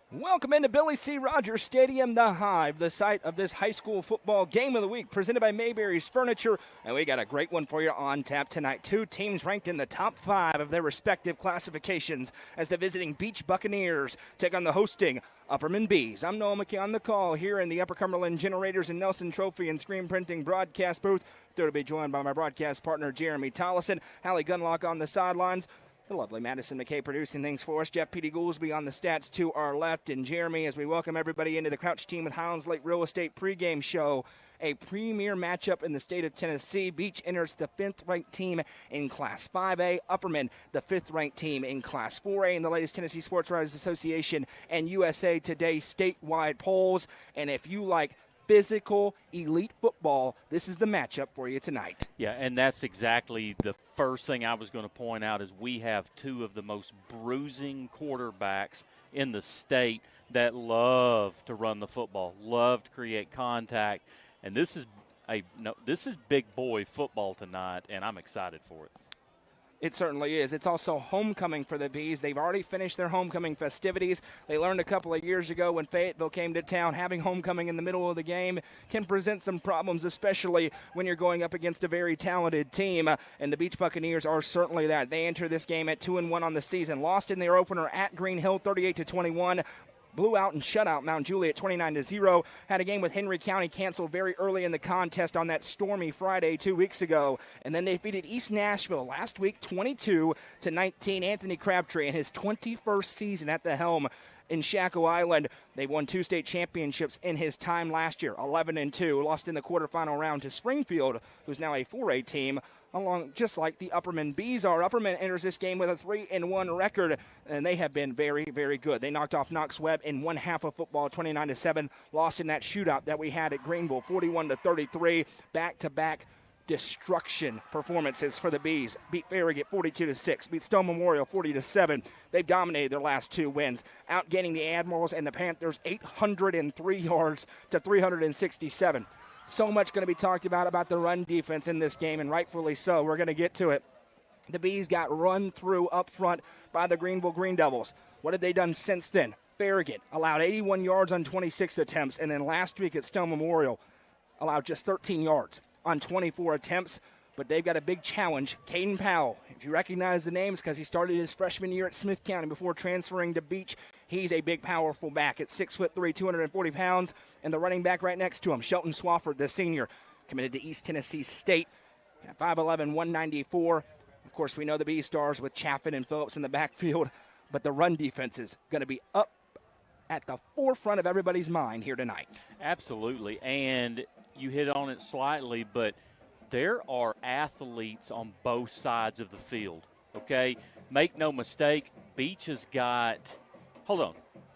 Welcome into Billy C. Rogers Stadium, the Hive, the site of this high school football game of the week, presented by Mayberry's Furniture. And we got a great one for you on tap tonight. Two teams ranked in the top 5 of their respective classifications as the visiting Beech Buccaneers take on the hosting Upperman Bees. I'm Noah McKay on the call here in the Upper Cumberland Generators and Nelson Trophy and Screen Printing broadcast booth. They're to be joined by my broadcast partner, Jeremy Tollison. Hallie Gunlock on the sidelines. The lovely Madison McKay producing things for us. Jeff P.D. Goolsby on the stats to our left. And Jeremy, as we welcome everybody into the Crouch Team with Highlands Lake Real Estate pregame show, a premier matchup in the state of Tennessee. Beech enters the 5th-ranked team in Class 5A. Upperman, the 5th-ranked team in Class 4A in the latest Tennessee Sports Writers Association and USA Today statewide polls. And if you like physical elite football, this is the matchup for you tonight. Yeah, and that's exactly the first thing I was going to point out is we have two of the most bruising quarterbacks in the state that love to run the football, love to create contact, and this is big boy football tonight, and I'm excited for it. It certainly is. It's also homecoming for the Bees. They've already finished their homecoming festivities. They learned a couple of years ago when Fayetteville came to town, having homecoming in the middle of the game can present some problems, especially when you're going up against a very talented team. And the Beech Buccaneers are certainly that. They enter this game at 2-1 on the season. Lost in their opener at Green Hill, 38-21. Blew out and shut out Mount Juliet 29-0. Had a game with Henry County canceled very early in the contest on that stormy Friday 2 weeks ago. And then they defeated East Nashville last week 22-19. Anthony Crabtree in his 21st season at the helm in Shackle Island. They won 2 state championships in his time last year, 11-2. Lost in the quarterfinal round to Springfield, who's now a 4A team, along just like the Upperman Bees are. Upperman enters this game with a 3-1 record, and they have been very, very good. They knocked off Knox Webb in one half of football, 29-7. Lost in that shootout that we had at Greenville, 41-33. Back-to-back destruction performances for the Bees. Beat Farragut 42-6. Beat Stone Memorial 40-7. They've dominated their last 2 wins, outgaining the Admirals and the Panthers 803 yards to 367. So much going to be talked about the run defense in this game, and rightfully so. We're going to get to it. The Bees got run through up front by the Greenville Green Devils. What have they done since then? Farragut allowed 81 yards on 26 attempts, and then last week at Stone Memorial allowed just 13 yards on 24 attempts. But they've got a big challenge. Kaden Powell, if you recognize the names, because he started his freshman year at Smith County before transferring to Beech. He's a big, powerful back at 6'3", 240 pounds. And the running back right next to him, Chelton Swafford, the senior, committed to East Tennessee State at 5'11", 194. Of course, we know the B-Stars with Chaffin and Phillips in the backfield. But the run defense is going to be up at the forefront of everybody's mind here tonight. Absolutely. And you hit on it slightly, but there are athletes on both sides of the field, okay? Make no mistake, Beech has got – hold on.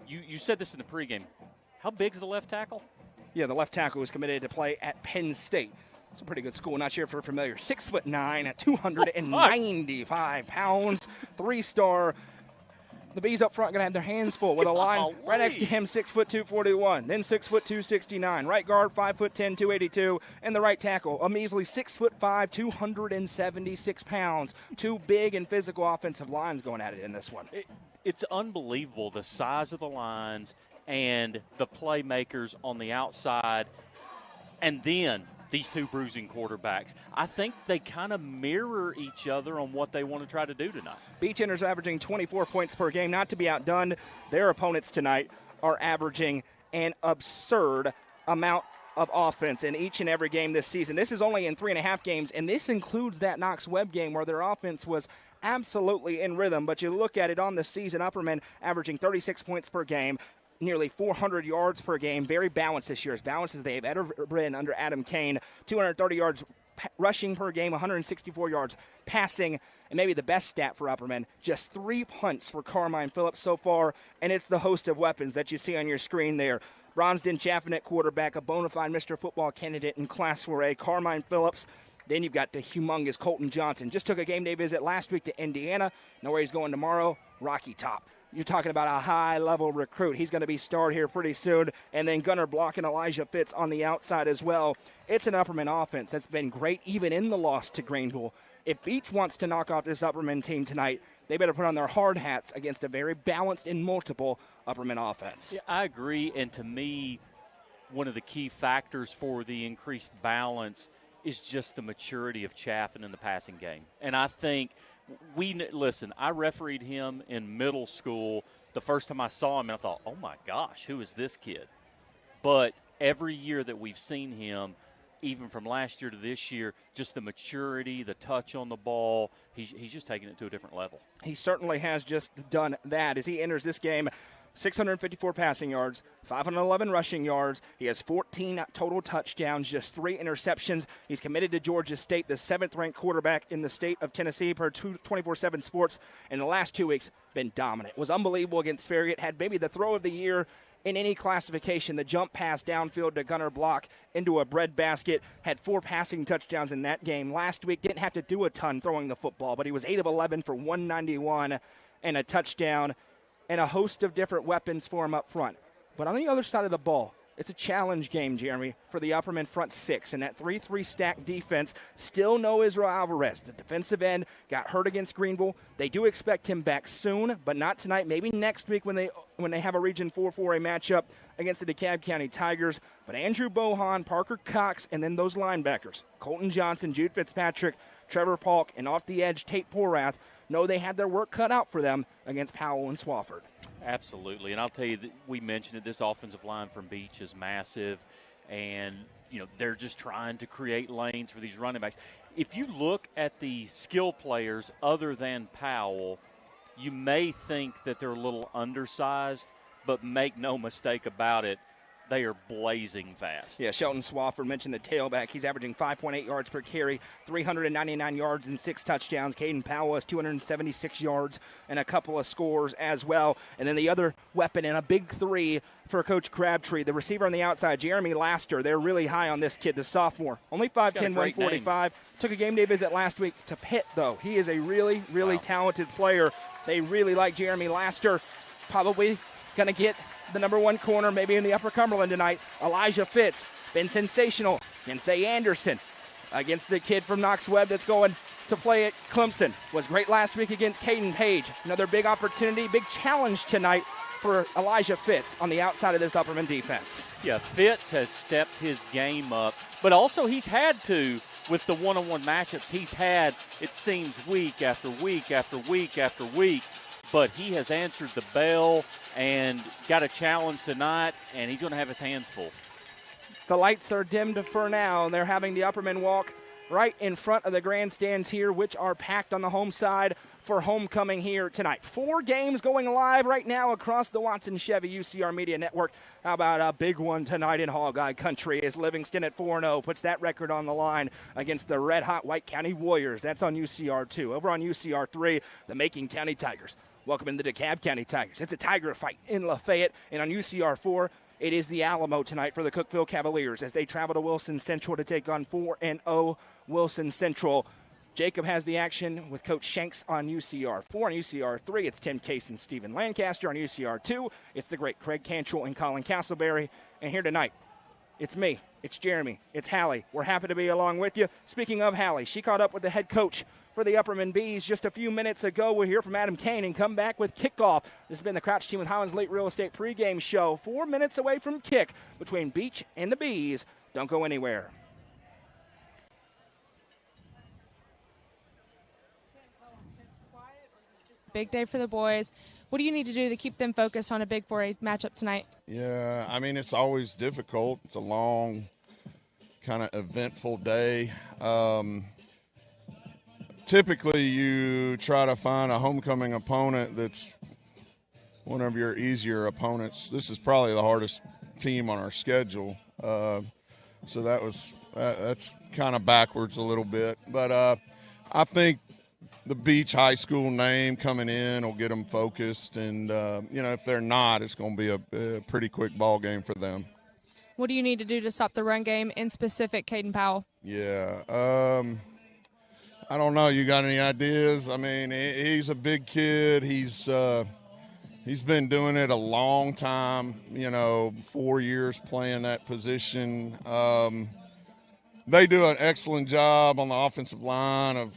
You said this in the pregame. How big is the left tackle? Yeah, the left tackle was committed to play at Penn State. It's a pretty good school. Not sure if you're familiar. 6'9" at 295 pounds, 3-star. The Bees up front going to have their hands full with a line right next to him, 6'2", 241, then 6'2", 269. Right guard, 5'10", 282, and the right tackle, a measly 6'5", 276 pounds. 2 big and physical offensive lines going at it in this one. It's unbelievable, the size of the lines and the playmakers on the outside, and then these 2 bruising quarterbacks. I think they kind of mirror each other on what they want to try to do tonight. Beech enters averaging 24 points per game. Not to be outdone, their opponents tonight are averaging an absurd amount of offense in each and every game this season. This is only in 3.5 games, and this includes that Knox Webb game where their offense was absolutely in rhythm. But you look at it on the season, Upperman averaging 36 points per game, nearly 400 yards per game. Very balanced this year, as balanced as they've ever been under Adam Kane. 230 yards rushing per game, 164 yards passing, and maybe the best stat for Upperman, just 3 punts for Carmine Phillips so far, and it's the host of weapons that you see on your screen there. Bronsden Chaffin at quarterback, a bona fide Mr. Football candidate in Class 4A, Carmine Phillips. Then you've got the humongous Colton Johnson. Just took a game day visit last week to Indiana. Know where he's going tomorrow? Rocky Top. You're talking about a high-level recruit. He's going to be starred here pretty soon. And then Gunnar Block and Elijah Fitz on the outside as well. It's an Upperman offense that's been great even in the loss to Greenville. If Beech wants to knock off this Upperman team tonight, they better put on their hard hats against a very balanced and multiple Upperman offense. Yeah, I agree. And to me, one of the key factors for the increased balance is just the maturity of Chaffin in the passing game. And I think listen, I refereed him in middle school. The first time I saw him, and I thought, oh, my gosh, who is this kid? But every year that we've seen him, even from last year to this year, just the maturity, the touch on the ball, he's just taking it to a different level. He certainly has just done that as he enters this game. 654 passing yards, 511 rushing yards. He has 14 total touchdowns, just 3 interceptions. He's committed to Georgia State, the 7th-ranked quarterback in the state of Tennessee per 247 Sports. In the last 2 weeks, been dominant. Was unbelievable against Farragut. Had maybe the throw of the year in any classification. The jump pass downfield to Gunnar Block into a breadbasket. Had 4 passing touchdowns in that game. Last week, didn't have to do a ton throwing the football, but he was 8 of 11 for 191 and a touchdown, and a host of different weapons for him up front. But on the other side of the ball, it's a challenge game, Jeremy, for the Upperman front 6. And that 3-3 stack defense, still no Israel Alvarez. The defensive end got hurt against Greenville. They do expect him back soon, but not tonight. Maybe next week when they have a Region 4-4A matchup against the DeKalb County Tigers. But Andrew Bohan, Parker Cox, and then those linebackers, Colton Johnson, Jude Fitzpatrick, Trevor Polk, and off the edge, Tate Porath, know they had their work cut out for them against Powell and Swafford. Absolutely, and I'll tell you, that we mentioned it, this offensive line from Beech is massive, and they're just trying to create lanes for these running backs. If you look at the skill players other than Powell, you may think that they're a little undersized, but make no mistake about it, they are blazing fast. Yeah, Chelton Swafford mentioned the tailback. He's averaging 5.8 yards per carry, 399 yards and 6 touchdowns. Kaden Powell has 276 yards and a couple of scores as well. And then the other weapon and a big 3 for Coach Crabtree, the receiver on the outside, Jeremy Laster. They're really high on this kid, the sophomore. Only 5'10", 145. Took a game day visit last week to Pitt, though. He is a really, really talented player. They really like Jeremy Laster. Probably going to get the number 1 corner maybe in the Upper Cumberland tonight. Elijah Fitz, been sensational. Kinsey Anderson against the kid from Knox Webb that's going to play at Clemson. Was great last week against Caden Page. Another big opportunity, big challenge tonight for Elijah Fitz on the outside of this Upperman defense. Yeah, Fitz has stepped his game up, but also he's had to with the one-on-one matchups. He's had, it seems, week after week after week after week. But he has answered the bell and got a challenge tonight, and he's going to have his hands full. The lights are dimmed for now, and they're having the Upperman walk right in front of the grandstands here, which are packed on the home side for homecoming here tonight. 4 games going live right now across the Watson Chevy UCR Media Network. How about a big one tonight in Hogeye Country as Livingston at 4-0 puts that record on the line against the red-hot White County Warriors. That's on UCR 2. Over on UCR 3, the Macon County Tigers welcome in the DeKalb County Tigers. It's a Tiger fight in Lafayette. And on UCR 4, it is the Alamo tonight for the Cookeville Cavaliers as they travel to Wilson Central to take on 4-0 Wilson Central. Jacob has the action with Coach Shanks on UCR 4. On UCR 3, it's Tim Case and Stephen Lancaster. On UCR 2, it's the great Craig Cantrell and Colin Castleberry. And here tonight, it's me, it's Jeremy, it's Hallie. We're happy to be along with you. Speaking of Hallie, she caught up with the head coach for the Upperman Bees just a few minutes ago. We'll hear from Adam Kane and come back with kickoff. This has been the Crouch Team with Highlands Lake Real Estate pregame show. 4 minutes away from kick between Beech and the Bees. Don't go anywhere. Big day for the boys. What do you need to do to keep them focused on a big 4A matchup tonight? Yeah, I mean, it's always difficult. It's a long, kind of eventful day. Typically, you try to find a homecoming opponent that's one of your easier opponents. This is probably the hardest team on our schedule. So that's kind of backwards a little bit. But I think the Beech High School name coming in will get them focused. And, if they're not, it's going to be a pretty quick ball game for them. What do you need to do to stop the run game, in specific, Kaden Powell? Yeah. I don't know. You got any ideas? I mean, he's a big kid. He's been doing it a long time, 4 years playing that position. They do an excellent job on the offensive line of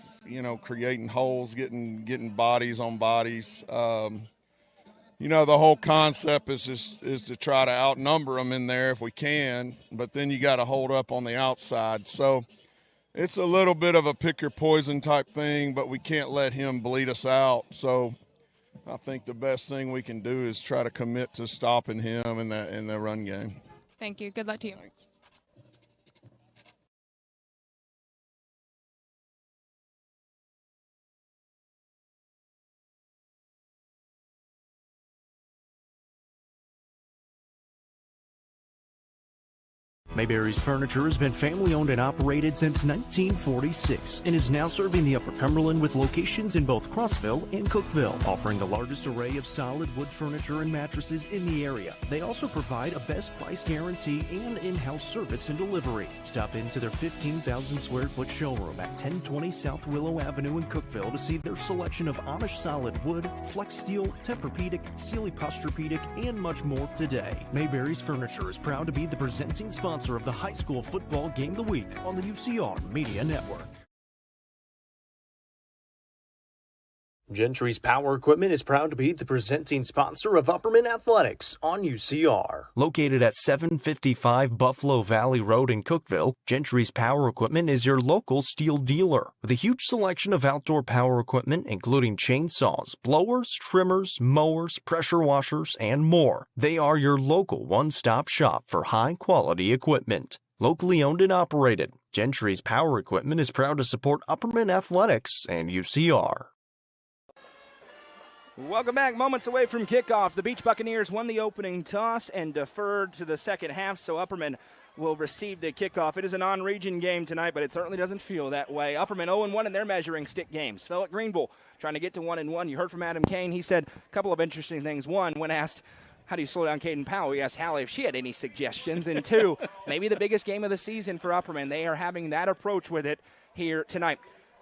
creating holes, getting bodies on bodies. The whole concept is to try to outnumber them in there if we can, but then you got to hold up on the outside. So it's a little bit of a pick your poison type thing, but we can't let him bleed us out. So I think the best thing we can do is try to commit to stopping him in the run game. Thank you. Good luck to you. Mayberry's Furniture has been family-owned and operated since 1946 and is now serving the Upper Cumberland with locations in both Crossville and Cookeville, offering the largest array of solid wood furniture and mattresses in the area. They also provide a best price guarantee and in-house service and delivery. Stop into their 15,000 square foot showroom at 1020 South Willow Avenue in Cookeville to see their selection of Amish solid wood, flex steel, Tempur-Pedic, Sealy Posturepedic, and much more today. Mayberry's Furniture is proud to be the presenting sponsor of the high school football game of the week on the UCR Media Network. Gentry's Power Equipment is proud to be the presenting sponsor of Upperman Athletics on UCR. Located at 755 Buffalo Valley Road in Cookeville, Gentry's Power Equipment is your local steel dealer with a huge selection of outdoor power equipment, including chainsaws, blowers, trimmers, mowers, pressure washers, and more. They are your local one-stop shop for high-quality equipment. Locally owned and operated, Gentry's Power Equipment is proud to support Upperman Athletics and UCR. Welcome back. Moments away from kickoff. The Beech Buccaneers won the opening toss and deferred to the second half, so Upperman will receive the kickoff. It is a non-region game tonight, but it certainly doesn't feel that way. Upperman 0-1 in their measuring stick games. Fell at Greenville, trying to get to 1-1. You heard from Adam Kane. He said a couple of interesting things. One, when asked, how do you slow down Kaden Powell? He asked Hallie if she had any suggestions. And two, maybe the biggest game of the season for Upperman. They are having that approach with it here tonight.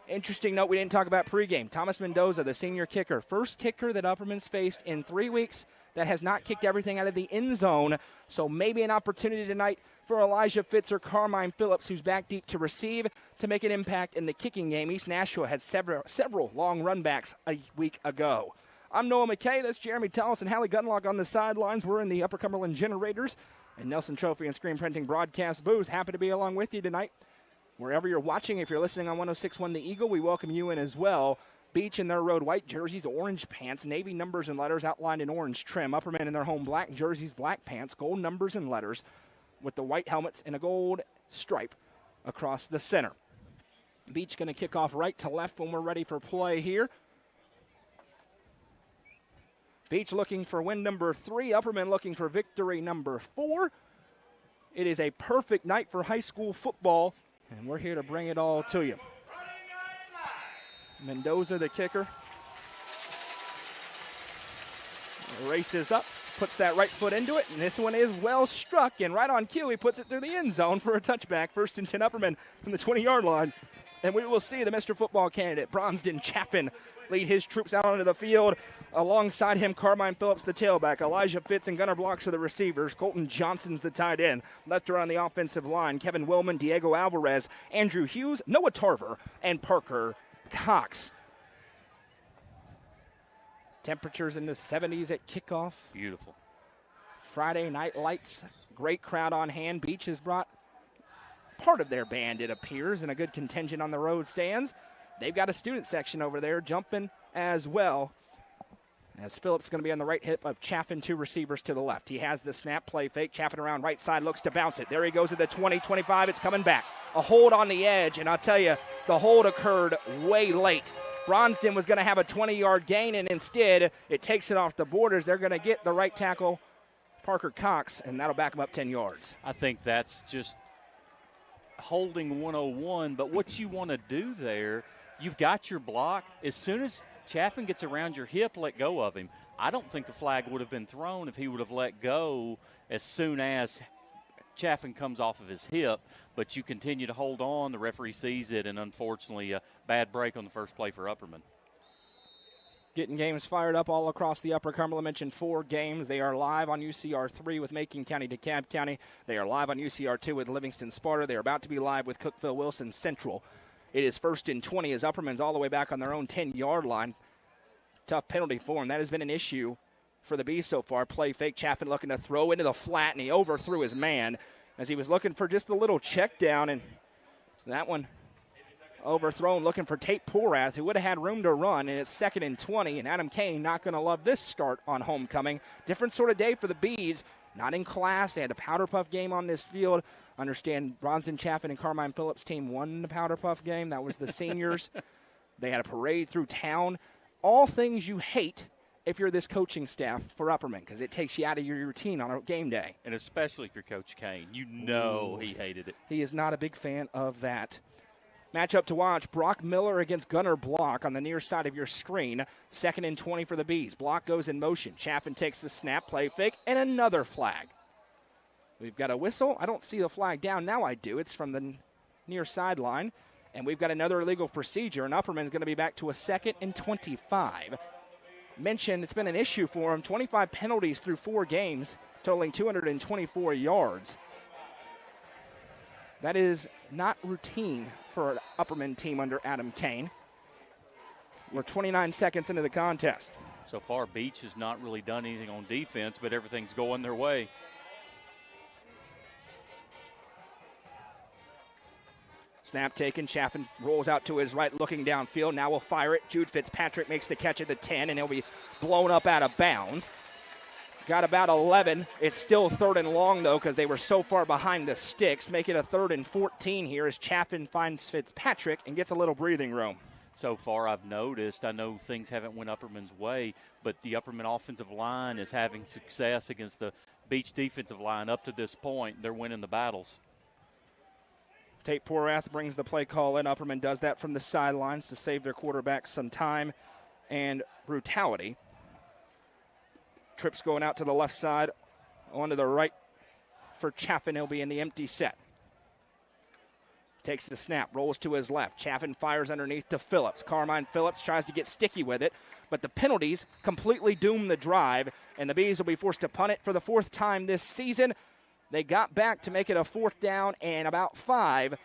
Interesting note, we didn't talk about pregame. Thomas Mendoza, the senior kicker, first kicker that Upperman's faced in 3 weeks that has not kicked everything out of the end zone. So maybe an opportunity tonight for Elijah Fitz or Carmine Phillips, who's back deep to receive, to make an impact in the kicking game. East Nashville had several long run backs a week ago. I'm Noah McKay. That's Jeremy Tellis and Hallie Gunlock on the sidelines. We're in the Upper Cumberland Generators and Nelson Trophy and Screen Printing broadcast booth. Happy to be along with you tonight. Wherever you're watching, if you're listening on 106.1 The Eagle, we welcome you in as well. Beech in their road white jerseys, orange pants, navy numbers and letters outlined in orange trim. Upperman in their home black jerseys, black pants, gold numbers and letters with the white helmets and a gold stripe across the center. Beech going to kick off right to left when we're ready for play here. Beech looking for win number 3. Upperman looking for victory number 4. It is a perfect night for high school football, and we're here to bring it all to you. Mendoza, the kicker, races up, puts that right foot into it, and this one is well struck, and right on cue, he puts it through the end zone for a touchback. 1st and 10 Upperman from the 20-yard line. And we will see the Mr. Football candidate, Bronston Chaffin, lead his troops out onto the field. Alongside him, Carmine Phillips, the tailback. Elijah Fitz and Gunnar Blocks are the receivers. Colton Johnson's the tight end. Left around the offensive line, Kevin Willman, Diego Alvarez, Andrew Hughes, Noah Tarver, and Parker Cox. Temperatures in the 70s at kickoff. Beautiful. Friday night lights. Great crowd on hand. Beech has brought part of their band, it appears, and a good contingent on the road stands. They've got a student section over there jumping as well. As Phillips is going to be on the right hip of Chaffin, 2 receivers to the left. He has the snap, play fake. Chaffin around right side, looks to bounce it. There he goes at the 20, 25. It's coming back. A hold on the edge, and I'll tell you, the hold occurred way late. Bronston was going to have a 20-yard gain, and instead it takes it off the borders. They're going to get the right tackle, Parker Cox, and that'll back him up 10 yards. I think that's just holding 101, but what you want to do there, you've got your block. As soon as Chaffin gets around your hip, let go of him. I don't think the flag would have been thrown if he would have let go as soon as Chaffin comes off of his hip, but you continue to hold on. The referee sees it, and unfortunately a bad break on the first play for Upperman. Getting games fired up all across the Upper Cumberland. Mentioned 4 games. They are live on UCR3 with Macon County, DeKalb County. They are live on UCR2 with Livingston Sparta. They are about to be live with Cookeville Wilson Central. It is 1st and 20 as Upperman's all the way back on their own 10-yard line. Tough penalty for him. That has been an issue for the Bees so far. Play fake. Chaffin looking to throw into the flat, and he overthrew his man as he was looking for just a little check down, and that one overthrown, looking for Tate Porath, who would have had room to run, and it's 2nd and 20, and Adam Kane not going to love this start on homecoming. Different sort of day for the Bees. Not in class. They had a Powder Puff game on this field. Understand Bronson Chaffin and Carmine Phillips' team won the Powder Puff game. That was the seniors. They had a parade through town. All things you hate if you're this coaching staff for Upperman, because it takes you out of your routine on a game day. And especially if you're Coach Kane. You know he hated it. He is not a big fan of that. Matchup to watch, Brock Miller against Gunnar Block on the near side of your screen. 2nd and 20 for the Bees. Block goes in motion. Chaffin takes the snap, play fake, and another flag. We've got a whistle. I don't see the flag down. Now I do. It's from the near sideline. And we've got another illegal procedure, and Upperman's going to be back to a 2nd and 25. Mentioned it's been an issue for him. 25 penalties through 4 games, totaling 224 yards. That is not routine for an Upperman team under Adam Kane. We're 29 seconds into the contest. So far, Beech has not really done anything on defense, but everything's going their way. Snap taken. Chaffin rolls out to his right, looking downfield. Now we'll fire it. Jude Fitzpatrick makes the catch at the 10, and he'll be blown up out of bounds. Got about 11. It's still 3rd and long, though, because they were so far behind the sticks. Make it a 3rd and 14 here as Chaffin finds Fitzpatrick and gets a little breathing room. So far, I've noticed, I know things haven't went Upperman's way, but the Upperman offensive line is having success against the Beech defensive line up to this point. They're winning the battles. Tate Porath brings the play call in. Upperman does that from the sidelines to save their quarterback some time and brutality. Trips going out to the left side, onto the right for Chaffin. He'll be in the empty set. Takes the snap, rolls to his left. Chaffin fires underneath to Phillips. Carmine Phillips tries to get sticky with it, but the penalties completely doom the drive, and the Bees will be forced to punt it for the 4th time this season. They got back to make it a 4th down and about 5,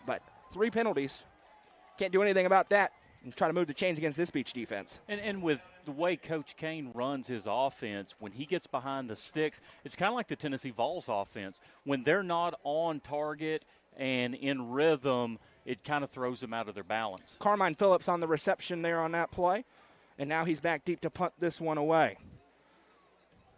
but 3 penalties. Can't do anything about that and try to move the chains against this Beech defense. And with the way Coach Kane runs his offense, when he gets behind the sticks, it's kind of like the Tennessee Vols offense. When they're not on target and in rhythm, it kind of throws them out of their balance. Carmine Phillips on the reception there on that play, and now he's back deep to punt this one away.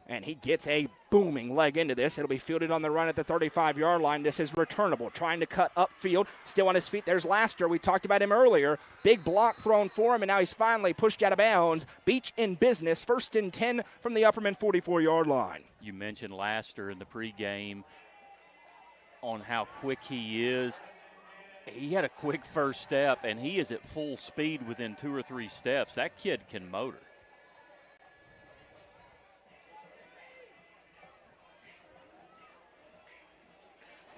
And he gets a booming leg into this. It'll be fielded on the run at the 35-yard line. This is returnable. Trying to cut upfield. Still on his feet. There's Laster. We talked about him earlier. Big block thrown for him, and now he's finally pushed out of bounds. Beech in business. 1st and 10 from the Upperman 44-yard line. You mentioned Laster in the pregame on how quick he is. He had a quick first step, and he is at full speed within 2 or 3 steps. That kid can motor.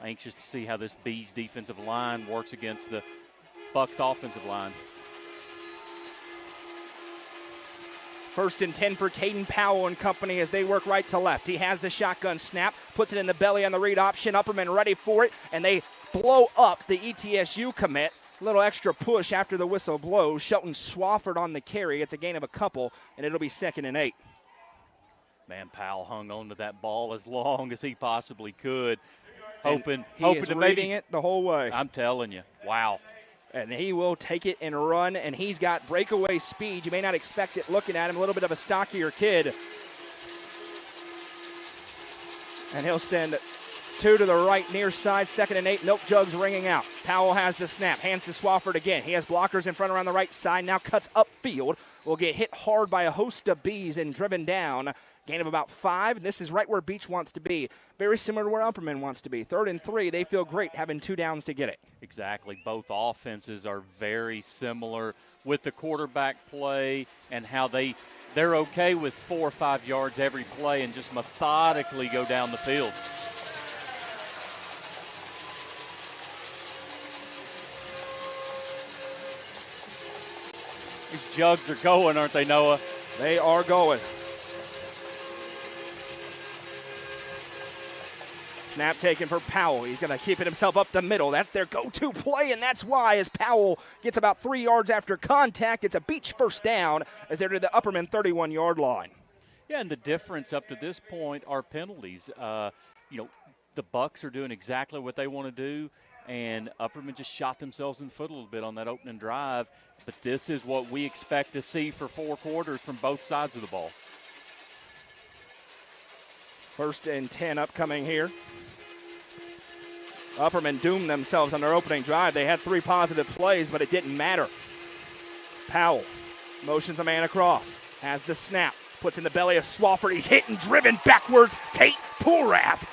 Anxious to see how this Bees defensive line works against the Bucks offensive line. 1st and 10 for Kaden Powell and company as they work right to left. He has the shotgun snap, puts it in the belly on the read option. Upperman ready for it, and they blow up the ETSU commit. A little extra push after the whistle blows. Chelton Swafford on the carry. It's a gain of a couple, and it'll be 2nd and 8. Man, Powell hung on to that ball as long as he possibly could. Hoping to reading it the whole way. I'm telling you, wow. And he will take it and run, and he's got breakaway speed. You may not expect it looking at him, a little bit of a stockier kid. And he'll send 2 to the right near side, 2nd and 8, milk jugs ringing out. Powell has the snap, hands to Swafford again. He has blockers in front around the right side, now cuts upfield. Will get hit hard by a host of Bees and driven down. Gain of about 5. This is right where Beech wants to be. Very similar to where Upperman wants to be. 3rd and 3. They feel great having 2 downs to get it. Exactly. Both offenses are very similar with the quarterback play and how they're okay with 4 or 5 yards every play and just methodically go down the field. These jugs are going, aren't they, Noah? They are going. Snap taken for Powell. He's going to keep it himself up the middle. That's their go-to play, and that's why as Powell gets about 3 yards after contact, it's a Beech first down as they're to the Upperman 31-yard line. Yeah, and the difference up to this point are penalties. The Bucks are doing exactly what they want to do, and Upperman just shot themselves in the foot a little bit on that opening drive. But this is what we expect to see for 4 quarters from both sides of the ball. 1st and 10 upcoming here. Upperman doomed themselves on their opening drive. They had 3 positive plays, but it didn't matter. Powell motions a man across, has the snap, puts in the belly of Swafford. He's hit and driven backwards. Tate Porath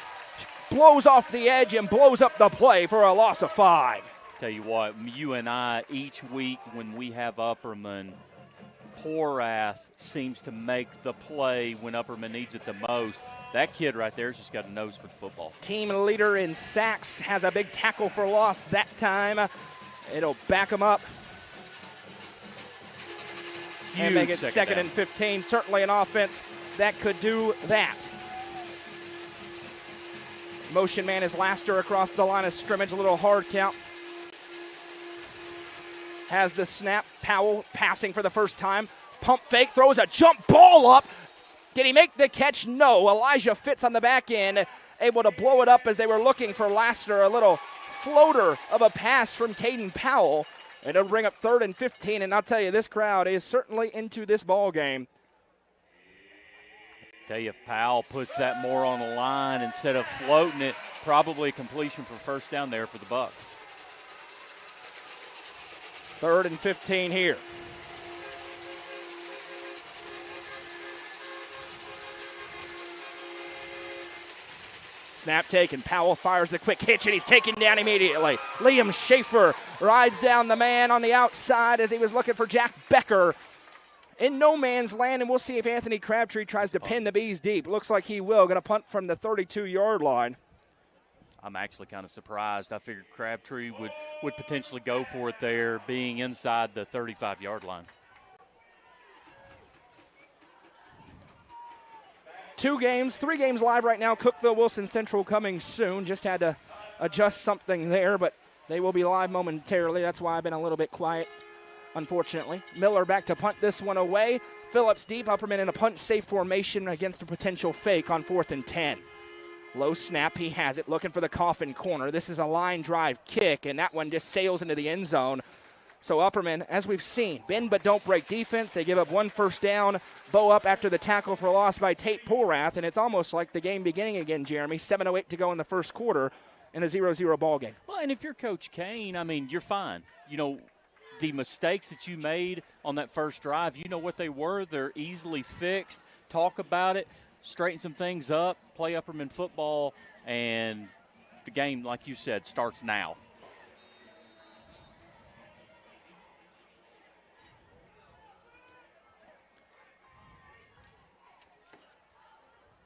blows off the edge and blows up the play for a loss of 5. Tell you what, you and I, each week when we have Upperman, Porath seems to make the play when Upperman needs it the most. That kid right there has just got a nose for the football. Team leader in sacks, has a big tackle for loss that time. It'll back him up. Huge and make it second down. and 15. Certainly an offense that could do that. Motion man is Laster across the line of scrimmage. A little hard count. Has the snap. Powell passing for the first time. Pump fake, throws a jump ball up. Did he make the catch? No. Elijah Fitz on the back end, able to blow it up as they were looking for Laster. A little floater of a pass from Kaden Powell. And it'll bring up 3rd and 15, and I'll tell you, this crowd is certainly into this ball game. Tell you, if Powell puts that more on the line instead of floating it, probably a completion for first down there for the Bucks. 3rd and 15 here. Snap taken. Powell fires the quick hitch, and he's taken down immediately. Liam Schaefer rides down the man on the outside as he was looking for Jack Becker. In no man's land, and we'll see if Anthony Crabtree tries to pin the Bees deep. Looks like he will. Going to punt from the 32-yard line. I'm actually kind of surprised. I figured Crabtree would potentially go for it there, being inside the 35-yard line. 3 games live right now. Cookeville, Wilson Central coming soon. Just had to adjust something there, but they will be live momentarily. That's why I've been a little bit quiet, unfortunately. Miller back to punt this one away. Phillips deep. Upperman in a punt-safe formation against a potential fake on 4th and 10. Low snap. He has it. Looking for the coffin corner. This is a line drive kick, and that one just sails into the end zone. So Upperman, as we've seen, bend but don't break defense. They give up 1 first down. Bow up after the tackle for loss by Tate Porath, and it's almost like the game beginning again, Jeremy. 7:08 to go in the first quarter in a 0-0 ball game. Well, and if you're Coach Kane, I mean, you're fine. You know, the mistakes that you made on that first drive, you know what they were. They're easily fixed. Talk about it, straighten some things up, play Upperman football, and the game, like you said, starts now.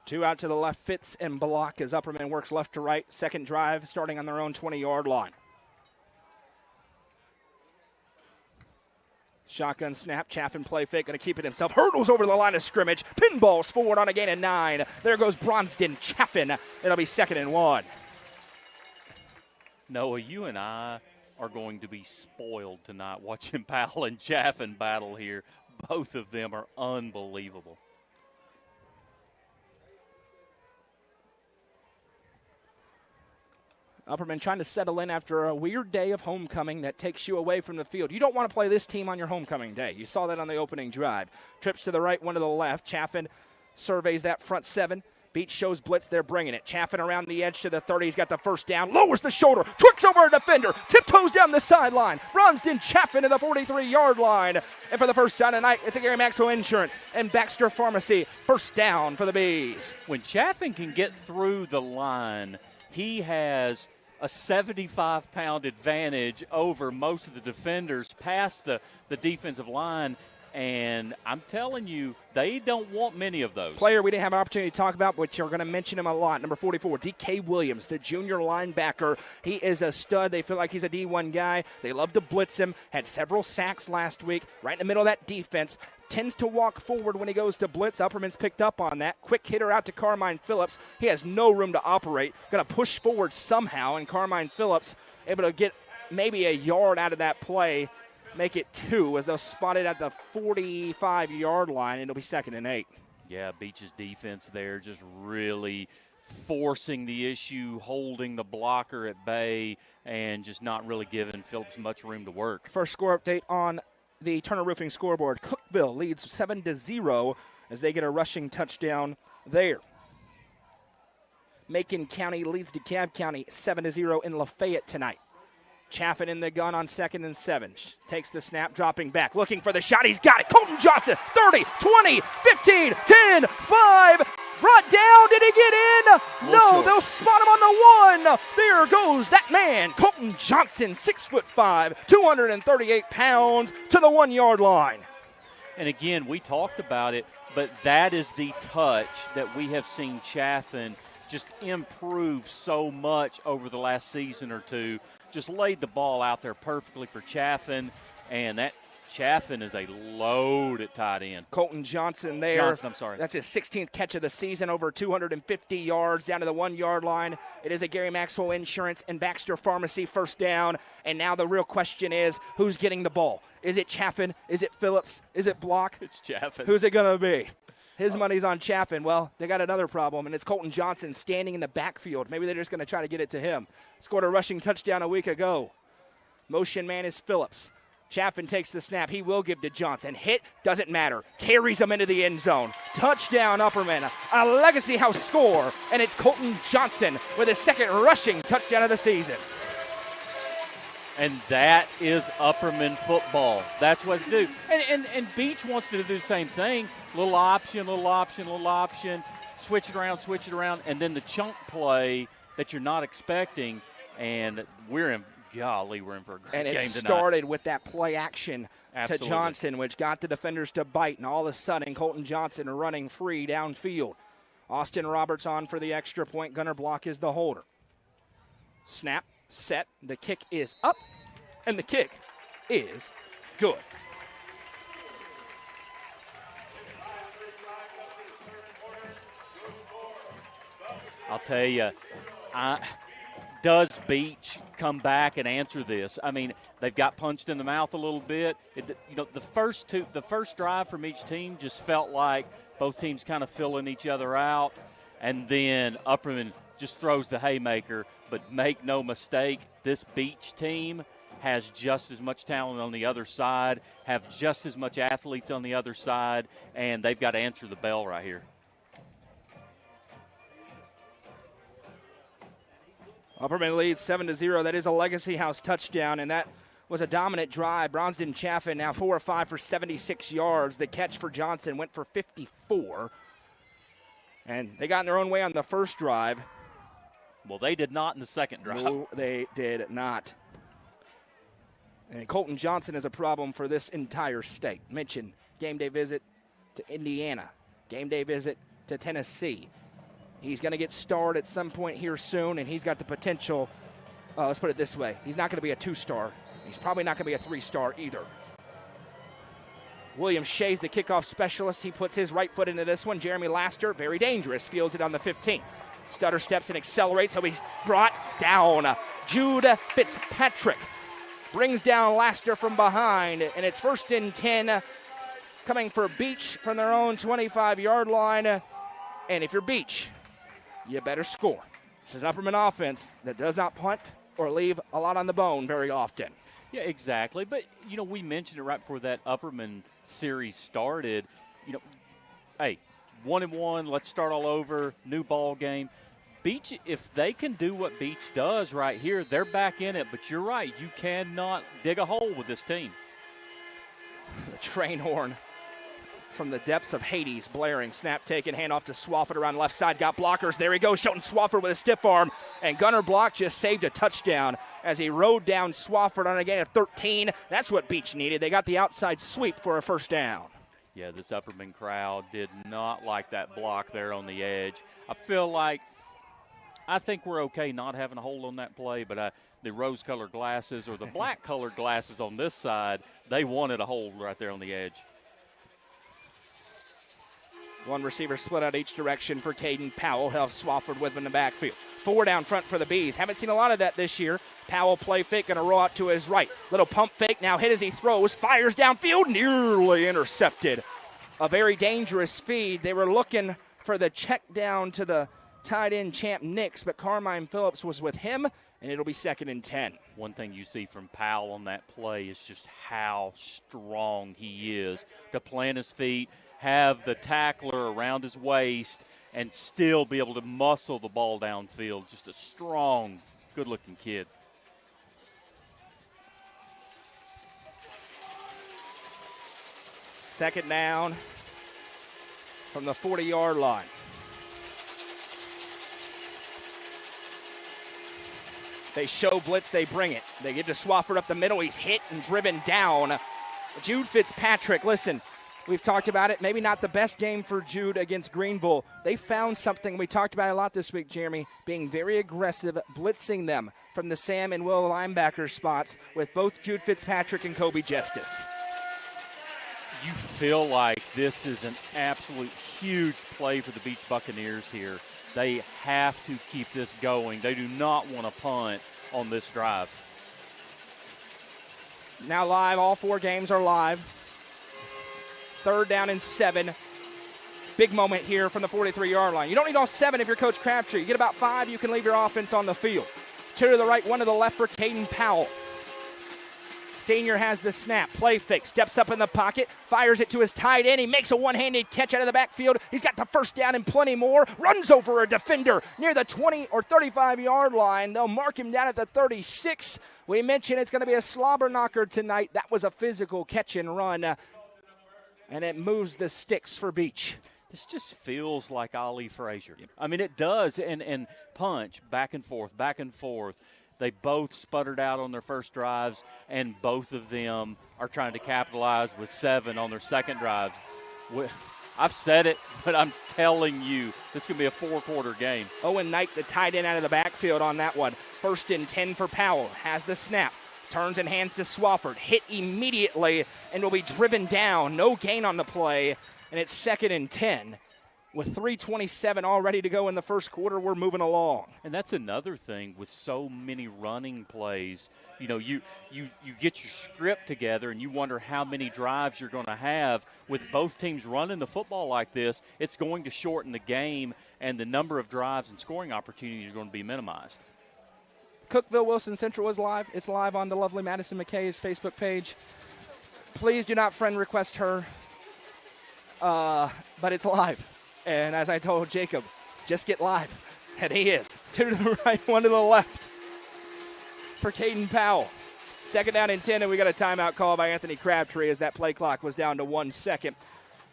Two out to the left, Fitz and Block as Upperman works left to right. Second drive starting on their own 20-yard line. Shotgun snap, Chaffin play fake, going to keep it himself. Hurdles over the line of scrimmage. Pinballs forward on a gain of 9. There goes Bronston Chaffin. It'll be 2nd and 1. Noah, you and I are going to be spoiled tonight watching Powell and Chaffin battle here. Both of them are unbelievable. Upperman trying to settle in after a weird day of homecoming that takes you away from the field. You don't want to play this team on your homecoming day. You saw that on the opening drive. Trips to the right, one to the left. Chaffin surveys that front 7. Beech shows blitz. They're bringing it. Chaffin around the edge to the 30. He's got the first down. Lowers the shoulder. Tricks over a defender. Tiptoes down the sideline. Bronston Chaffin to the 43-yard line. And for the first down tonight, it's a Gary Maxwell Insurance and Baxter Pharmacy. First down for the Bees. When Chaffin can get through the line, he has a 75-pound advantage over most of the defenders past the defensive line. And I'm telling you, they don't want many of those. Player we didn't have an opportunity to talk about, but you're going to mention him a lot. Number 44, D.K. Williams, the junior linebacker. He is a stud. They feel like he's a D1 guy. They love to blitz him. Had several sacks last week, right in the middle of that defense. Tends to walk forward when he goes to blitz. Upperman's picked up on that. Quick hitter out to Carmine Phillips. He has no room to operate. Going to push forward somehow, and Carmine Phillips able to get maybe a yard out of that play. Make it 2 as they'll spot it at the 45-yard line, and it'll be 2nd and 8. Yeah, Beech's defense there just really forcing the issue, holding the blocker at bay, and just not really giving Phillips much room to work. First score update on the Turner Roofing scoreboard. Cookeville leads 7-0 as they get a rushing touchdown there. Macon County leads DeKalb County 7-0 in Lafayette tonight. Chaffin in the gun on 2nd and 7. Takes the snap, dropping back, looking for the shot. He's got it. Colton Johnson, 30, 20, 15, 10, 5. Brought down. Did he get in? No, they'll spot him on the 1. There goes that man, Colton Johnson, 6'5", 238 pounds, to the 1-yard line. And again, we talked about it, but that is the touch that we have seen Chaffin just improve so much over the last season or two. Just laid the ball out there perfectly for Chaffin, and that Chaffin is a load at tight end. Colton Johnson there. Johnson, I'm sorry. That's his 16th catch of the season, over 250 yards down to the 1-yard line. It is a Gary Maxwell Insurance and Baxter Pharmacy first down, and now the real question is, who's getting the ball? Is it Chaffin? Is it Phillips? Is it Block? It's Chaffin. Who's it going to be? His money's on Chaffin. Well, they got another problem, and it's Colton Johnson standing in the backfield. Maybe they're just going to try to get it to him. Scored a rushing touchdown a week ago. Motion man is Phillips. Chaffin takes the snap. He will give to Johnson. Hit, doesn't matter. Carries him into the end zone. Touchdown, Upperman. A Legacy House score, and it's Colton Johnson with his 2nd rushing touchdown of the season. And that is Upperman football. That's what to do. And Beech wants to do the same thing. Little option, little option, little option. Switch it around, and then the chunk play that you're not expecting. And we're in for a great game tonight. And it started with that play action Absolutely. to Johnson, which got the defenders to bite. And all of a sudden, Colton Johnson running free downfield. Austin Roberts on for the extra point. Gunner Block is the holder. Snap. Set. The kick is up, and the kick is good. I'll tell you, does Beech come back and answer this? I mean, they've got punched in the mouth a little bit. The first drive from each team just felt like both teams kind of filling each other out, and then Upperman just throws the haymaker. But make no mistake, this Beech team has just as much talent on the other side, have just as much athletes on the other side, and they've got to answer the bell right here. Upperman leads 7-0. That is a Legacy House touchdown, and that was a dominant drive. Brownston Chaffin now 4 of 5 for 76 yards. The catch for Johnson went for 54. And they got in their own way on the first drive. Well, they did not in the second drive. No, they did not. And Colton Johnson is a problem for this entire state. Mentioned game day visit to Indiana, game day visit to Tennessee. He's going to get starred at some point here soon, and he's got the potential. Let's put it this way. He's not going to be a 2-star. He's probably not going to be a 3-star either. William Shea's the kickoff specialist. He puts his right foot into this one. Jeremy Laster, very dangerous, fields it on the 15. Stutter steps and accelerates, so he's brought down. Jude Fitzpatrick brings down Laster from behind, and it's 1st and 10 coming for Beech from their own 25-yard line. And if you're Beech, you better score. This is an Upperman offense that does not punt or leave a lot on the bone very often. Yeah, exactly. But, we mentioned it right before that Upperman series started. Hey, 1-1, let's start all over, new ball game. Beech, if they can do what Beech does right here, they're back in it. But you're right, you cannot dig a hole with this team. The train horn from the depths of Hades blaring. Snap taken, handoff to Swafford around left side. Got blockers. There he goes. Chelton Swafford with a stiff arm. And Gunner Block just saved a touchdown. as he rode down Swafford on a gain of 13. That's what Beech needed. They got the outside sweep for a first down. Yeah, this Upperman crowd did not like that block there on the edge. I think we're okay not having a hold on that play, but the rose-colored glasses or the black-colored glasses on this side, they wanted a hold right there on the edge. One receiver split out each direction for Kaden Powell. He'll have Swafford with him in the backfield. 4 down front for the Bees. Haven't seen a lot of that this year. Powell play fake, going to roll out to his right. Little pump fake, now hit as he throws. Fires downfield, nearly intercepted. A very dangerous feed. They were looking for the check down to the tight end Champ Nix, but Carmine Phillips was with him, and it'll be 2nd and 10. One thing you see from Powell on that play is just how strong he is to plant his feet, have the tackler around his waist, and still be able to muscle the ball downfield. Just a strong, good-looking kid. Second down from the 40-yard line. They show blitz, they bring it. They get to Swafford up the middle. He's hit and driven down. Jude Fitzpatrick, listen, we've talked about it. Maybe not the best game for Jude against Greenville. They found something. We talked about it a lot this week, Jeremy, being very aggressive, blitzing them from the Sam and Will linebacker spots with both Jude Fitzpatrick and Kobe Justice. You feel like this is an absolute huge play for the Beech Buccaneers here. They have to keep this going. They do not want to punt on this drive. Now live, all 4 games are live. 3rd down and 7. Big moment here from the 43-yard line. You don't need all 7 if you're Coach Crabtree. You get about 5, you can leave your offense on the field. 2 to the right, 1 to the left for Kaden Powell. Senior has the snap, play fake, steps up in the pocket, fires it to his tight end. He makes a one-handed catch out of the backfield. He's got the first down and plenty more. Runs over a defender near the 20 or 35-yard line. They'll mark him down at the 36. We mentioned it's going to be a slobber knocker tonight. That was a physical catch and run, and it moves the sticks for Beech. This just feels like Ali Frazier. I mean, it does, and punch, back and forth, back and forth. They both sputtered out on their first drives, and both of them are trying to capitalize with 7 on their second drives. I've said it, but I'm telling you, this is going to be a 4-quarter game. Owen Knight, the tight end, out of the backfield on that one. 1st and 10 for Powell. Has the snap. Turns and hands to Swafford. Hit immediately and will be driven down. No gain on the play, and it's 2nd and 10. With 3:27 all ready to go in the first quarter, we're moving along. And that's another thing with so many running plays. You know, you get your script together and you wonder how many drives you're going to have. With both teams running the football like this, it's going to shorten the game, and the number of drives and scoring opportunities are going to be minimized. Cookeville Wilson Central is live. It's live on the lovely Madison McKay's Facebook page. Please do not friend request her, but it's live. And as I told Jacob, just get live. And he is. 2 to the right, 1 to the left for Kaden Powell. 2nd down and 10, and we got a timeout call by Anthony Crabtree as that play clock was down to 1 second.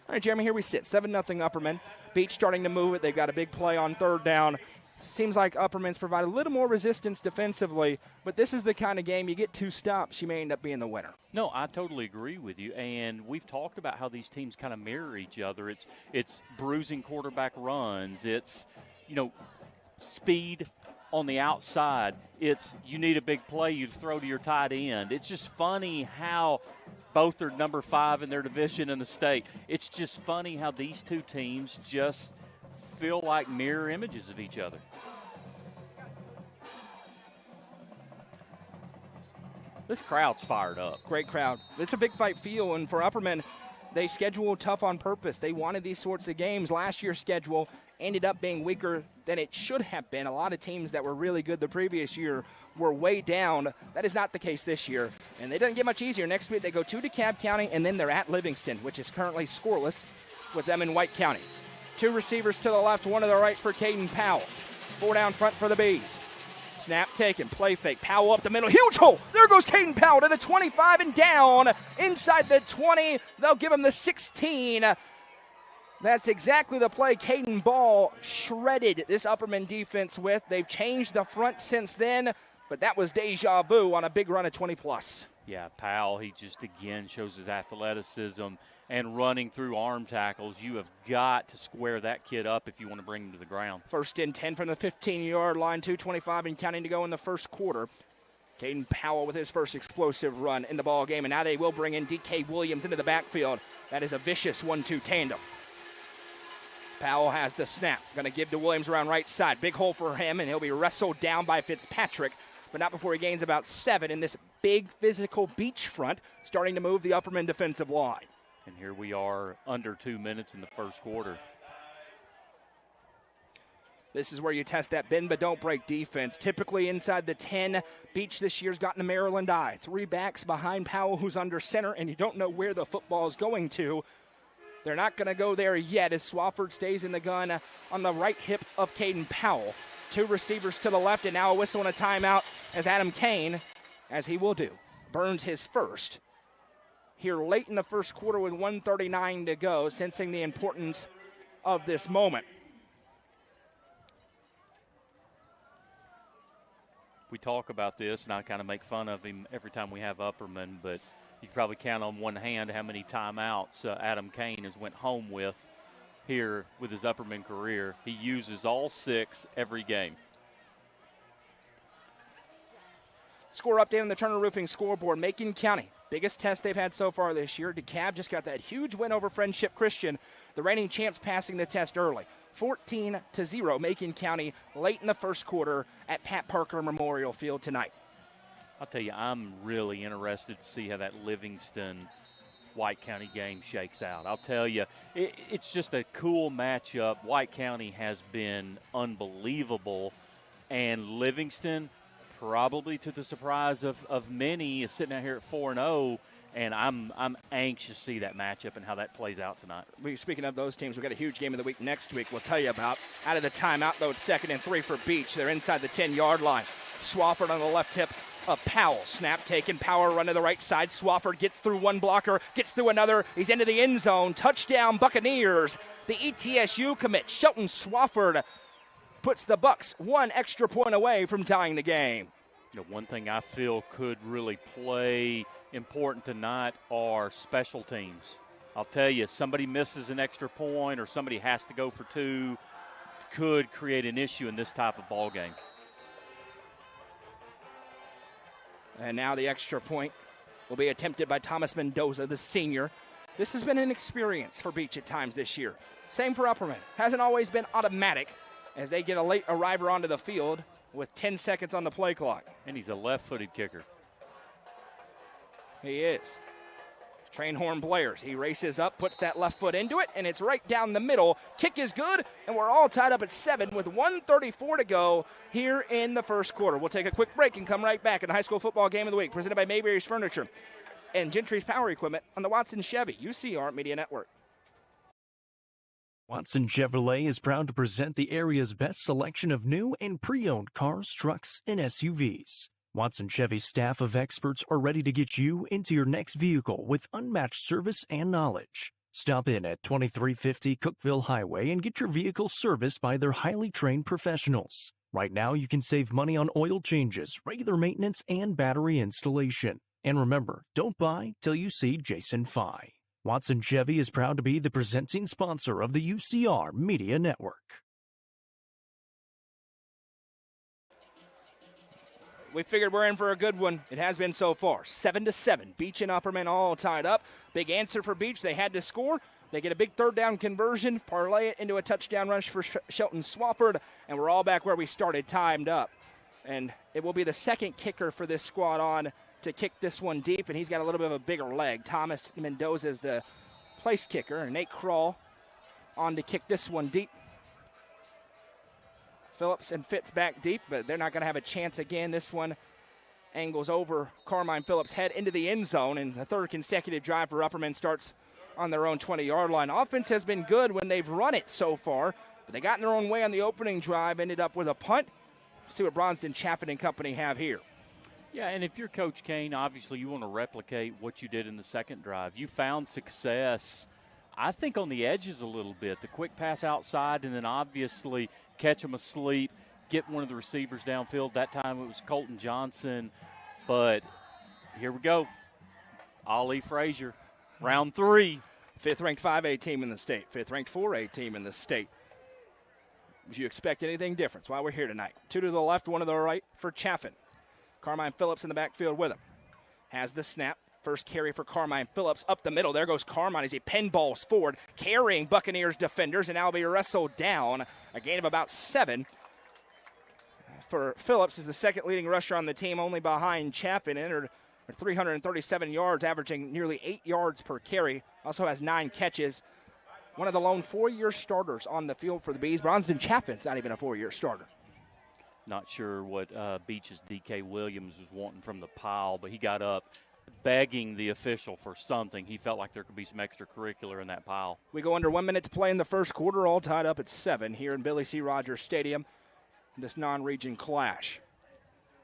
All right, Jeremy, here we sit. 7-0 Upperman. Beech starting to move it. They've got a big play on 3rd down. Seems like Upperman's provided a little more resistance defensively, but this is the kind of game you get 2 stops, you may end up being the winner. No, I totally agree with you, and we've talked about how these teams kind of mirror each other. It's bruising quarterback runs. It's, speed on the outside. It's you need a big play, you throw to your tight end. It's just funny how both are number 5 in their division in the state. It's just funny how these 2 teams just feel like mirror images of each other. This crowd's fired up. Great crowd. It's a big fight feel, and for Upperman, they scheduled tough on purpose. They wanted these sorts of games. Last year's schedule ended up being weaker than it should have been. A lot of teams that were really good the previous year were way down. That is not the case this year, and it doesn't get much easier. Next week they go to DeKalb County, and then they're at Livingston, which is currently scoreless with them in White County. 2 receivers to the left, 1 to the right for Kaden Powell. 4 down front for the Bees. Snap taken, play fake, Powell up the middle, huge hole. There goes Kaden Powell to the 25 and down. Inside the 20, they'll give him the 16. That's exactly the play Caden Ball shredded this Upperman defense with. They've changed the front since then, but that was deja vu on a big run of 20-plus. Yeah, Powell, he just again shows his athleticism and running through arm tackles. You have got to square that kid up if you want to bring him to the ground. First and 10 from the 15-yard line, 2:25 and counting to go in the first quarter. Kaden Powell with his first explosive run in the ball game, and now they will bring in D.K. Williams into the backfield. That is a vicious 1-2 tandem. Powell has the snap. Going to give to Williams around right side. Big hole for him, and he'll be wrestled down by Fitzpatrick, but not before he gains about 7 in this big physical Beech front, starting to move the Upperman defensive line. And here we are under 2 minutes in the first quarter. This is where you test that bend but don't break defense. Typically inside the 10. Beech this year's gotten a Maryland eye. 3 backs behind Powell, who's under center, and you don't know where the football is going to. They're not going to go there yet as Swafford stays in the gun on the right hip of Kaden Powell. 2 receivers to the left, and now a whistle and a timeout as Adam Kane, as he will do, burns his first. Here late in the first quarter with 1:39 to go, sensing the importance of this moment. We talk about this, and I kind of make fun of him every time we have Upperman, but you can probably count on one hand how many timeouts Adam Kane has went home with here with his Upperman career. He uses all 6 every game. Score update on the Turner Roofing scoreboard. Macon County, biggest test they've had so far this year. DeKalb just got that huge win over Friendship Christian. The reigning champs passing the test early. 14-0, Macon County late in the first quarter at Pat Parker Memorial Field tonight. I'll tell you, I'm really interested to see how that Livingston-White County game shakes out. I'll tell you, it's just a cool matchup. White County has been unbelievable, and Livingston, probably to the surprise of many, is sitting out here at 4-0. And I'm anxious to see that matchup and how that plays out tonight. Speaking of those teams, we've got a huge game of the week next week we'll tell you about. Out of the timeout, though, it's 2nd and 3 for Beech. They're inside the 10-yard line. Swafford on the left hip of Powell. Snap taken. Power run to the right side. Swafford gets through one blocker, gets through another. He's into the end zone. Touchdown, Buccaneers. The ETSU commit, Chelton Swafford, puts the Bucks 1 extra point away from tying the game. You know, one thing I feel could really play important tonight are special teams. I'll tell you, somebody misses an extra point or somebody has to go for 2, could create an issue in this type of ball game. And now the extra point will be attempted by Thomas Mendoza, the senior. This has been an experience for Beech at times this year. Same for Upperman. Hasn't always been automatic as they get a late arriver onto the field with 10 seconds on the play clock. And he's a left-footed kicker. He is. Train horn blares. He races up, puts that left foot into it, and it's right down the middle. Kick is good, and we're all tied up at 7 with 1:34 to go here in the first quarter. We'll take a quick break and come right back in the high school football game of the week, presented by Mayberry's Furniture and Gentry's Power Equipment on the Watson Chevy UCR Media Network. Watson Chevrolet is proud to present the area's best selection of new and pre-owned cars, trucks, and SUVs. Watson Chevy's staff of experts are ready to get you into your next vehicle with unmatched service and knowledge. Stop in at 2350 Cookeville Highway and get your vehicle serviced by their highly trained professionals. Right now, you can save money on oil changes, regular maintenance, and battery installation. And remember, don't buy till you see Jason Fye. Watson Chevy is proud to be the presenting sponsor of the UCR Media Network. We figured we're in for a good one. It has been so far. 7-7. Beech and Upperman all tied up. Big answer for Beech. They had to score. They get a big third down conversion, parlay it into a touchdown rush for Chelton Swafford, and we're all back where we started, timed up. And it will be the second kicker for this squad on to kick this one deep, and he's got a little bit of a bigger leg. Thomas Mendoza is the place kicker, and Nate Kroll on to kick this one deep. Phillips and Fitz back deep, but they're not going to have a chance again. This one angles over Carmine Phillips' head into the end zone, and the third consecutive drive for Upperman starts on their own 20-yard line. Offense has been good when they've run it so far, but they got in their own way on the opening drive, ended up with a punt. See what Bronston, Chaffin, and company have here. Yeah, and if you're Coach Kane, obviously you want to replicate what you did in the second drive. You found success, I think, on the edges a little bit. The quick pass outside and then obviously catch them asleep, get one of the receivers downfield. That time it was Colton Johnson. But here we go. Ollie Frazier, round 3. Fifth-ranked 5A team in the state. Fifth-ranked 4A team in the state. Do you expect anything different? That's why we're here tonight. 2 to the left, 1 to the right for Chaffin. Carmine Phillips in the backfield with him. Has the snap. First carry for Carmine Phillips up the middle. There goes Carmine as he pinballs forward, carrying Buccaneers defenders, and now will be wrestled down. A gain of about 7. For Phillips is the second leading rusher on the team, only behind Chaffin. Entered 337 yards, averaging nearly 8 yards per carry. Also has 9 catches. One of the lone 4-year starters on the field for the Bees. Bronston Chapin's not even a 4-year starter. Not sure what Beech's D.K. Williams was wanting from the pile, but he got up begging the official for something. He felt like there could be some extracurricular in that pile. We go under 1 minute to play in the first quarter, all tied up at 7 here in Billy C. Rogers Stadium. This non-region clash.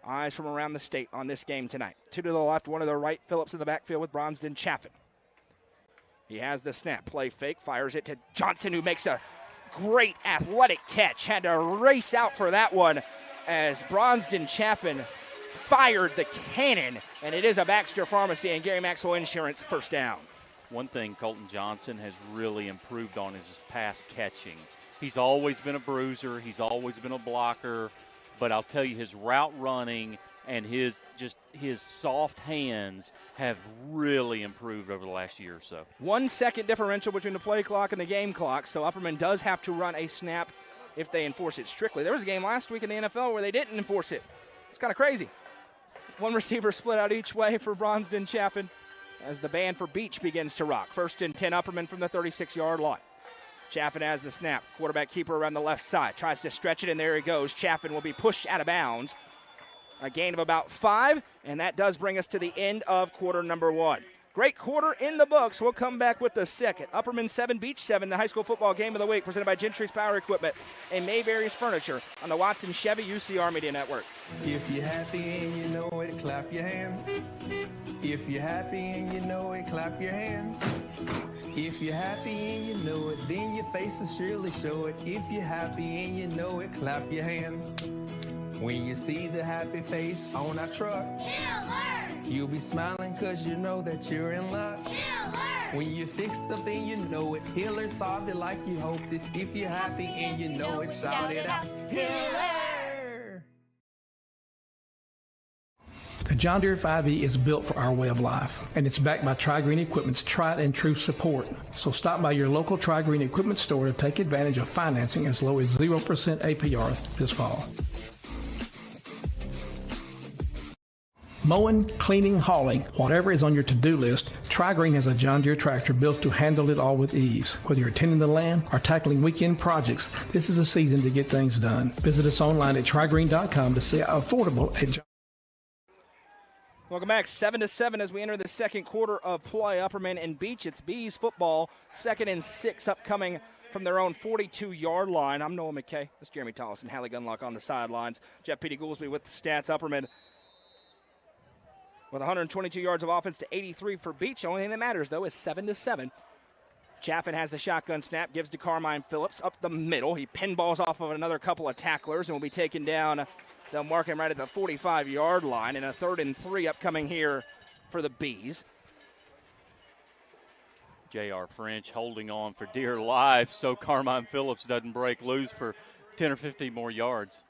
Eyes from around the state on this game tonight. 2 to the left, 1 to the right. Phillips in the backfield with Bronston Chaffin. He has the snap. Play fake. Fires it to Johnson, who makes a great athletic catch. Had to race out for that one as Bronston Chaffin fired the cannon. And it is a Baxter Pharmacy and Gary Maxwell Insurance first down. One thing Colton Johnson has really improved on is his pass catching. He's always been a bruiser. He's always been a blocker. But I'll tell you, his route running and his soft hands have really improved over the last year or so. 1 second differential between the play clock and the game clock, so Upperman does have to run a snap if they enforce it strictly. There was a game last week in the NFL where they didn't enforce it. It's kind of crazy. 1 receiver split out each way for Bronston Chaffin as the band for Beech begins to rock. 1st and 10, Upperman from the 36-yard line. Chaffin has the snap. Quarterback keeper around the left side. Tries to stretch it, and there he goes. Chaffin will be pushed out of bounds. A gain of about 5, and that does bring us to the end of quarter number 1. Great quarter in the books. We'll come back with the second. Upperman 7, Beech 7, the high school football game of the week, presented by Gentry's Power Equipment and Mayberry's Furniture on the Watson Chevy UCR Media Network. If you're happy and you know it, clap your hands. If you're happy and you know it, clap your hands. If you're happy and you know it, then your face will surely show it. If you're happy and you know it, clap your hands. When you see the happy face on our truck, you'll be smiling cause you know that you're in luck. When you're fixed up and you know it, Hiller solved it like you hoped it. If you're happy and you know it, shout it out. Hiller! The John Deere 5E is built for our way of life, and it's backed by Tri-Green Equipment's tried and true support. So stop by your local Tri-Green Equipment store to take advantage of financing as low as 0% APR this fall. Mowing, cleaning, hauling, whatever is on your to-do list, Tri-Green has a John Deere tractor built to handle it all with ease. Whether you're tending the land or tackling weekend projects, this is a season to get things done. Visit us online at trigreen.com to see how affordable a John. Welcome back, 7-7 as we enter the second quarter of play. Upperman and Beech. It's Bees football, 2nd and 6 upcoming from their own 42-yard line. I'm Noah McKay. That's Jeremy Tollis and Hallie Gunlock on the sidelines. Jeff Petey Goolsby with the stats. Upperman with 122 yards of offense to 83 for Beech. The only thing that matters, though, is 7-7. Chaffin has the shotgun snap, gives to Carmine Phillips up the middle. He pinballs off of another couple of tacklers and will be taken down. They'll mark him right at the 45-yard line, and a 3rd and 3 upcoming here for the Bees. J.R. French holding on for dear life so Carmine Phillips doesn't break loose for 10 or 15 more yards.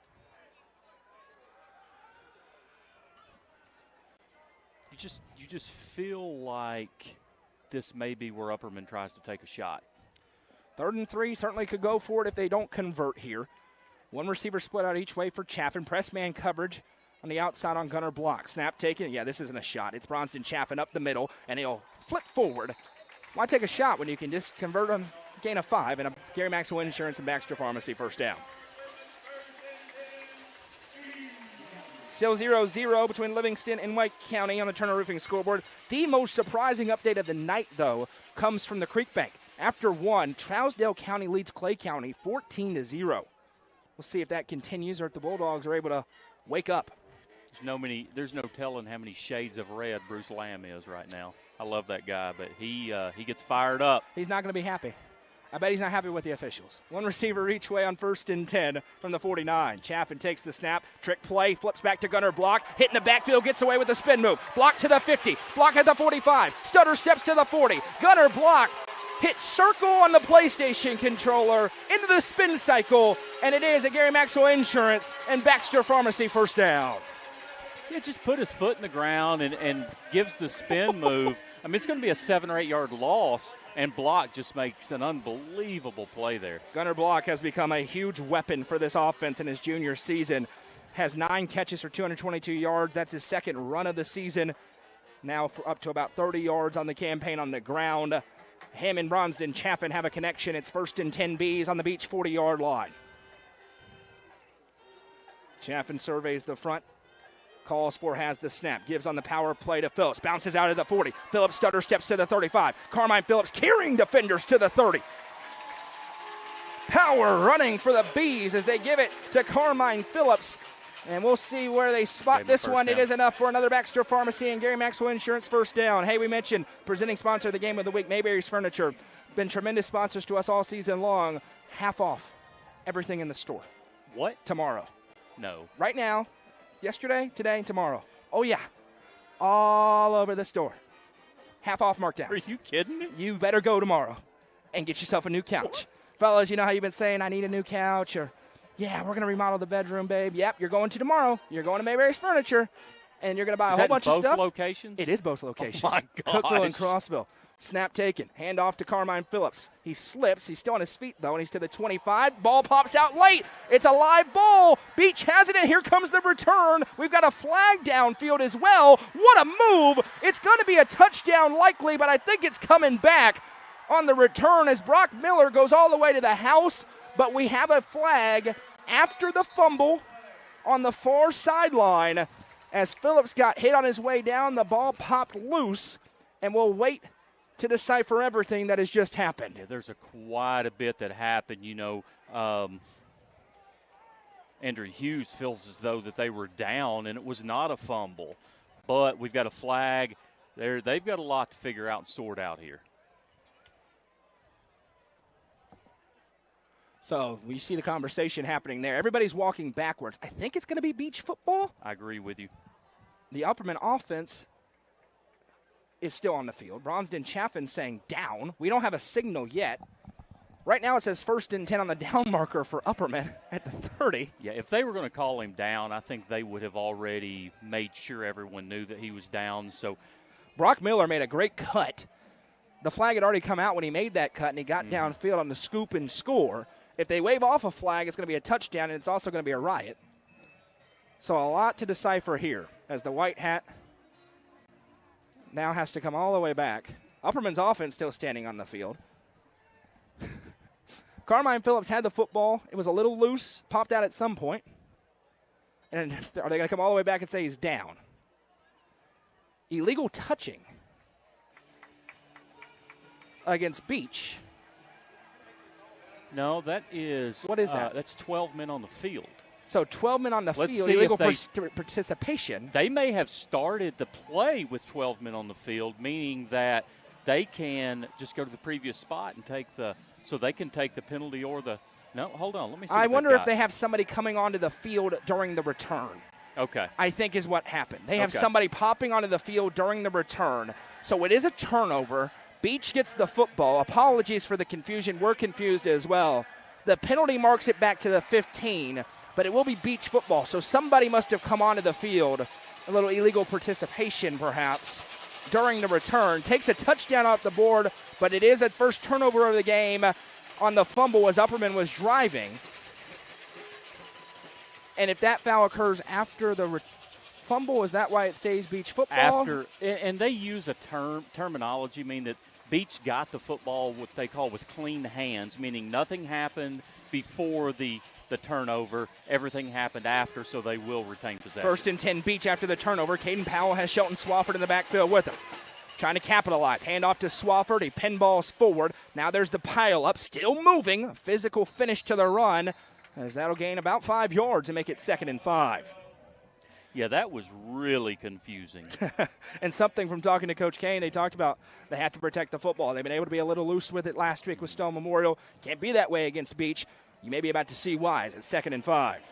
You just feel like this may be where Upperman tries to take a shot. 3rd and 3 certainly could go for it if they don't convert here. 1 receiver split out each way for Chaffin. Press man coverage on the outside on gunner block. Snap taken. Yeah, this isn't a shot. It's Bronston Chaffin up the middle, and he'll flip forward. Why take a shot when you can just convert on gain of 5 and a Gary Maxwell Insurance and Baxter Pharmacy first down? Still 0-0 between Livingston and White County on the Turner Roofing scoreboard. The most surprising update of the night, though, comes from the Creek Bank. After 1, Trousdale County leads Clay County 14-0. We'll see if that continues or if the Bulldogs are able to wake up. There's no telling how many shades of red Bruce Lamb is right now. I love that guy, but he gets fired up. He's not going to be happy. I bet he's not happy with the officials. One receiver each way on 1st and 10 from the 49. Chaffin takes the snap, trick play, flips back to Gunner block, hit in the backfield, gets away with the spin move. Block to the 50, block at the 45. Stutter steps to the 40. Gunner block, hit circle on the PlayStation controller into the spin cycle, and it is a Gary Maxwell Insurance and Baxter Pharmacy first down. Yeah, just put his foot in the ground and gives the spin move. I mean, it's going to be a 7 or 8 yard loss, and Block just makes an unbelievable play there. Gunner Block has become a huge weapon for this offense in his junior season. Has 9 catches for 222 yards. That's his second run of the season. Now up to about 30 yards on the campaign on the ground. Him and Bronston Chaffin have a connection. It's 1st and 10 Bees on the Beech 40-yard line. Chaffin surveys the front. Calls for, has the snap, gives on the power play to Phillips, bounces out of the 40. Phillips stutter steps to the 35. Carmine Phillips carrying defenders to the 30. Power running for the Bees as they give it to Carmine Phillips. And we'll see where they spot this one. Down. It is enough for another Baxter Pharmacy and Gary Maxwell Insurance first down. Hey, we mentioned presenting sponsor of the game of the week, Mayberry's Furniture. Been tremendous sponsors to us all season long. Half off everything in the store. What? Tomorrow. No. Right now. Yesterday, today, tomorrow. Oh, yeah. All over the store. Half off markdowns. Are you kidding me? You better go tomorrow and get yourself a new couch. Fellas, you know how you've been saying, I need a new couch, or, yeah, we're going to remodel the bedroom, babe. Yep, you're going to tomorrow. You're going to Mayberry's Furniture, and you're going to buy a whole bunch of stuff. Is that both locations? It is both locations. Oh, my gosh. Cookville and Crossville. Snap taken. Hand off to Carmine Phillips. He slips. He's still on his feet, though, and he's to the 25. Ball pops out late. It's a live ball. Beech has it, and here comes the return. We've got a flag downfield as well. What a move. It's going to be a touchdown likely, but I think it's coming back on the return as Brock Miller goes all the way to the house. But we have a flag after the fumble on the far sideline as Phillips got hit on his way down. The ball popped loose, and we'll wait to decipher everything that has just happened. Yeah, there's quite a bit that happened. You know, Andrew Hughes feels as though that they were down, and it was not a fumble. But we've got a flag. They've got a lot to figure out and sort out here. So we see the conversation happening there. Everybody's walking backwards. I think it's going to be Beech football. I agree with you. The Upperman offense is still on the field. Bronston Chaffin saying down. We don't have a signal yet. Right now it says 1st and 10 on the down marker for Upperman at the 30. Yeah, if they were going to call him down, I think they would have already made sure everyone knew that he was down. So Brock Miller made a great cut. The flag had already come out when he made that cut, and he got downfield on the scoop and score. If they wave off a flag, it's going to be a touchdown, and it's also going to be a riot. So a lot to decipher here as the white hat now has to come all the way back. Upperman's offense still standing on the field. Carmine Phillips had the football. It was a little loose, popped out at some point. And are they going to come all the way back and say he's down? Illegal touching against Beech. No, that is. What is that? That's 12 men on the field. So 12 men on the Let's field, see illegal participation. They may have started the play with 12 men on the field, meaning that they can just go to the previous spot and take the – so they can take the penalty or the – no, hold on. Let me see. I wonder if they have somebody coming onto the field during the return. Okay. I think is what happened. They have somebody popping onto the field during the return. So it is a turnover. Beech gets the football. Apologies for the confusion. We're confused as well. The penalty marks it back to the 15, but it will be Beech football. So somebody must have come onto the field, a little illegal participation perhaps, during the return. Takes a touchdown off the board, but it is a first turnover of the game on the fumble as Upperman was driving. And if that foul occurs after the fumble, is that why it stays Beech football? After, and they use a terminology, meaning that Beech got the football, what they call with clean hands, meaning nothing happened before the turnover. Everything happened after, so they will retain possession. 1st and 10 Beech after the turnover. Kaden Powell has Chelton Swafford in the backfield with him. Trying to capitalize. Hand off to Swafford. He pinballs forward. Now there's the pile up. Still moving. A physical finish to the run, as that'll gain about 5 yards and make it 2nd and 5. Yeah, that was really confusing. And something from talking to Coach Kane, they talked about they have to protect the football. They've been able to be a little loose with it last week with Stone Memorial. Can't be that way against Beech. You may be about to see why. It's 2nd and 5.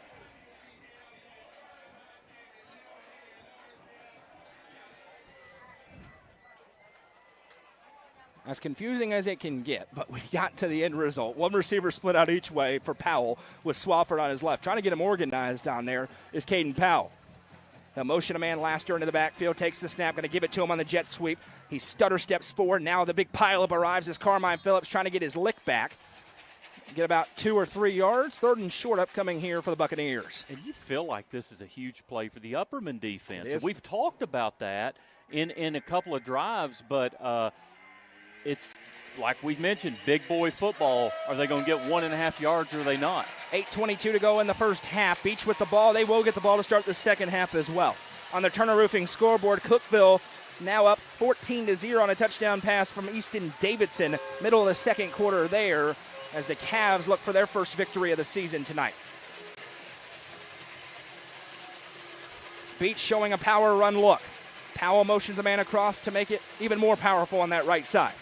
As confusing as it can get, but we got to the end result. One receiver split out each way for Powell with Swafford on his left. Trying to get him organized down there is Kaden Powell. The motion a man Laster into the backfield, takes the snap, going to give it to him on the jet sweep. He stutter steps forward. Now the big pileup arrives as Carmine Phillips trying to get his lick back. Get about 2 or 3 yards. 3rd and short upcoming here for the Buccaneers. And you feel like this is a huge play for the Upperman defense. It is. We've talked about that in a couple of drives, but it's like we mentioned, big boy football. Are they going to get 1.5 yards or are they not? 8:22 to go in the first half. Beech with the ball. They will get the ball to start the second half as well. On the Turner Roofing scoreboard, Cookeville now up 14-0 on a touchdown pass from Easton Davidson. Middle of the second quarter there as the Cavs look for their first victory of the season tonight. Beech showing a power run look. Powell motions a man across to make it even more powerful on that right side.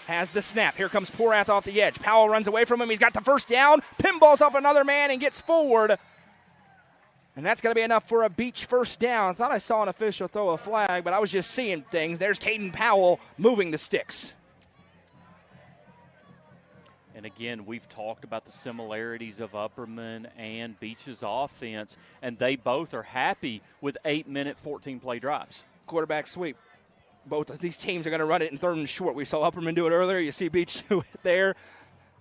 Has the snap. Here comes Porath off the edge. Powell runs away from him. He's got the first down. Pinballs off another man and gets forward. And that's going to be enough for a Beech first down. I thought I saw an official throw a flag, but I was just seeing things. There's Kaden Powell moving the sticks. And again, we've talked about the similarities of Upperman and Beech's offense, and they both are happy with 8-minute, 14-play drives. Quarterback sweep. Both of these teams are going to run it in 3rd and short. We saw Upperman do it earlier. You see Beech do it there.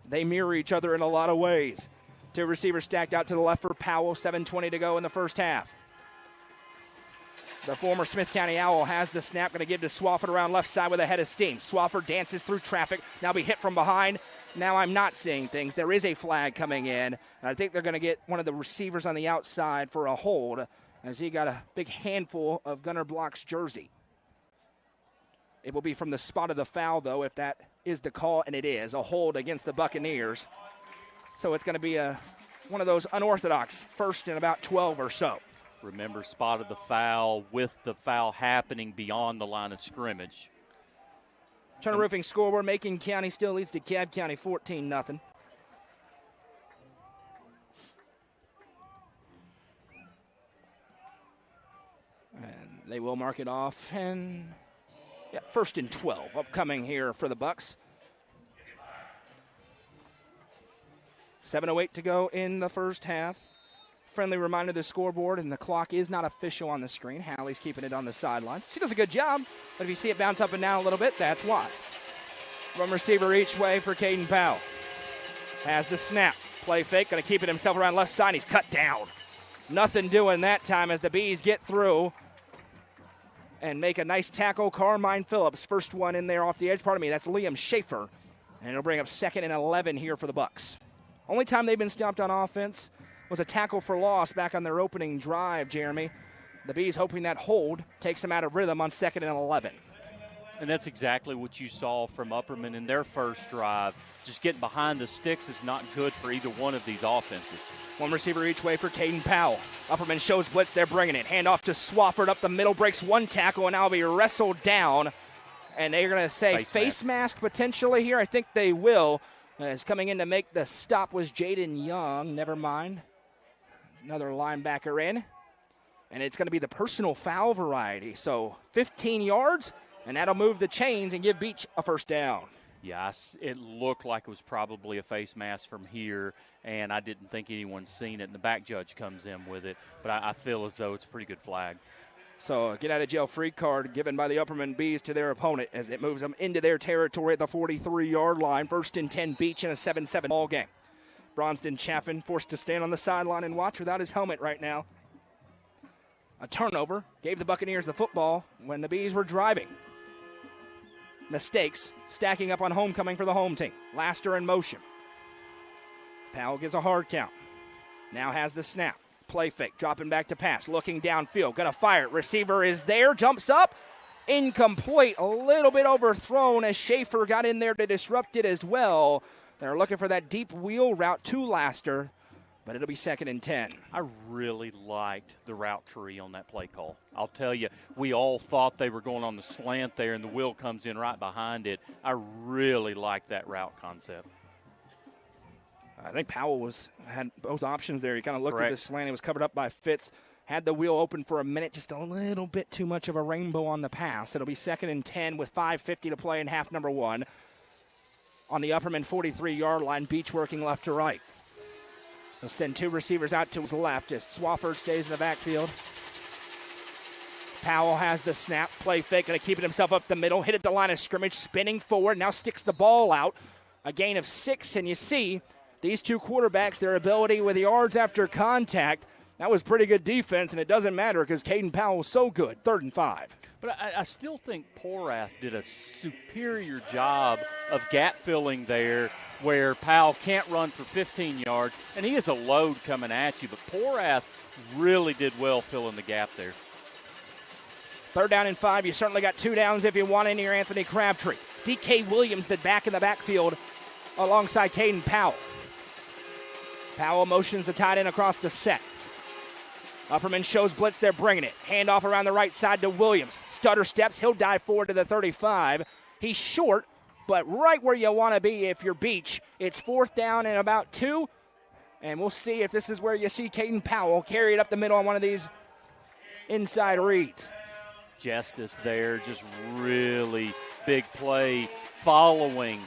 They mirror each other in a lot of ways. 2 receivers stacked out to the left for Powell. 7:20 to go in the first half. The former Smith County Owl has the snap. Going to give to Swafford around left side with a head of steam. Swafford dances through traffic. Now be hit from behind. Now I'm not seeing things. There is a flag coming in. And I think they're going to get one of the receivers on the outside for a hold as he got a big handful of Gunnar Block's jersey. It will be from the spot of the foul, though, if that is the call, and it is. A hold against the Buccaneers. So it's going to be one of those unorthodox first and about 12 or so. Remember, spot of the foul with the foul happening beyond the line of scrimmage. Turner Roofing scoreboard. Macon County still leads to Cab County 14-0. And they will mark it off, and 1st and 12 upcoming here for the Bucks. 7:08 to go in the first half. Friendly reminder the scoreboard, and the clock is not official on the screen. Hallie's keeping it on the sideline. She does a good job, but if you see it bounce up and down a little bit, that's why. One receiver each way for Kaden Powell. Has the snap. Play fake, going to keep it himself around left side. He's cut down. Nothing doing that time as the Bees get through and make a nice tackle. Carmine Phillips, first one in there off the edge. Pardon me, that's Liam Schaefer. And it'll bring up 2nd and 11 here for the Bucks. Only time they've been stopped on offense was a tackle for loss back on their opening drive, Jeremy. The Bees hoping that hold takes them out of rhythm on 2nd and 11. And that's exactly what you saw from Upperman in their first drive. Just getting behind the sticks is not good for either one of these offenses. One receiver each way for Kaden Powell. Upperman shows blitz, they're bringing it. Hand off to Swafford up the middle, breaks one tackle, and now will be wrestled down. And they're going to say face mask potentially here. I think they will. As coming in to make the stop was Jaden Young. Never mind. Another linebacker in. And it's going to be the personal foul variety. So 15 yards, and that'll move the chains and give Beech a first down. Yes, it looked like it was probably a face mask from here, and I didn't think anyone's seen it, and the back judge comes in with it. But I feel as though it's a pretty good flag. So a get-out-of-jail-free card given by the Upperman Bees to their opponent as it moves them into their territory at the 43-yard line. 1st and 10 Beech in a 7-7 ball game. Bronston Chaffin forced to stand on the sideline and watch without his helmet right now. A turnover gave the Buccaneers the football when the Bees were driving. Mistakes stacking up on homecoming for the home team. Laster in motion. Powell gives a hard count. Now has the snap. Play fake, dropping back to pass, looking downfield, gonna fire it. Receiver is there, jumps up, incomplete, a little bit overthrown as Schaefer got in there to disrupt it as well. They're looking for that deep wheel route to Laster, but it'll be 2nd and 10. I really liked the route tree on that play call. I'll tell you, we all thought they were going on the slant there, and the wheel comes in right behind it. I really liked that route concept. I think Powell had both options there. He kind of looked Correct. at the slant. It was covered up by Fitz. Had the wheel open for a minute, just a little bit too much of a rainbow on the pass. It'll be 2nd and 10 with 5:50 to play in half number 1. On the Upperman 43-yard line, Beech working left to right. He'll send 2 receivers out to his left as Swafford stays in the backfield. Powell has the snap, play fake, going to keep it himself up the middle, hit at the line of scrimmage, spinning forward, now sticks the ball out. A gain of 6, and you see these 2 quarterbacks, their ability with yards after contact. That was pretty good defense, and it doesn't matter because Kaden Powell was so good. 3rd and 5. But I still think Porath did a superior job of gap filling there where Powell can't run for 15 yards, and he is a load coming at you. But Porath really did well filling the gap there. 3rd down and 5. You certainly got 2 downs if you want in your Anthony Crabtree. D.K. Williams, the back in the backfield, alongside Kaden Powell. Powell motions the tight end across the set. Upperman shows blitz, they're bringing it. Handoff around the right side to Williams. Stutter steps, he'll dive forward to the 35. He's short, but right where you want to be if you're Beech. It's 4th down and about 2. And we'll see if this is where you see Kaden Powell carry it up the middle on one of these inside reads. Justice there, just really big play following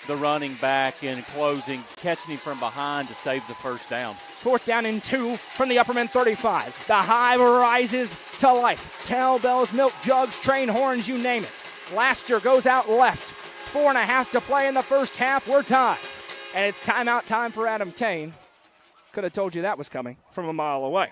the running back in closing, catching him from behind to save the 1st down. 4th down and 2 from the Upperman 35. The hive rises to life. Cowbells, milk jugs, train horns, you name it. Laster goes out left. 4.5 to play in the first half. We're tied. And it's timeout time for Adam Kane. Could have told you that was coming from a mile away.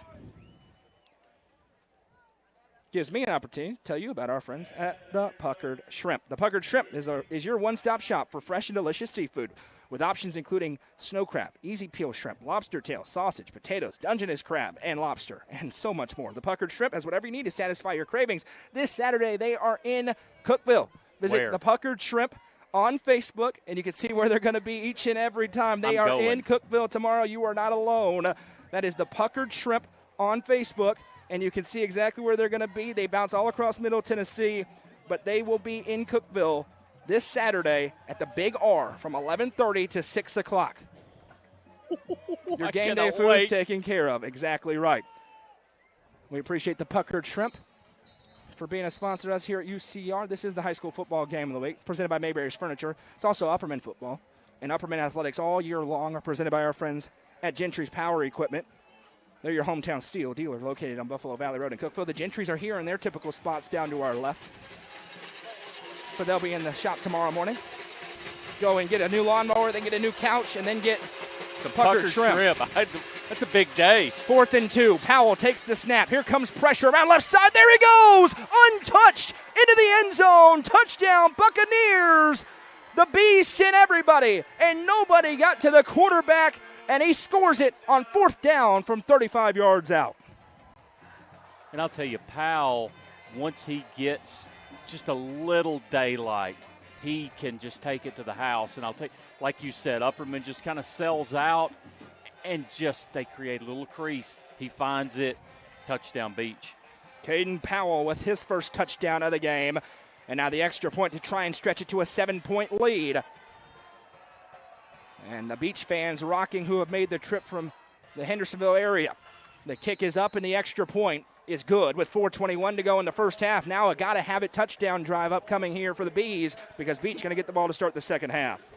Gives me an opportunity to tell you about our friends at the Puckered Shrimp. The Puckered Shrimp is your one-stop shop for fresh and delicious seafood, with options including snow crab, easy peel shrimp, lobster tail, sausage, potatoes, Dungeness crab, and lobster, and so much more. The Puckered Shrimp has whatever you need to satisfy your cravings. This Saturday, they are in Cookeville. Visit the Puckered Shrimp on Facebook, and you can see where they're going to be each and every time. They are in Cookeville tomorrow. You are not alone. That is the Puckered Shrimp on Facebook, and you can see exactly where they're going to be. They bounce all across Middle Tennessee, but they will be in Cookeville this Saturday at the Big R from 11:30 to 6 o'clock. Your game day food is taken care of. Exactly right. We appreciate the Puckered Shrimp for being a sponsor of us here at UCR. This is the high school football game of the week. It's presented by Mayberry's Furniture. It's also Upperman football. And Upperman athletics all year long are presented by our friends at Gentry's Power Equipment. They're your hometown steel dealer located on Buffalo Valley Road in Cookeville. The Gentrys are here in their typical spots down to our left. But they'll be in the shop tomorrow morning. Go and get a new lawnmower, then get a new couch, and then get the Puckered Shrimp. That's a big day. 4th and 2. Powell takes the snap. Here comes pressure around left side. There he goes! Untouched into the end zone. Touchdown, Buccaneers. The Bees sent everybody, and nobody got to the quarterback, and he scores it on 4th down from 35 yards out. And I'll tell you, Powell, once he gets just a little daylight, he can just take it to the house. And I'll take, like you said, Upperman just kind of sells out, and just they create a little crease. He finds it, touchdown Beech. Kaden Powell with his first touchdown of the game. And now the extra point to try and stretch it to a 7-point lead. And the Beech fans rocking who have made the trip from the Hendersonville area. The kick is up and the extra point is good with 4:21 to go in the first half. Now a gotta-have-it touchdown drive upcoming here for the Bees because Beech going to get the ball to start the second half.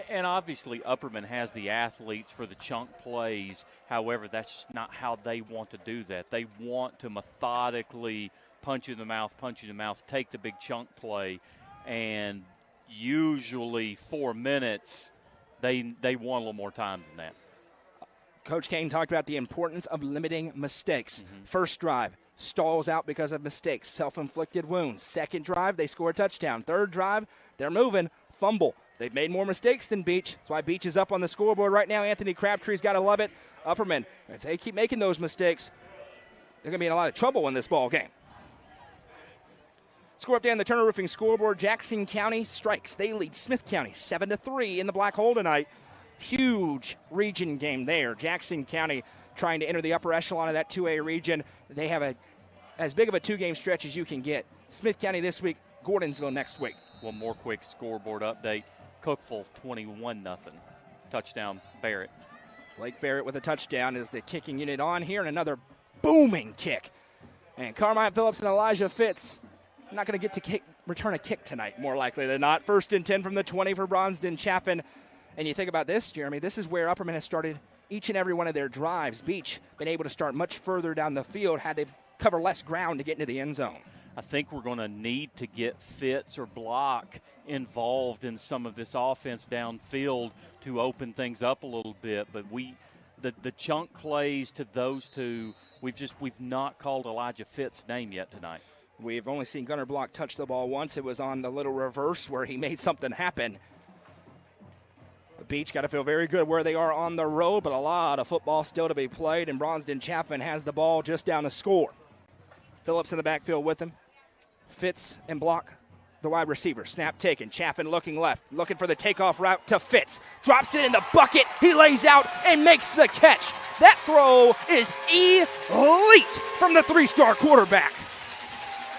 And obviously Upperman has the athletes for the chunk plays. However, that's just not how they want to do that. They want to methodically punch you in the mouth, take the big chunk play, and usually 4 minutes, they want a little more time than that. Coach Kane talked about the importance of limiting mistakes. First drive, stalls out because of mistakes, self-inflicted wounds. Second drive, they score a touchdown. Third drive, they're moving, fumble. They've made more mistakes than Beech. That's why Beech is up on the scoreboard right now. Anthony Crabtree's got to love it. Upperman, if they keep making those mistakes, they're going to be in a lot of trouble in this ball game. Score update on the Turner Roofing scoreboard. Jackson County strikes. They lead Smith County 7-3 in the Black Hole tonight. Huge region game there. Jackson County trying to enter the upper echelon of that 2A region. They have as big of a 2-game stretch as you can get. Smith County this week, Gordonsville next week. One more quick scoreboard update. Cookeville 21-0. Touchdown Barrett. Blake Barrett with a touchdown is the kicking unit on here, and another booming kick. And Carmine Phillips and Elijah Fitz not going to get to return a kick tonight, more likely than not. 1st and 10 from the 20 for Bronzeville Chaffin. And you think about this, Jeremy, this is where Upperman has started each and every one of their drives. Beech been able to start much further down the field, had to cover less ground to get into the end zone. I think we're going to need to get Fitz or Block involved in some of this offense downfield to open things up a little bit. But the chunk plays to those two, we've not called Elijah Fitz's name yet tonight. We've only seen Gunnar Block touch the ball once. It was on the little reverse where he made something happen. Beech got to feel very good where they are on the road, but a lot of football still to be played, and Bronzeville Chaffin has the ball just down to score. Phillips in the backfield with him. Fitz and Block, the wide receiver. Snap taken. Chaffin looking left, looking for the takeoff route to Fitz. Drops it in the bucket. He lays out and makes the catch. That throw is elite from the 3-star quarterback.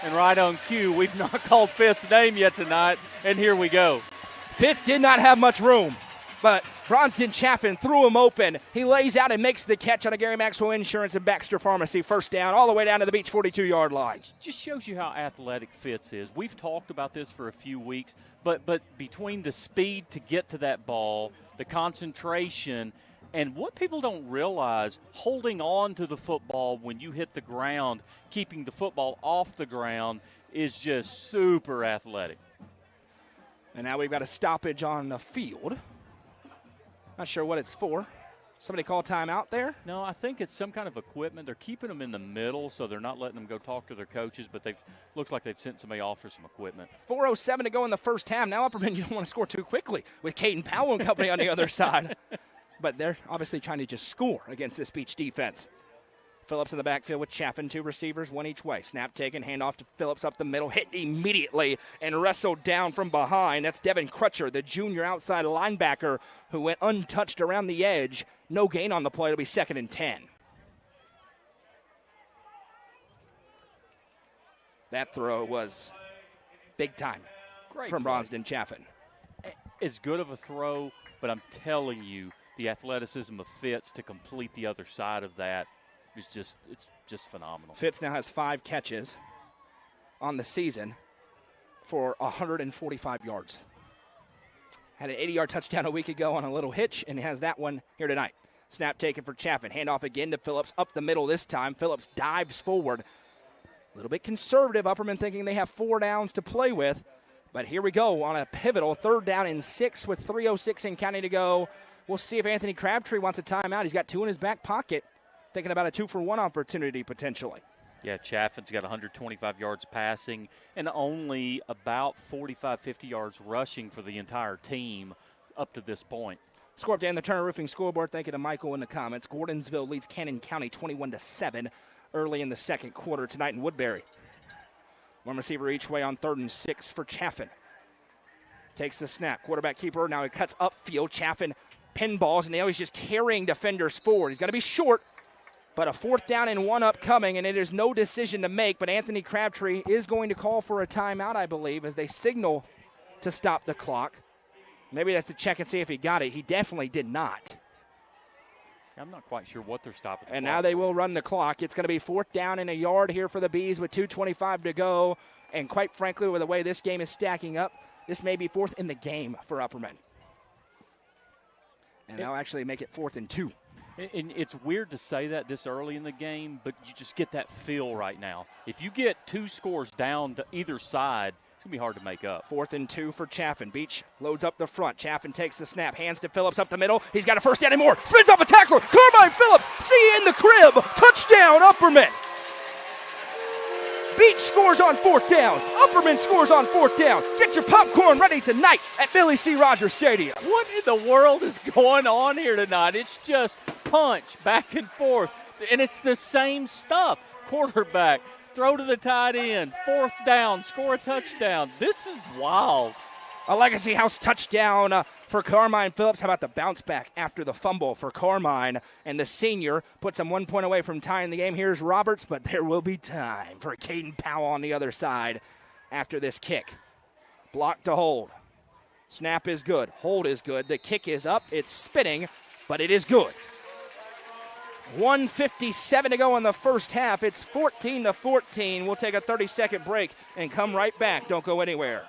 And right on cue, we've not called Fitz's name yet tonight, and here we go. Fitz did not have much room, but Bronzeville Chaffin threw him open. He lays out and makes the catch on a Gary Maxwell Insurance and Baxter Pharmacy. 1st down, all the way down to the Beech 42-yard line. Just shows you how athletic Fitz is. We've talked about this for a few weeks, but between the speed to get to that ball, the concentration, and what people don't realize, holding on to the football when you hit the ground, keeping the football off the ground is just super athletic. And now we've got a stoppage on the field. Not sure what it's for. Somebody call timeout there? No, I think it's some kind of equipment. They're keeping them in the middle, so they're not letting them go talk to their coaches, but looks like they've sent somebody off for some equipment. 4:07 to go in the first half. Now Upperman, you don't want to score too quickly with Kaden Powell and company on the other side. But they're obviously trying to just score against this Beech defense. Phillips in the backfield with Chaffin, 2 receivers, 1 each way. Snap taken, handoff to Phillips up the middle, hit immediately and wrestled down from behind. That's Devin Crutcher, the junior outside linebacker who went untouched around the edge. No gain on the play. It'll be 2nd and 10. That throw was big time from Bronzeville Chaffin. As good of a throw, but I'm telling you, the athleticism of Fitz to complete the other side of that is it's just phenomenal. Fitz now has 5 catches on the season for 145 yards. Had an 80-yard touchdown a week ago on a little hitch, and has that one here tonight. Snap taken for Chaffin. Handoff again to Phillips up the middle this time. Phillips dives forward. A little bit conservative. Upperman thinking they have 4 downs to play with. But here we go on a pivotal 3rd down and 6 with 3:06 in county to go. We'll see if Anthony Crabtree wants a timeout. He's got 2 in his back pocket. Thinking about a 2-for-1 opportunity potentially. Yeah, Chaffin's got 125 yards passing and only about 45, 50 yards rushing for the entire team up to this point. Score update on the Turner Roofing scoreboard. Thank you to Michael in the comments. Gordonsville leads Cannon County 21-7 early in the second quarter tonight in Woodbury. 1 receiver each way on 3rd and 6 for Chaffin. Takes the snap. Quarterback keeper. Now he cuts upfield. Chaffin pinballs, and now he's just carrying defenders forward. He's going to be short. But a 4th down and 1 upcoming, and it is no decision to make. But Anthony Crabtree is going to call for a timeout, I believe, as they signal to stop the clock. Maybe that's to check and see if he got it. He definitely did not. I'm not quite sure what they're stopping. And now they will run the clock. It's going to be 4th down and a yard here for the Bees with 2:25 to go. And quite frankly, with the way this game is stacking up, this may be 4th in the game for Upperman. And they'll actually make it 4th and 2. And it's weird to say that this early in the game, but you just get that feel right now. If you get 2 scores down to either side, it's going to be hard to make up. 4th and 2 for Chaffin. Beech loads up the front. Chaffin takes the snap. Hands to Phillips up the middle. He's got a 1st down and more. Spins off a tackler. Carmine Phillips. See you in the crib. Touchdown, Upperman. Beech scores on 4th down. Upperman scores on 4th down. Get your popcorn ready tonight at Billy C. Rogers Stadium. What in the world is going on here tonight? It's just punch back and forth, and it's the same stuff. Quarterback, throw to the tight end, 4th down, score a touchdown. This is wild. A Legacy House touchdown for Carmine Phillips. How about the bounce back after the fumble for Carmine? And the senior puts him 1 point away from tying the game. Here's Roberts, but there will be time for Kaden Powell on the other side after this kick. Block to hold. Snap is good. Hold is good. The kick is up. It's spinning, but it is good. 1:57 to go in the first half. It's 14-14. We'll take a 30-second break and come right back. Don't go anywhere.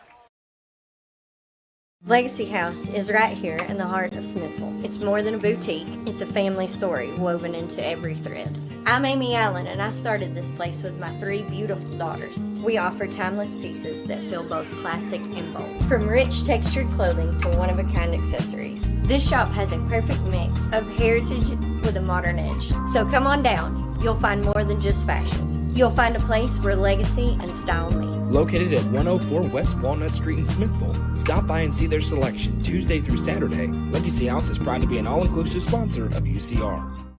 Legacy House is right here in the heart of Smithville. It's more than a boutique. It's a family story woven into every thread. I'm Amy Allen, and I started this place with my 3 beautiful daughters. We offer timeless pieces that feel both classic and bold. From rich textured clothing to one-of-a-kind accessories. This shop has a perfect mix of heritage with a modern edge. So come on down. You'll find more than just fashion. You'll find a place where legacy and style meet. Located at 104 West Walnut Street in Smithville. Stop by and see their selection Tuesday through Saturday. Legacy House is proud to be an all-inclusive sponsor of UCR.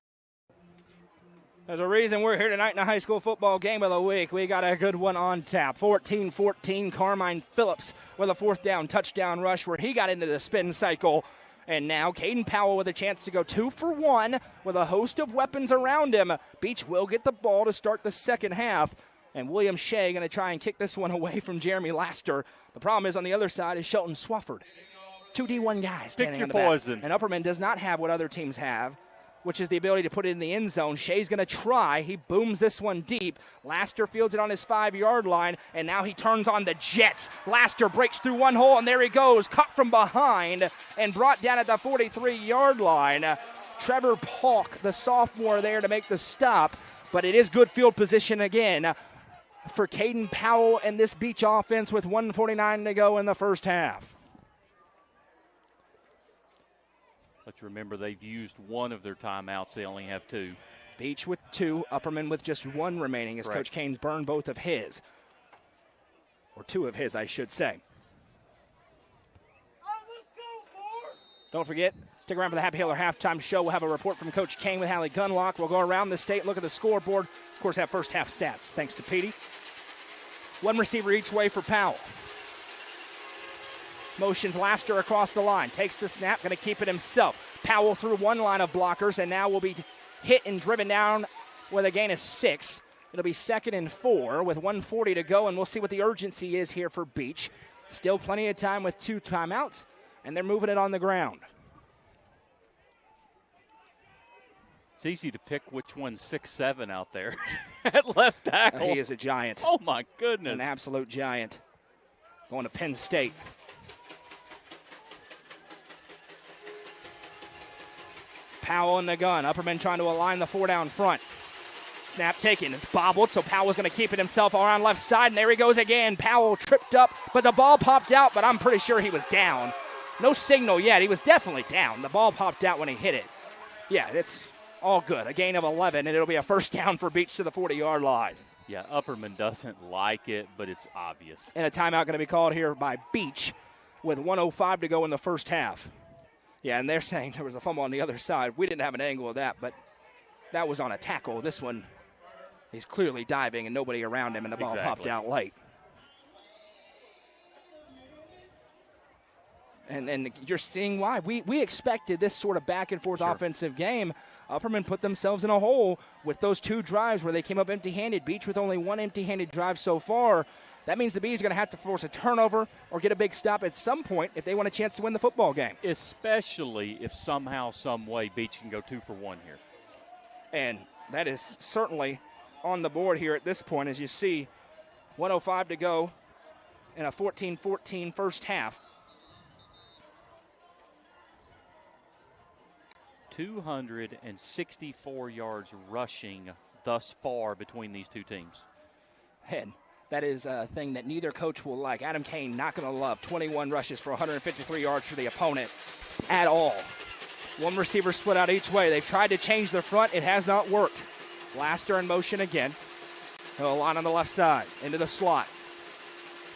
There's a reason we're here tonight in the high school football game of the week. We got a good one on tap. 14-14, Carmine Phillips with a 4th down touchdown rush where he got into the spin cycle. And now Kaden Powell with a chance to go 2 for 1 with a host of weapons around him. Beech will get the ball to start the second half. And William Shea going to try and kick this one away from Jeremy Laster. The problem is on the other side is Chelton Swafford. 2 D1 guys standing on the back. And Upperman does not have what other teams have, which is the ability to put it in the end zone. Shea's going to try. He booms this one deep. Laster fields it on his 5-yard line, and now he turns on the Jets. Laster breaks through one hole, and there he goes, caught from behind and brought down at the 43-yard line. Trevor Polk, the sophomore, there to make the stop, but it is good field position again for Kaden Powell and this Beech offense with 1:49 to go in the first half. Let's remember they've used one of their timeouts. They only have 2. Beech with 2, Upperman with just 1 remaining as Coach Kane's burned both of his. Or 2 of his, I should say. Don't forget, stick around for the Happy Hiller halftime show. We'll have a report from Coach Kane with Hallie Gunlock. We'll go around the state, look at the scoreboard. Of course, have first half stats, thanks to Petey. 1 receiver each way for Powell. Motions Laster across the line. Takes the snap, going to keep it himself. Powell through 1 line of blockers, and now will be hit and driven down with a gain of 6. It'll be 2nd and 4 with 1:40 to go, and we'll see what the urgency is here for Beech. Still plenty of time with 2 timeouts, and they're moving it on the ground. It's easy to pick which one's 6'7" out there at left tackle. He is a giant. Oh, my goodness. An absolute giant. Going to Penn State. Powell in the gun. Upperman trying to align the 4 down front. Snap taken. It's bobbled, so Powell's going to keep it himself around left side, and there he goes again. Powell tripped up, but the ball popped out, but I'm pretty sure he was down. No signal yet. He was definitely down. The ball popped out when he hit it. Yeah, it's all good. A gain of 11, and it'll be a first down for Beech to the 40-yard line. Yeah, Upperman doesn't like it, but it's obvious. And a timeout going to be called here by Beech with 1:05 to go in the first half. Yeah, and they're saying there was a fumble on the other side. We didn't have an angle of that, but that was on a tackle. This one, he's clearly diving and nobody around him, and the ball popped out late. And you're seeing why. We expected this sort of back-and-forth offensive game. Upperman put themselves in a hole with those 2 drives where they came up empty-handed. Beech with only 1 empty-handed drive so far. That means the Bees are going to have to force a turnover or get a big stop at some point if they want a chance to win the football game. Especially if somehow, some way, Beech can go 2 for 1 here. And that is certainly on the board here at this point, as you see 1:05 to go in a 14-14 first half. 264 yards rushing thus far between these 2 teams. And that is a thing that neither coach will like. Adam Kane not going to love 21 rushes for 153 yards for the opponent at all. 1 receiver split out each way. They've tried to change their front. It has not worked. Laster in motion again. He'll line on the left side into the slot.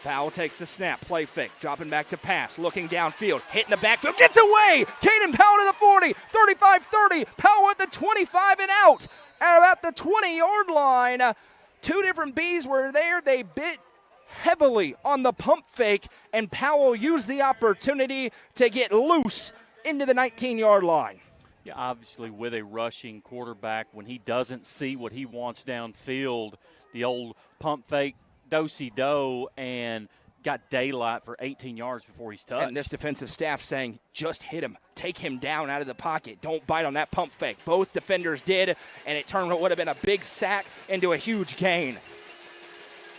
Powell takes the snap, play fake, dropping back to pass, looking downfield, hitting the backfield, gets away! Kaden Powell to the 40, 35-30, Powell at the 25 and out, at about the 20-yard line. 2 different Bees were there. They bit heavily on the pump fake, and Powell used the opportunity to get loose into the 19-yard line. Yeah, obviously with a rushing quarterback, when he doesn't see what he wants downfield, the old pump fake, do-si-do, and got daylight for 18 yards before he's touched. And this defensive staff saying, just hit him. Take him down out of the pocket. Don't bite on that pump fake. Both defenders did, and it turned what would have been a big sack into a huge gain.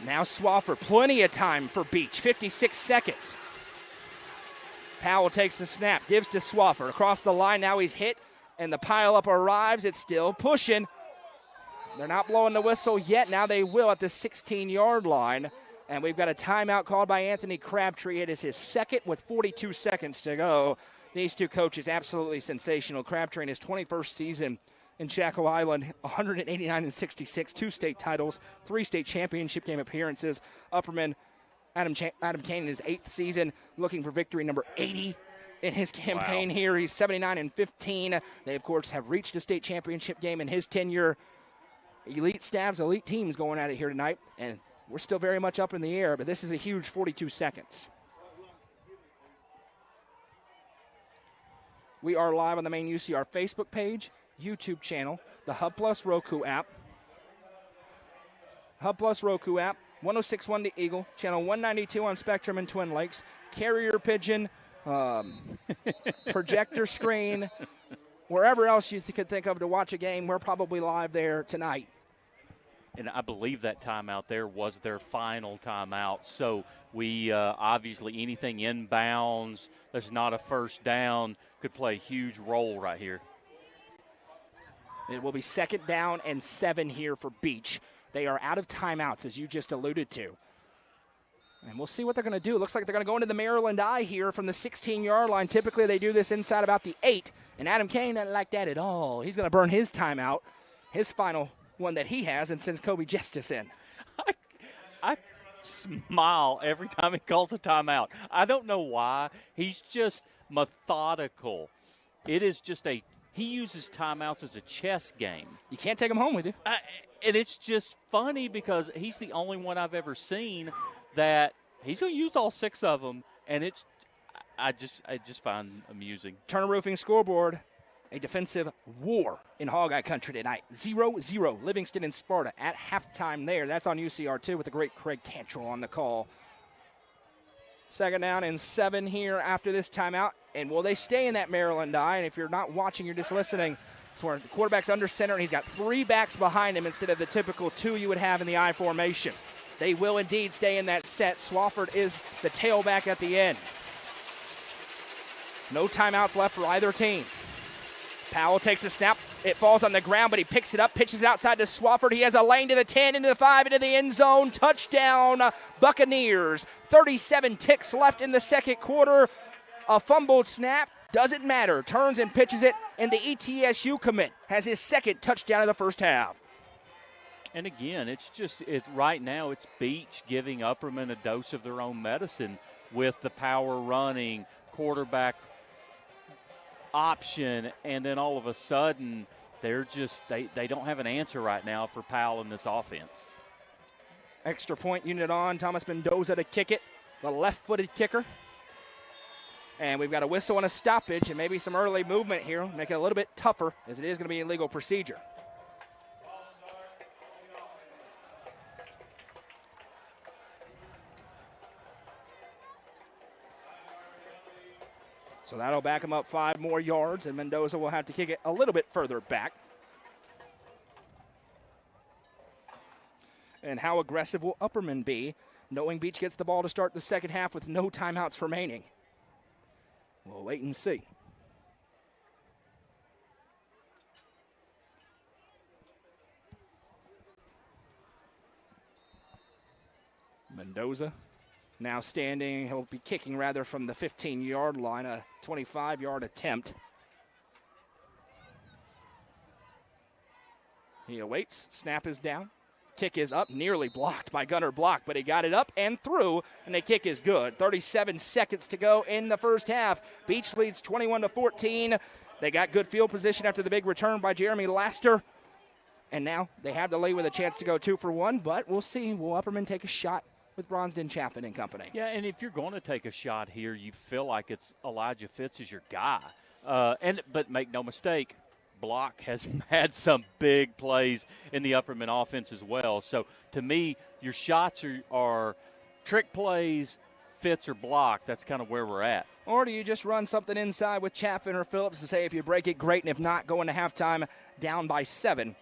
Now Swafford, plenty of time for Beech, 56 seconds. Powell takes the snap, gives to Swafford. Across the line, now he's hit, and the pileup arrives. It's still pushing. They're not blowing the whistle yet. Now they will at the 16-yard line. And we've got a timeout called by Anthony Crabtree. It is his second with 42 seconds to go. These two coaches absolutely sensational. Crabtree in his 21st season in Chaco Island, 189-66, 2 state titles, 3 state championship game appearances. Upperman, Adam Kaden in his 8th season, looking for victory number 80 in his campaign here. He's 79-15. They, of course, have reached a state championship game in his tenure. Elite staffs, elite teams going at it here tonight, and we're still very much up in the air, but this is a huge 42 seconds. We are live on the main UCR Facebook page, YouTube channel, the Hub Plus Roku app. Hub Plus Roku app, 106.1 The Eagle, channel 192 on Spectrum and Twin Lakes, carrier pigeon, projector screen, wherever else you could think of to watch a game, we're probably live there tonight. And I believe that timeout there was their final timeout. So we obviously anything inbounds that's not a first down could play a huge role right here. It will be 2nd down and 7 here for Beech. They are out of timeouts, as you just alluded to. And we'll see what they're going to do. It looks like they're going to go into the Maryland eye here from the 16-yard line. Typically they do this inside about the 8, and Adam Kane doesn't like that at all. He's going to burn his timeout, his final one that he has, and sends Kobe Justice in. I smile every time he calls a timeout. I don't know why. He's just methodical. It is just he uses timeouts as a chess game. You can't take them home with you. And it's just funny because he's the only one I've ever seen that he's going to use all 6 of them, and I just find amusing. Turner Roofing scoreboard. A defensive war in Hogeye Country tonight. 0-0, Livingston and Sparta at halftime there. That's on UCR2 with the great Craig Cantrell on the call. 2nd down and 7 here after this timeout. And will they stay in that Maryland eye? And if you're not watching, you're just listening. It's where the quarterback's under center, and he's got 3 backs behind him instead of the typical 2 you would have in the I formation. They will indeed stay in that set. Swafford is the tailback at the end. No timeouts left for either team. Powell takes the snap. It falls on the ground, but he picks it up, pitches it outside to Swafford. He has a lane to the 10, into the 5, into the end zone. Touchdown, Buccaneers. 37 ticks left in the second quarter. A fumbled snap. Doesn't matter. Turns and pitches it, and the ETSU commit has his 2nd touchdown of the first half. And again, it's right now it's Beech giving Upperman a dose of their own medicine with the power running, quarterback option, and then all of a sudden they don't have an answer right now for Powell in this offense. Extra point unit on. Thomas Mendoza to kick it, the left-footed kicker. And we've got a whistle and a stoppage and maybe some early movement here. Make it a little bit tougher as it is going to be a legal procedure. So that'll back him up 5 more yards, and Mendoza will have to kick it a little bit further back. And how aggressive will Upperman be, knowing Beech gets the ball to start the second half with no timeouts remaining? We'll wait and see. Mendoza now standing. He'll be kicking rather from the 15-yard line, a 25-yard attempt. He awaits. Snap is down. Kick is up, nearly blocked by Gunner Block, but he got it up and through, and the kick is good. 37 seconds to go in the first half. Beech leads 21-14. They got good field position after the big return by Jeremy Laster, and now they have the lead with a chance to go 2 for 1, but we'll see. Will Upperman take a shot with Bronsden, Chaffin, and company. Yeah, and if you're going to take a shot here, you feel like it's Elijah Fitz is your guy. But make no mistake, Block has had some big plays in the Upperman offense as well. So, to me, your shots are trick plays, Fitz or Block. That's kind of where we're at. Or do you just run something inside with Chaffin or Phillips to say if you break it, great, and if not, go into halftime down by 7.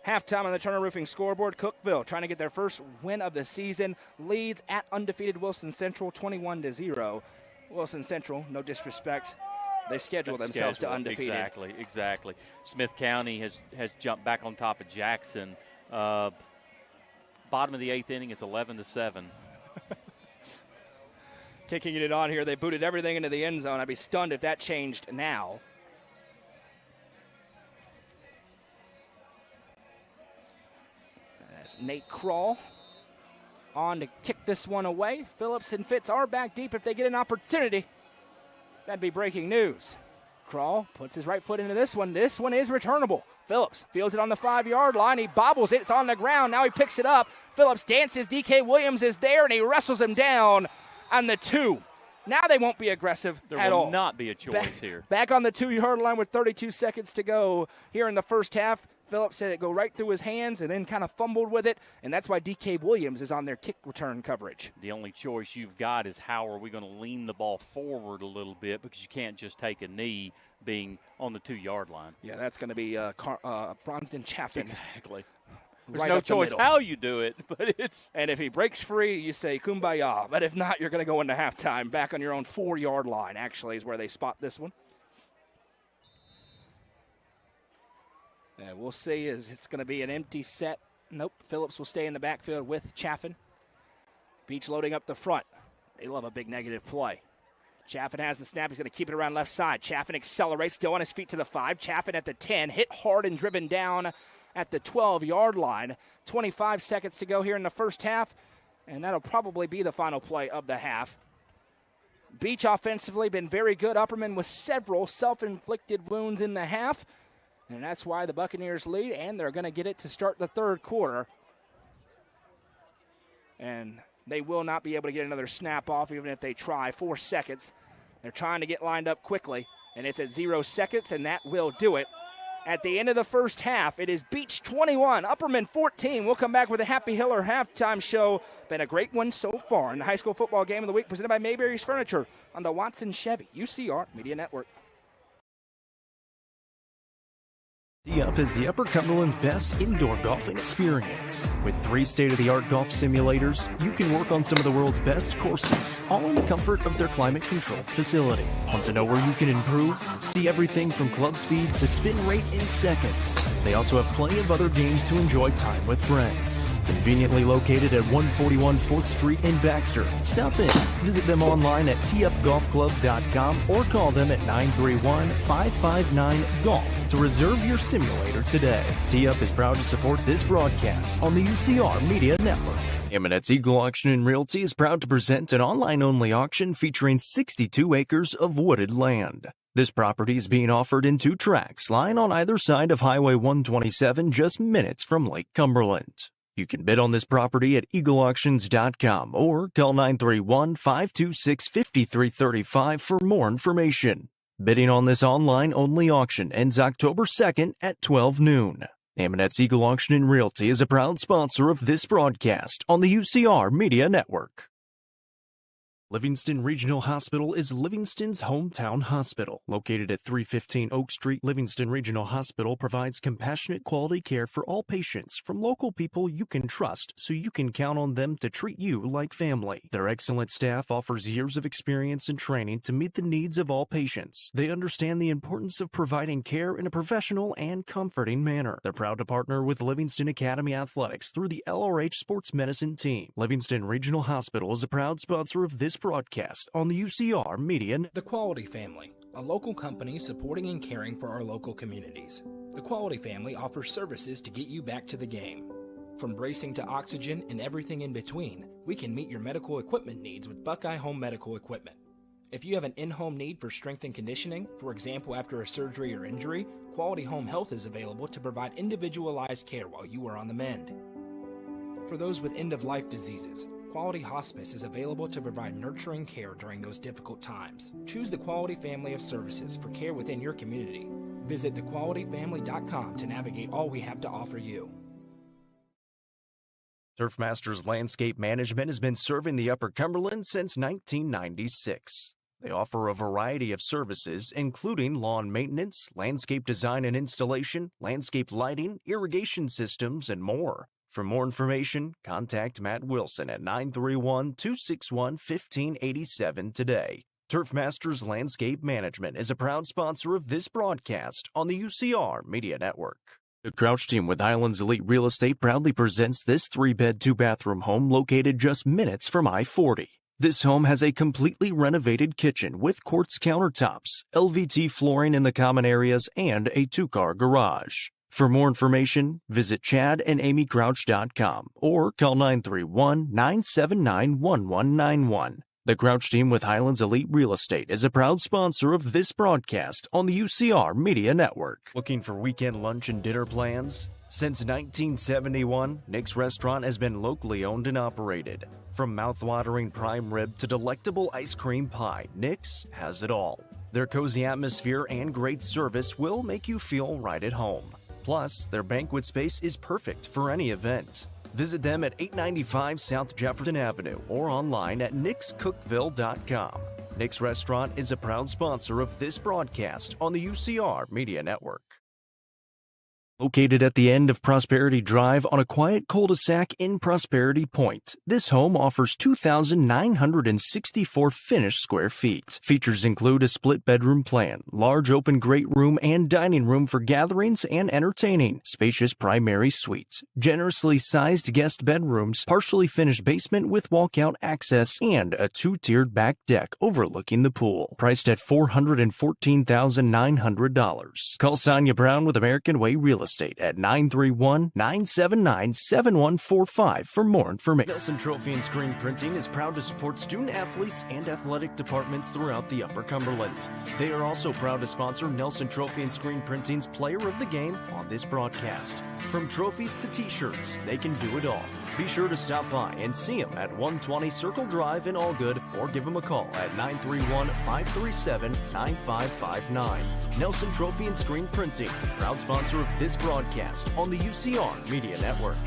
Halftime on the Turner Roofing scoreboard, Cookeville trying to get their first win of the season. Leads at undefeated Wilson Central 21-0. Wilson Central, no disrespect, they schedule themselves to undefeated. Exactly. Smith County has jumped back on top of Jackson. Bottom of the 8th inning is 11-7. Kicking it on here, they booted everything into the end zone. I'd be stunned if that changed now. That's Nate Kroll on to kick this one away. Phillips and Fitz are back deep if they get an opportunity. That'd be breaking news. Kroll puts his right foot into this one. This one is returnable. Phillips fields it on the 5-yard line. He bobbles it. It's on the ground. Now he picks it up. Phillips dances. DK Williams is there, and he wrestles him down on the 2. Now they won't be aggressive at all. There will not be a choice here. Back on the 2-yard line with 32 seconds to go here in the first half. Phillips said it go right through his hands and then kind of fumbled with it, and that's why DK Williams is on their kick return coverage. The only choice you've got is how are we going to lean the ball forward a little bit, because you can't just take a knee being on the 2-yard line. Yeah, that's going to be Bronsden Chaffin. Exactly. There's Right no choice how you do it, but it's. And if he breaks free, you say kumbaya. But if not, you're going to go into halftime back on your own 4-yard line, actually, is where they spot this one. And we'll see is it's going to be an empty set. Nope, Phillips will stay in the backfield with Chaffin. Beech loading up the front. They love a big negative play. Chaffin has the snap. He's going to keep it around left side. Chaffin accelerates, still on his feet to the 5. Chaffin at the 10, hit hard and driven down at the 12-yard line. 25 seconds to go here in the first half, and that'll probably be the final play of the half. Beech offensively been very good. Upperman with several self-inflicted wounds in the half, and that's why the Buccaneers lead, and they're going to get it to start the third quarter. And they will not be able to get another snap off even if they try. 4 seconds. They're trying to get lined up quickly, and it's at 0 seconds, and that will do it. At the end of the first half, it is Beech 21, Upperman 14. We'll come back with a Happy Hiller halftime show. Been a great one so far in the high school football game of the week, presented by Mayberry's Furniture on the Watson Chevy UCR Media Network. Up is the Upper Cumberland's best indoor golfing experience. With 3 state-of-the-art golf simulators, you can work on some of the world's best courses, all in the comfort of their climate-controlled facility. Want to know where you can improve? See everything from club speed to spin rate in seconds. They also have plenty of other games to enjoy time with friends. Conveniently located at 141 4th Street in Baxter. Stop in. Visit them online at teupgolfclub.com or call them at 931-559-GOLF to reserve your simulator today. T-Up is proud to support this broadcast on the UCR Media Network. Eminet's Eagle Auction and Realty is proud to present an online-only auction featuring 62 acres of wooded land. This property is being offered in 2 tracts, lying on either side of Highway 127, just minutes from Lake Cumberland. You can bid on this property at eagleauctions.com or call 931-526-5335 for more information. Bidding on this online-only auction ends October 2nd at 12 noon. Eminet's Eagle Auction and Realty is a proud sponsor of this broadcast on the UCR Media Network. Livingston Regional Hospital is Livingston's hometown hospital. Located at 315 Oak Street, Livingston Regional Hospital provides compassionate quality care for all patients from local people you can trust, so you can count on them to treat you like family. Their excellent staff offers years of experience and training to meet the needs of all patients. They understand the importance of providing care in a professional and comforting manner. They're proud to partner with Livingston Academy Athletics through the LRH Sports Medicine team. Livingston Regional Hospital is a proud sponsor of this broadcast on the UCR Media. The Quality Family, a local company supporting and caring for our local communities. The Quality Family offers services to get you back to the game. From bracing to oxygen and everything in between, we can meet your medical equipment needs with Buckeye Home Medical Equipment. If you have an in-home need for strength and conditioning, for example after a surgery or injury, Quality Home Health is available to provide individualized care while you are on the mend. For those with end-of-life diseases, Quality Hospice is available to provide nurturing care during those difficult times. Choose the Quality family of services for care within your community. Visit thequalityfamily.com to navigate all we have to offer you. Turfmasters Landscape Management has been serving the Upper Cumberland since 1996. They offer a variety of services, including lawn maintenance, landscape design and installation, landscape lighting, irrigation systems, and more. For more information, contact Matt Wilson at 931-261-1587 today. Turfmasters Landscape Management is a proud sponsor of this broadcast on the UCR Media Network. The Crouch team with Highlands Elite Real Estate proudly presents this 3-bed, 2-bathroom home located just minutes from I-40. This home has a completely renovated kitchen with quartz countertops, LVT flooring in the common areas, and a 2-car garage. For more information, visit chadandamycrouch.com or call 931-979-1191. The Crouch team with Highlands Elite Real Estate is a proud sponsor of this broadcast on the UCR Media Network. Looking for weekend lunch and dinner plans? Since 1971, Nick's Restaurant has been locally owned and operated. From mouth-watering prime rib to delectable ice cream pie, Nick's has it all. Their cozy atmosphere and great service will make you feel right at home. Plus, their banquet space is perfect for any event. Visit them at 895 South Jefferson Avenue or online at nickscookville.com. Nick's Restaurant is a proud sponsor of this broadcast on the UCR Media Network. Located at the end of Prosperity Drive on a quiet cul-de-sac in Prosperity Point, this home offers 2,964 finished square feet. Features include a split-bedroom plan, large open great room and dining room for gatherings and entertaining, spacious primary suite, generously sized guest bedrooms, partially finished basement with walkout access, and a 2-tiered back deck overlooking the pool. Priced at $414,900. Call Sonia Brown with American Way Real Estate at 931-979-7145 for more information. Nelson Trophy and Screen Printing is proud to support student athletes and athletic departments throughout the Upper Cumberland. They are also proud to sponsor Nelson Trophy and Screen Printing's Player of the Game on this broadcast. From trophies to t-shirts, they can do it all. Be sure to stop by and see them at 120 Circle Drive in Allgood or give them a call at 931-537-9559. Nelson Trophy and Screen Printing, proud sponsor of this broadcast on the UCR Media Network.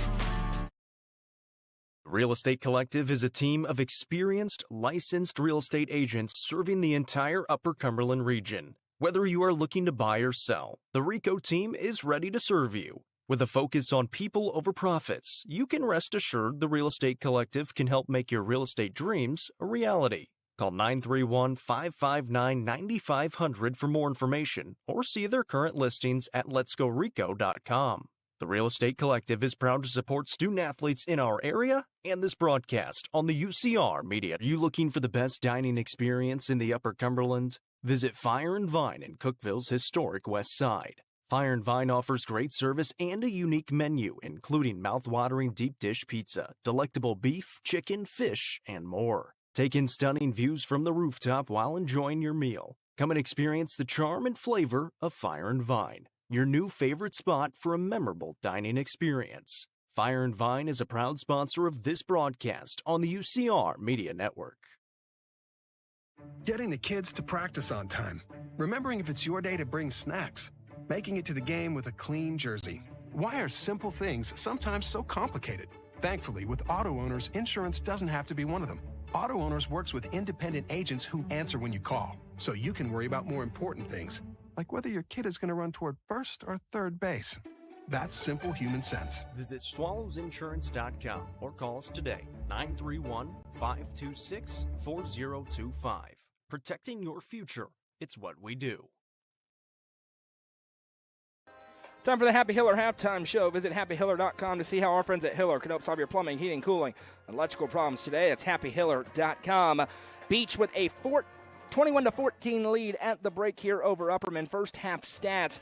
Real Estate Collective is a team of experienced, licensed real estate agents serving the entire Upper Cumberland region. Whether you are looking to buy or sell, the RICO team is ready to serve you. With a focus on people over profits, you can rest assured the Real Estate Collective can help make your real estate dreams a reality. Call 931-559-9500 for more information or see their current listings at letsgorico.com. The Real Estate Collective is proud to support student athletes in our area and this broadcast on the UCR Media. Are you looking for the best dining experience in the Upper Cumberland? Visit Fire and Vine in Cookville's historic West Side. Fire and Vine offers great service and a unique menu, including mouth-watering deep dish pizza, delectable beef, chicken, fish, and more. Take in stunning views from the rooftop while enjoying your meal. Come and experience the charm and flavor of Fire and Vine, your new favorite spot for a memorable dining experience. Fire and Vine is a proud sponsor of this broadcast on the UCR Media Network. Getting the kids to practice on time. Remembering if it's your day to bring snacks. Making it to the game with a clean jersey. Why are simple things sometimes so complicated? Thankfully, with auto owners, insurance doesn't have to be one of them. Auto Owners works with independent agents who answer when you call, so you can worry about more important things, like whether your kid is going to run toward first or third base. That's simple human sense. Visit swallowsinsurance.com or call us today, 931-526-4025. Protecting your future, it's what we do. It's time for the Happy Hiller Halftime Show. Visit happyhiller.com to see how our friends at Hiller can help solve your plumbing, heating, cooling, and electrical problems today. It's happyhiller.com. Beech with a 21-14 lead at the break here over Upperman. First half stats.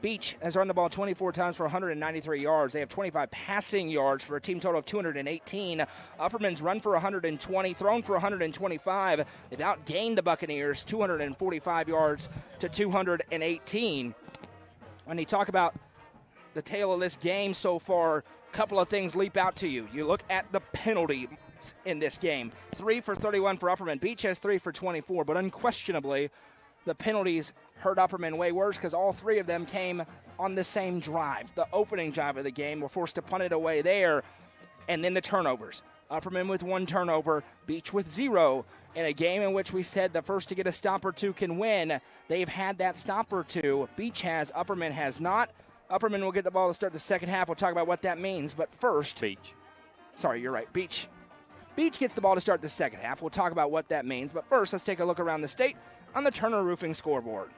Beech has run the ball 24 times for 193 yards. They have 25 passing yards for a team total of 218. Upperman's run for 120, thrown for 125. They've outgained the Buccaneers 245 yards to 218. When you talk about the tale of this game so far, a couple of things leap out to you. You look at the penalty in this game. 3 for 31 for Upperman. Beech has 3 for 24, but unquestionably the penalties hurt Upperman way worse because all 3 of them came on the same drive. The opening drive of the game, were forced to punt it away there, and then the turnovers. Upperman with 1 turnover, Beech with 0. In a game in which we said the first to get a stop or 2 can win, they've had that stop or 2. Beech has, Upperman has not. Upperman will get the ball to start the second half. We'll talk about what that means, but first. Beech. Sorry, you're right, Beech. Beech gets the ball to start the second half. We'll talk about what that means, but first let's take a look around the state on the Turner Roofing scoreboard.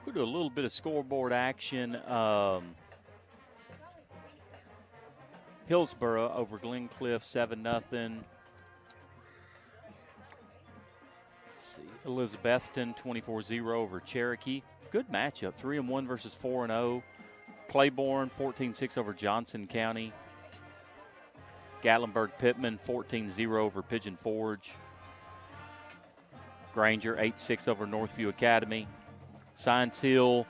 We'll do a little bit of scoreboard action. Hillsborough over Glencliff, 7-0. Elizabethton 24-0 over Cherokee. Good matchup, 3-1 versus 4-0. Claiborne 14-6 over Johnson County. Gatlinburg Pittman 14-0 over Pigeon Forge. Granger 8-6 over Northview Academy. Science Hill,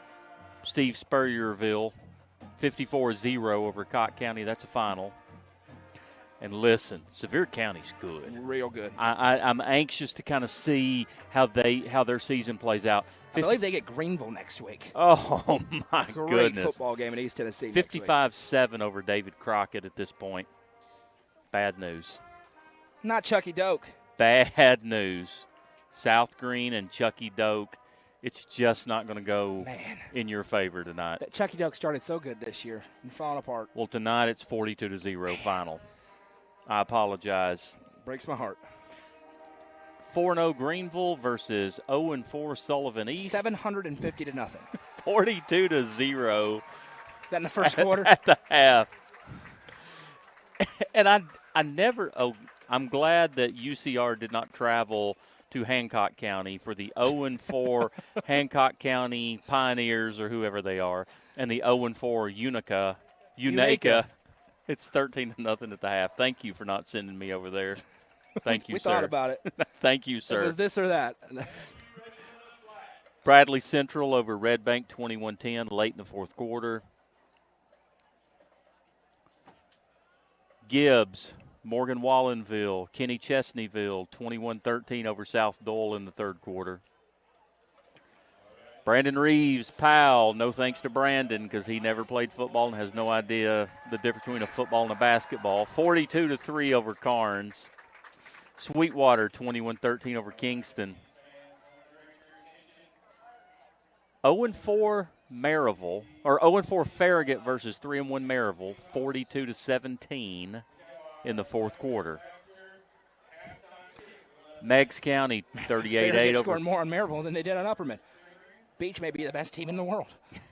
Steve Spurrierville 54-0 over Cott County. That's a final. And listen, Sevier County's good. Real good. I'm anxious to kind of see how their season plays out. I believe they get Greenville next week. Oh, my Great goodness. football game in East Tennessee. 55-7 over David Crockett at this point. Bad news. Not Chucky Doak. Bad news. South Green and Chucky Doak. It's just not going to go in your favor tonight. That Chucky Doak started so good this year and falling apart. Well, tonight it's 42-0 final. I apologize. Breaks my heart. 4-0 Greenville versus 0-4 Sullivan East. 750-0. 42-0. Is that in the first quarter? At the half. And I'm glad that UCR did not travel to Hancock County for the 0-4 Hancock County Pioneers or whoever they are, and the 0-4 Unica. It's 13-0 at the half. Thank you for not sending me over there. Thank you, we sir. We thought about it. Thank you, sir. It was this or that. Bradley Central over Red Bank 21-10 late in the fourth quarter. Gibbs, Morgan Wallenville, Kenny Chesneyville 21-13 over South Dole in the third quarter. Brandon Reeves, Powell, no thanks to Brandon because he never played football and has no idea the difference between a football and a basketball. 42-3 over Carnes. Sweetwater, 21-13 over Kingston. 0-4 Maryville, or 0-4 Farragut versus 3-1 Maryville, 42-17 in the fourth quarter. Meigs County, 38-8 over. Scored more on Maryville than they did on Upperman. Beech may be the best team in the world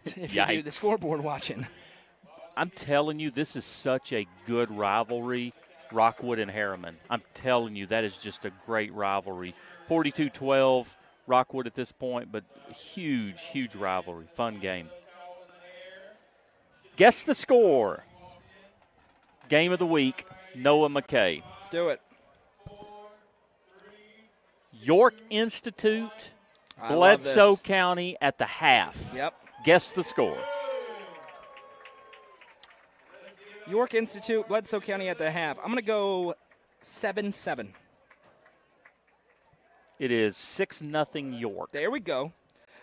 if you do the scoreboard watching. I'm telling you, this is such a good rivalry, Rockwood and Harriman. I'm telling you, that is just a great rivalry. 42-12, Rockwood at this point, but huge, huge rivalry. Fun game. Guess the score. Game of the week, Noah McKay. Let's do it. York Institute, Bledsoe County at the half. Yep. Guess the score. York Institute, Bledsoe County at the half. I'm going to go 7-7. It is 6-0 York. There we go.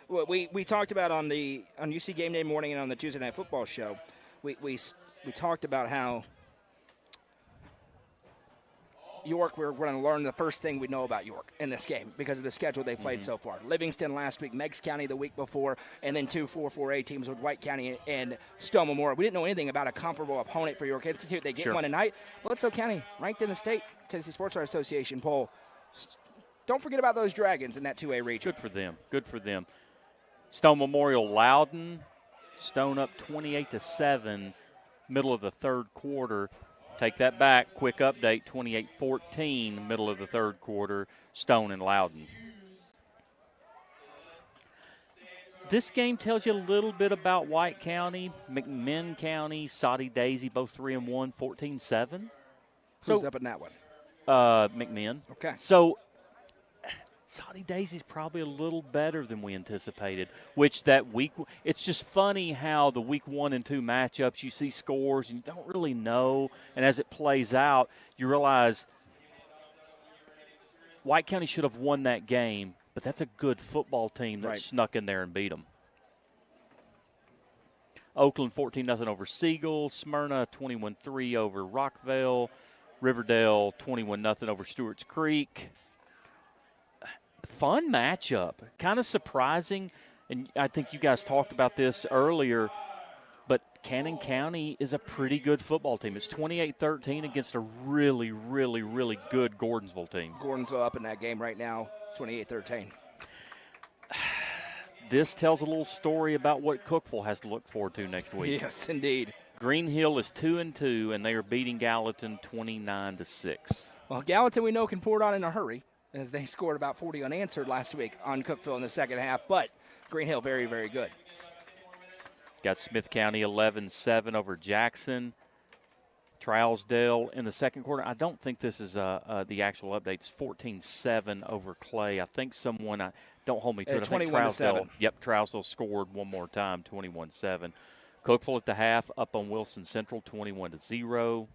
We talked about on UC Game Day Morning and on the Tuesday Night Football show, we talked about how York, we're going to learn the first thing we know about York in this game because of the schedule they played so far. Livingston last week, Meigs County the week before, and then 2 4-4A teams with White County and Stone Memorial. We didn't know anything about a comparable opponent for York Institute. They get one tonight. Bledsoe County, ranked in the state Tennessee Sports Art Association poll. Don't forget about those Dragons in that 2A region. Good for them. Good for them. Stone Memorial Loudon. Stone up 28-7, middle of the third quarter. Take that back. Quick update, 28-14, middle of the third quarter, Stone and Loudon. This game tells you a little bit about White County, McMinn County, Soddy Daisy, both 3-1, 14-7. Who's up in that one? McMinn. Okay. So Soddy Daisy's probably a little better than we anticipated, which that week, it's just funny how the week 1 and 2 matchups, you see scores and you don't really know, and as it plays out, you realize White County should have won that game, but that's a good football team that snuck in there and beat them. Oakland 14-0 over Siegel. Smyrna 21-3 over Rockville. Riverdale 21-0 over Stewart's Creek. Fun matchup. Kind of surprising, and I think you guys talked about this earlier, but Cannon County is a pretty good football team. It's 28-13 against a really, really, really good Gordonsville team. Gordonsville up in that game right now, 28-13. This tells a little story about what Cookeville has to look forward to next week. Yes, indeed. Green Hill is 2-2, and they are beating Gallatin 29-6. Well, Gallatin we know can pour it on in a hurry, as they scored about 40 unanswered last week on Cookeville in the second half. But Green Hill very, very good. Got Smith County 11-7 over Jackson. Trousdale in the second quarter. I don't think this is the actual update. It's 14-7 over Clay. I think someone don't hold me to it. I think Trousdale. Yep, Trousdale scored one more time, 21-7. Cookeville at the half, up on Wilson Central, 21-0.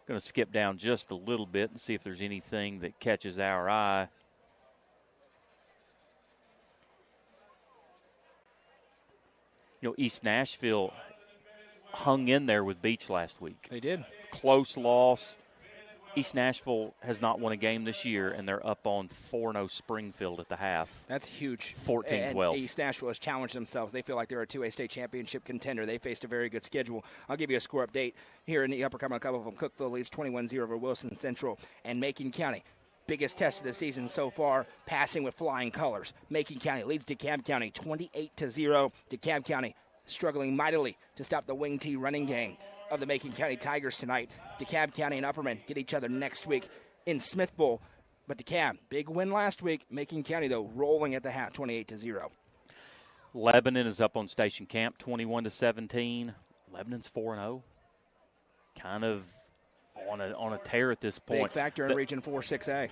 Going to skip down just a little bit and see if there's anything that catches our eye. You know, East Nashville hung in there with Beech last week. They did. Close loss. East Nashville has not won a game this year, and they're up on 4-0 Springfield at the half. That's huge. 14-12. And East Nashville has challenged themselves. They feel like they're a 2A state championship contender. They faced a very good schedule. I'll give you a score update here in the Upper Cumberland Cup of them. Cookeville leads 21-0 over Wilson Central and Macon County. Biggest test of the season so far, passing with flying colors. Macon County leads DeKalb County 28-0. DeKalb County struggling mightily to stop the wing T running game of the Macon County Tigers tonight. DeKalb County and Upperman get each other next week in Smithville. But DeKalb, big win last week. Macon County, though, rolling at the half, 28-0. Lebanon is up on Station Camp, 21-17. Lebanon's 4-0. Kind of on a tear at this point. Big factor in Region 4, 6A.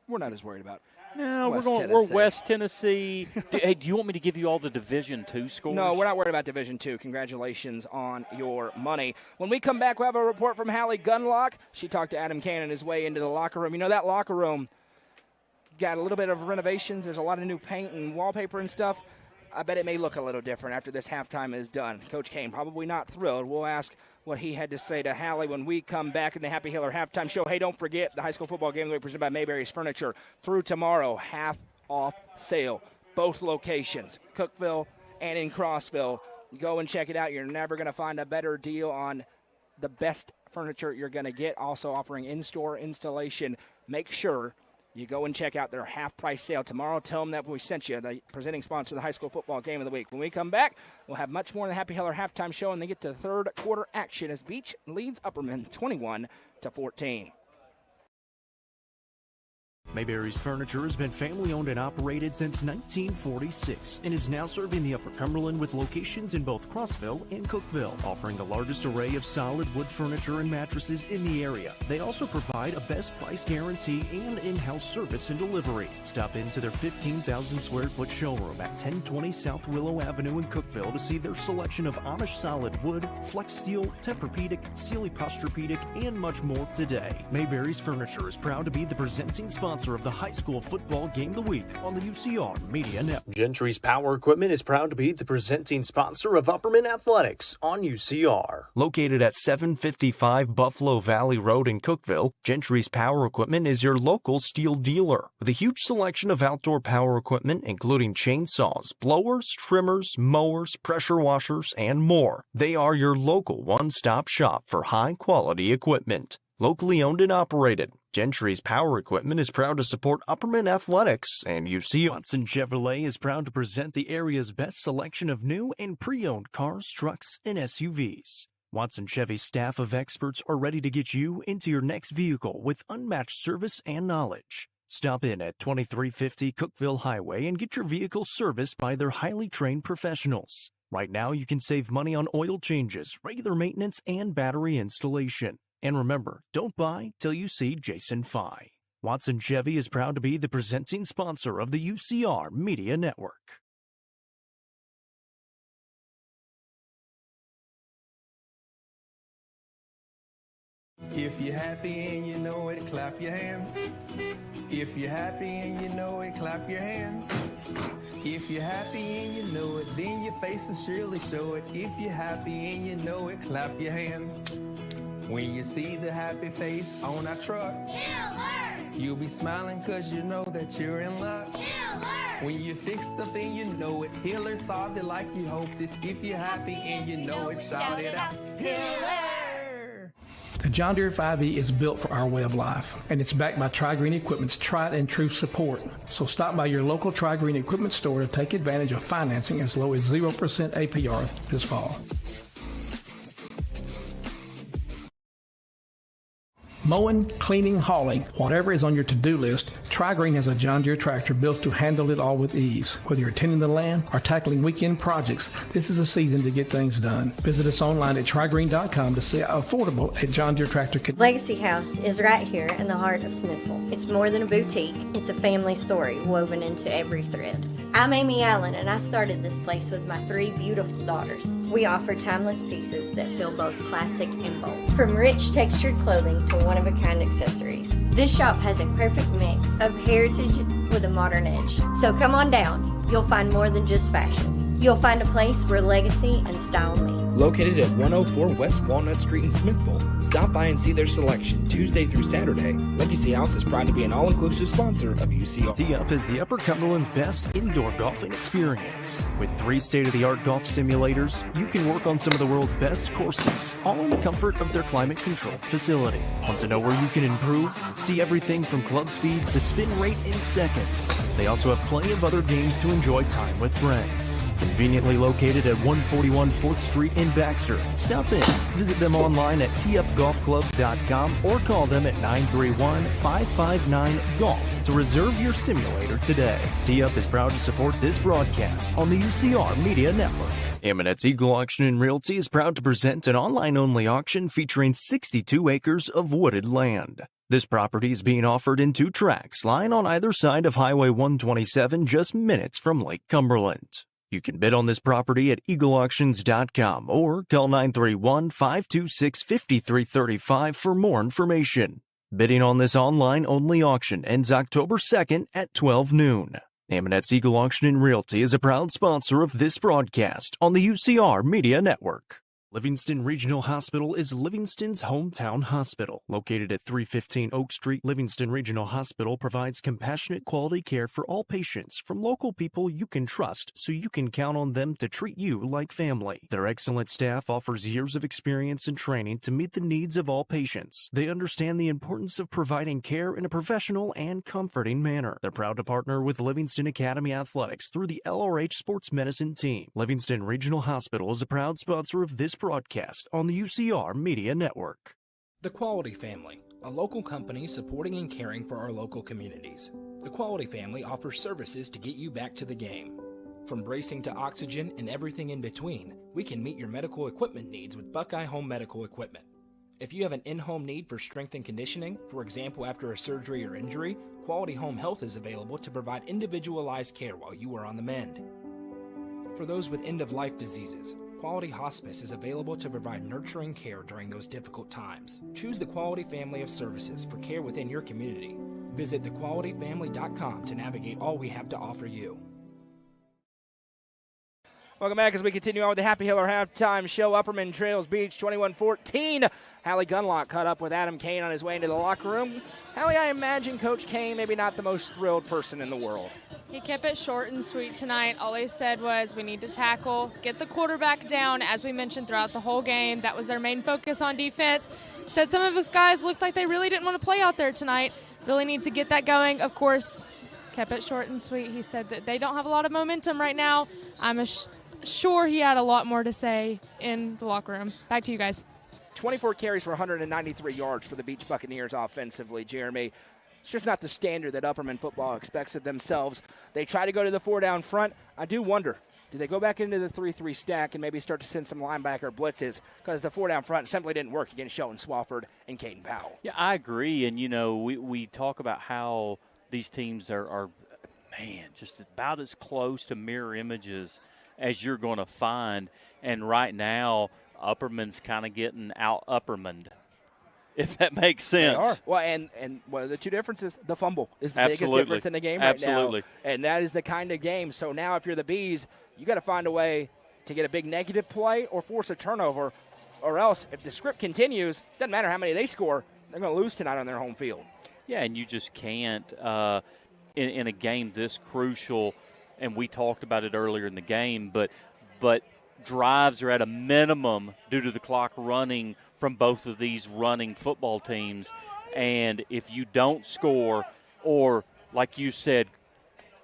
We're not as worried about No, we're West Tennessee. Hey, do you want me to give you all the Division II scores? No, we're not worried about Division II. Congratulations on your money. When we come back, we'll have a report from Hallie Gunlock. She talked to Adam Cannon his way into the locker room. You know, that locker room got a little bit of renovations. There's a lot of new paint and wallpaper and stuff. I bet it may look a little different after this halftime is done. Coach Kane probably not thrilled. We'll ask what he had to say to Hallie when we come back in the Happy Hiller halftime show. Hey, don't forget the high school football game that we presented by Mayberry's Furniture through tomorrow. Half off sale. Both locations, Cookeville and in Crossville. Go and check it out. You're never going to find a better deal on the best furniture you're going to get. Also offering in-store installation. Make sure you go and check out their half-price sale tomorrow. Tell them that we sent you, the presenting sponsor of the high school football game of the week. When we come back, we'll have much more in the Happy Hiller halftime show, and then get to the third quarter action as Beech leads Upperman 21-14. Mayberry's Furniture has been family-owned and operated since 1946 and is now serving the Upper Cumberland with locations in both Crossville and Cookeville, offering the largest array of solid wood furniture and mattresses in the area. They also provide a best price guarantee and in-house service and delivery. Stop into their 15,000 square foot showroom at 1020 South Willow Avenue in Cookeville to see their selection of Amish solid wood, flex steel, Tempur-Pedic, Sealy Posturepedic, and much more today. Mayberry's Furniture is proud to be the presenting sponsor of the high school football game of the week on the UCR Media Network. Gentry's Power Equipment is proud to be the presenting sponsor of Upperman Athletics on UCR. Located at 755 Buffalo Valley Road in Cookeville, Gentry's Power Equipment is your local steel dealer with a huge selection of outdoor power equipment, including chainsaws, blowers, trimmers, mowers, pressure washers, and more. They are your local one-stop shop for high-quality equipment. Locally owned and operated, Gentry's Power Equipment is proud to support Upperman Athletics, and UC Watson Chevrolet is proud to present the area's best selection of new and pre-owned cars, trucks, and SUVs. Watson Chevy's staff of experts are ready to get you into your next vehicle with unmatched service and knowledge. Stop in at 2350 Cookeville Highway and get your vehicle serviced by their highly trained professionals. Right now, you can save money on oil changes, regular maintenance, and battery installation. And remember, don't buy till you see Jason Fye. Watson Chevy is proud to be the presenting sponsor of the UCR Media Network. If you're happy and you know it, clap your hands. If you're happy and you know it, clap your hands. If you're happy and you know it, then your face will surely show it. If you're happy and you know it, clap your hands. When you see the happy face on our truck, Killer! You'll be smiling cause you know that you're in luck. Killer! When you fix the thing, you know it. Killer solved it like you hoped it. If you're happy and you know it, shout it out. Killer! The John Deere 5E is built for our way of life, and it's backed by Tri-Green Equipment's tried and true support. So stop by your local Tri-Green Equipment store to take advantage of financing as low as 0% APR this fall. Mowing, cleaning, hauling, whatever is on your to-do list, Tri-Green has a John Deere tractor built to handle it all with ease. Whether you're tending the land or tackling weekend projects, this is a season to get things done. Visit us online at trigreen.com to see how affordable a John Deere tractor can be. Legacy House is right here in the heart of Smithville. It's more than a boutique. It's a family story woven into every thread. I'm Amy Allen, and I started this place with my 3 beautiful daughters. We offer timeless pieces that feel both classic and bold. From rich textured clothing to one-of-a-kind accessories, this shop has a perfect mix of heritage with a modern edge. So come on down. You'll find more than just fashion. You'll find a place where legacy and style meet. Located at 104 West Walnut Street in Smithville, stop by and see their selection Tuesday through Saturday. Legacy House is proud to be an all-inclusive sponsor of UCR. Tee Up is the Upper Cumberland's best indoor golfing experience. With 3 state-of-the-art golf simulators, you can work on some of the world's best courses, all in the comfort of their climate-controlled facility. Want to know where you can improve? See everything from club speed to spin rate in seconds. They also have plenty of other games to enjoy time with friends. Conveniently located at 141 4th Street in Baxter. Stop in. Visit them online at teupgolfclub.com or call them at 931-559-GOLF to reserve your simulator today. Tee Up is proud to support this broadcast on the UCR Media Network. Amanette's Eagle Auction and Realty is proud to present an online-only auction featuring 62 acres of wooded land. This property is being offered in 2 tracts lying on either side of Highway 127 just minutes from Lake Cumberland. You can bid on this property at eagleauctions.com or call 931-526-5335 for more information. Bidding on this online-only auction ends October 2nd at 12 noon. Amanette's Eagle Auction and Realty is a proud sponsor of this broadcast on the UCR Media Network. Livingston Regional Hospital is Livingston's hometown hospital. Located at 315 Oak Street, Livingston Regional Hospital provides compassionate quality care for all patients from local people you can trust so you can count on them to treat you like family. Their excellent staff offers years of experience and training to meet the needs of all patients. They understand the importance of providing care in a professional and comforting manner. They're proud to partner with Livingston Academy Athletics through the LRH Sports Medicine Team. Livingston Regional Hospital is a proud sponsor of this broadcast on the UCR Media Network. The Quality Family, a local company supporting and caring for our local communities. The Quality Family offers services to get you back to the game. From bracing to oxygen and everything in between, we can meet your medical equipment needs with Buckeye Home Medical Equipment. If you have an in-home need for strength and conditioning, for example after a surgery or injury, Quality Home Health is available to provide individualized care while you are on the mend. For those with end-of-life diseases, Quality Hospice is available to provide nurturing care during those difficult times. Choose the Quality family of services for care within your community. Visit thequalityfamily.com to navigate all we have to offer you. Welcome back as we continue on with the Happy Hiller halftime show. Upperman trails Beech 21-14. Hallie Gunlock caught up with Adam Kane on his way into the locker room. Hallie, I imagine Coach Kane maybe not the most thrilled person in the world. He kept it short and sweet tonight. All he said was we need to tackle, get the quarterback down, as we mentioned throughout the whole game. That was their main focus on defense. Said some of his guys looked like they really didn't want to play out there tonight. Really need to get that going. Of course, kept it short and sweet. He said that they don't have a lot of momentum right now. I'm sure he had a lot more to say in the locker room. Back to you guys. 24 carries for 193 yards for the Beech Buccaneers offensively, Jeremy. It's just not the standard that Upperman football expects of themselves. They try to go to the 4-down front. I do wonder, do they go back into the 3-3 stack and maybe start to send some linebacker blitzes? Because the 4-down front simply didn't work against Chelton Swafford and Kaden Powell. Yeah, I agree. And, you know, we talk about how these teams are just about as close to mirror images as you're going to find. And right now, Upperman's kind of getting out-Uppermaned. if that makes sense. They are. Well, and one of the two differences, the fumble is the biggest difference in the game right now. And that is the kind of game. So now if you're the Bees, you got to find a way to get a big negative play or force a turnover, or else if the script continues, doesn't matter how many they score, they're going to lose tonight on their home field. Yeah, and you just can't in a game this crucial, and we talked about it earlier in the game, but drives are at a minimum due to the clock running from both of these running football teams. And if you don't score, or like you said,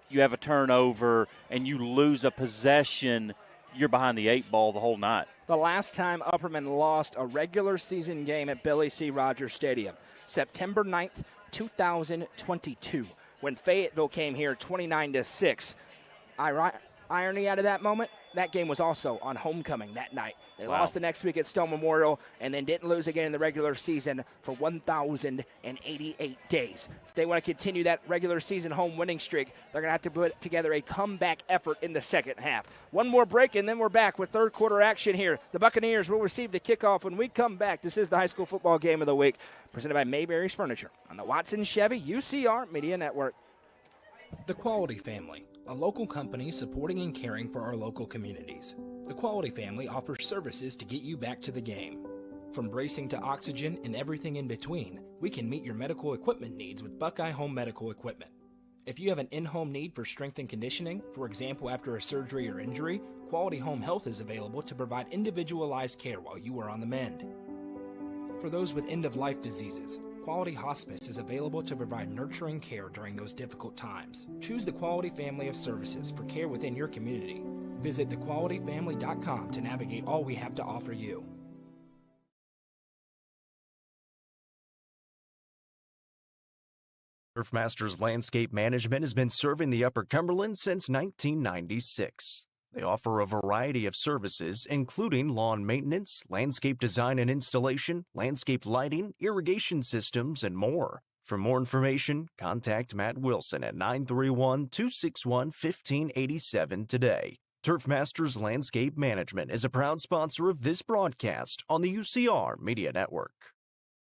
you have a turnover and you lose a possession, you're behind the 8 ball the whole night. The last time Upperman lost a regular season game at Billy C. Rogers Stadium, September 9th, 2022, when Fayetteville came here 29-6. Irony out of that moment, that game was also on homecoming that night. They lost the next week at Stone Memorial and then didn't lose again in the regular season for 1,088 days. If they want to continue that regular season home winning streak, they're going to have to put together a comeback effort in the second half. One more break, and then we're back with third quarter action here. The Buccaneers will receive the kickoff when we come back. This is the high school football game of the week, presented by Mayberry's Furniture on the Watson Chevy UCR Media Network. The Quality Family, a local company supporting and caring for our local communities. The Quality Family offers services to get you back to the game. From bracing to oxygen and everything in between, we can meet your medical equipment needs with Buckeye Home Medical Equipment. If you have an in-home need for strength and conditioning, for example after a surgery or injury, Quality Home Health is available to provide individualized care while you are on the mend. For those with end-of-life diseases, Quality Hospice is available to provide nurturing care during those difficult times. Choose the Quality family of services for care within your community. Visit thequalityfamily.com to navigate all we have to offer you. Turfmasters Landscape Management has been serving the Upper Cumberland since 1996. They offer a variety of services, including lawn maintenance, landscape design and installation, landscape lighting, irrigation systems, and more. For more information, contact Matt Wilson at 931-261-1587 today. Turfmasters Landscape Management is a proud sponsor of this broadcast on the UCR Media Network.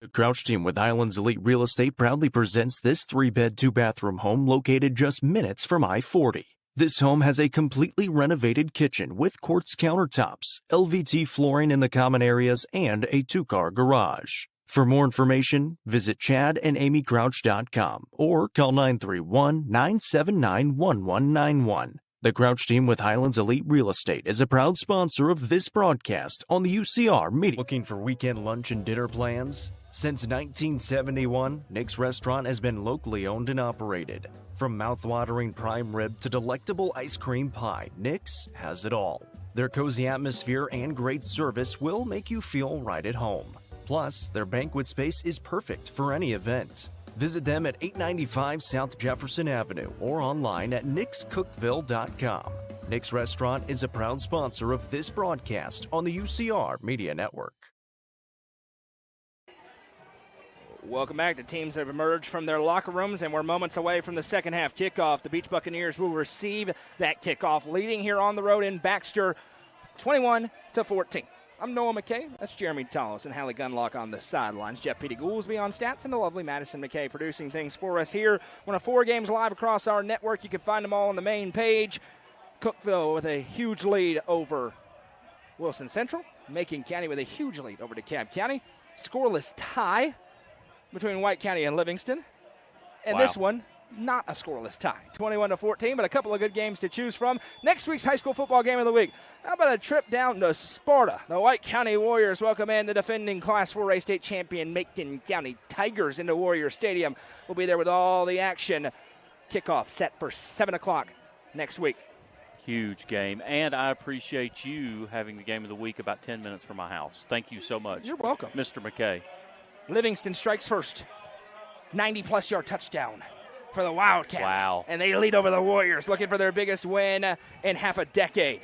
The Crouch team with Highlands Elite Real Estate proudly presents this 3-bed, 2-bathroom home located just minutes from I-40. This home has a completely renovated kitchen with quartz countertops, LVT flooring in the common areas, and a 2-car garage. For more information, visit chadandamycrouch.com or call 931-979-1191. The Crouch team with Highlands Elite Real Estate is a proud sponsor of this broadcast on the UCR Media. Looking for weekend lunch and dinner plans? Since 1971, Nick's Restaurant has been locally owned and operated. From mouth-watering prime rib to delectable ice cream pie, Nick's has it all. Their cozy atmosphere and great service will make you feel right at home. Plus, their banquet space is perfect for any event. Visit them at 895 South Jefferson Avenue or online at nickscookville.com. Nick's Restaurant is a proud sponsor of this broadcast on the UCR Media Network. Welcome back. The teams have emerged from their locker rooms, and we're moments away from the second half kickoff. The Beech Buccaneers will receive that kickoff, leading here on the road in Baxter, 21-14. I'm Noah McKay. That's Jeremy Tallis and Hallie Gunlock on the sidelines. Jeff Petey Goolsby on stats, and the lovely Madison McKay producing things for us here. One of 4 games live across our network. You can find them all on the main page. Cookeville with a huge lead over Wilson Central. Macon County with a huge lead over DeKalb County. Scoreless tie between White County and Livingston. And this one, not a scoreless tie. 21-14, but a couple of good games to choose from. Next week's high school football game of the week. How about a trip down to Sparta? The White County Warriors welcome in the defending Class 4A state champion Macon County Tigers into Warrior Stadium. We'll be there with all the action. Kickoff set for 7 o'clock next week. Huge game, and I appreciate you having the game of the week about 10 minutes from my house. Thank you so much. You're welcome. Mr. McKay. Livingston strikes first. 90-plus yard touchdown for the Wildcats. Wow. And they lead over the Warriors, looking for their biggest win in half a decade.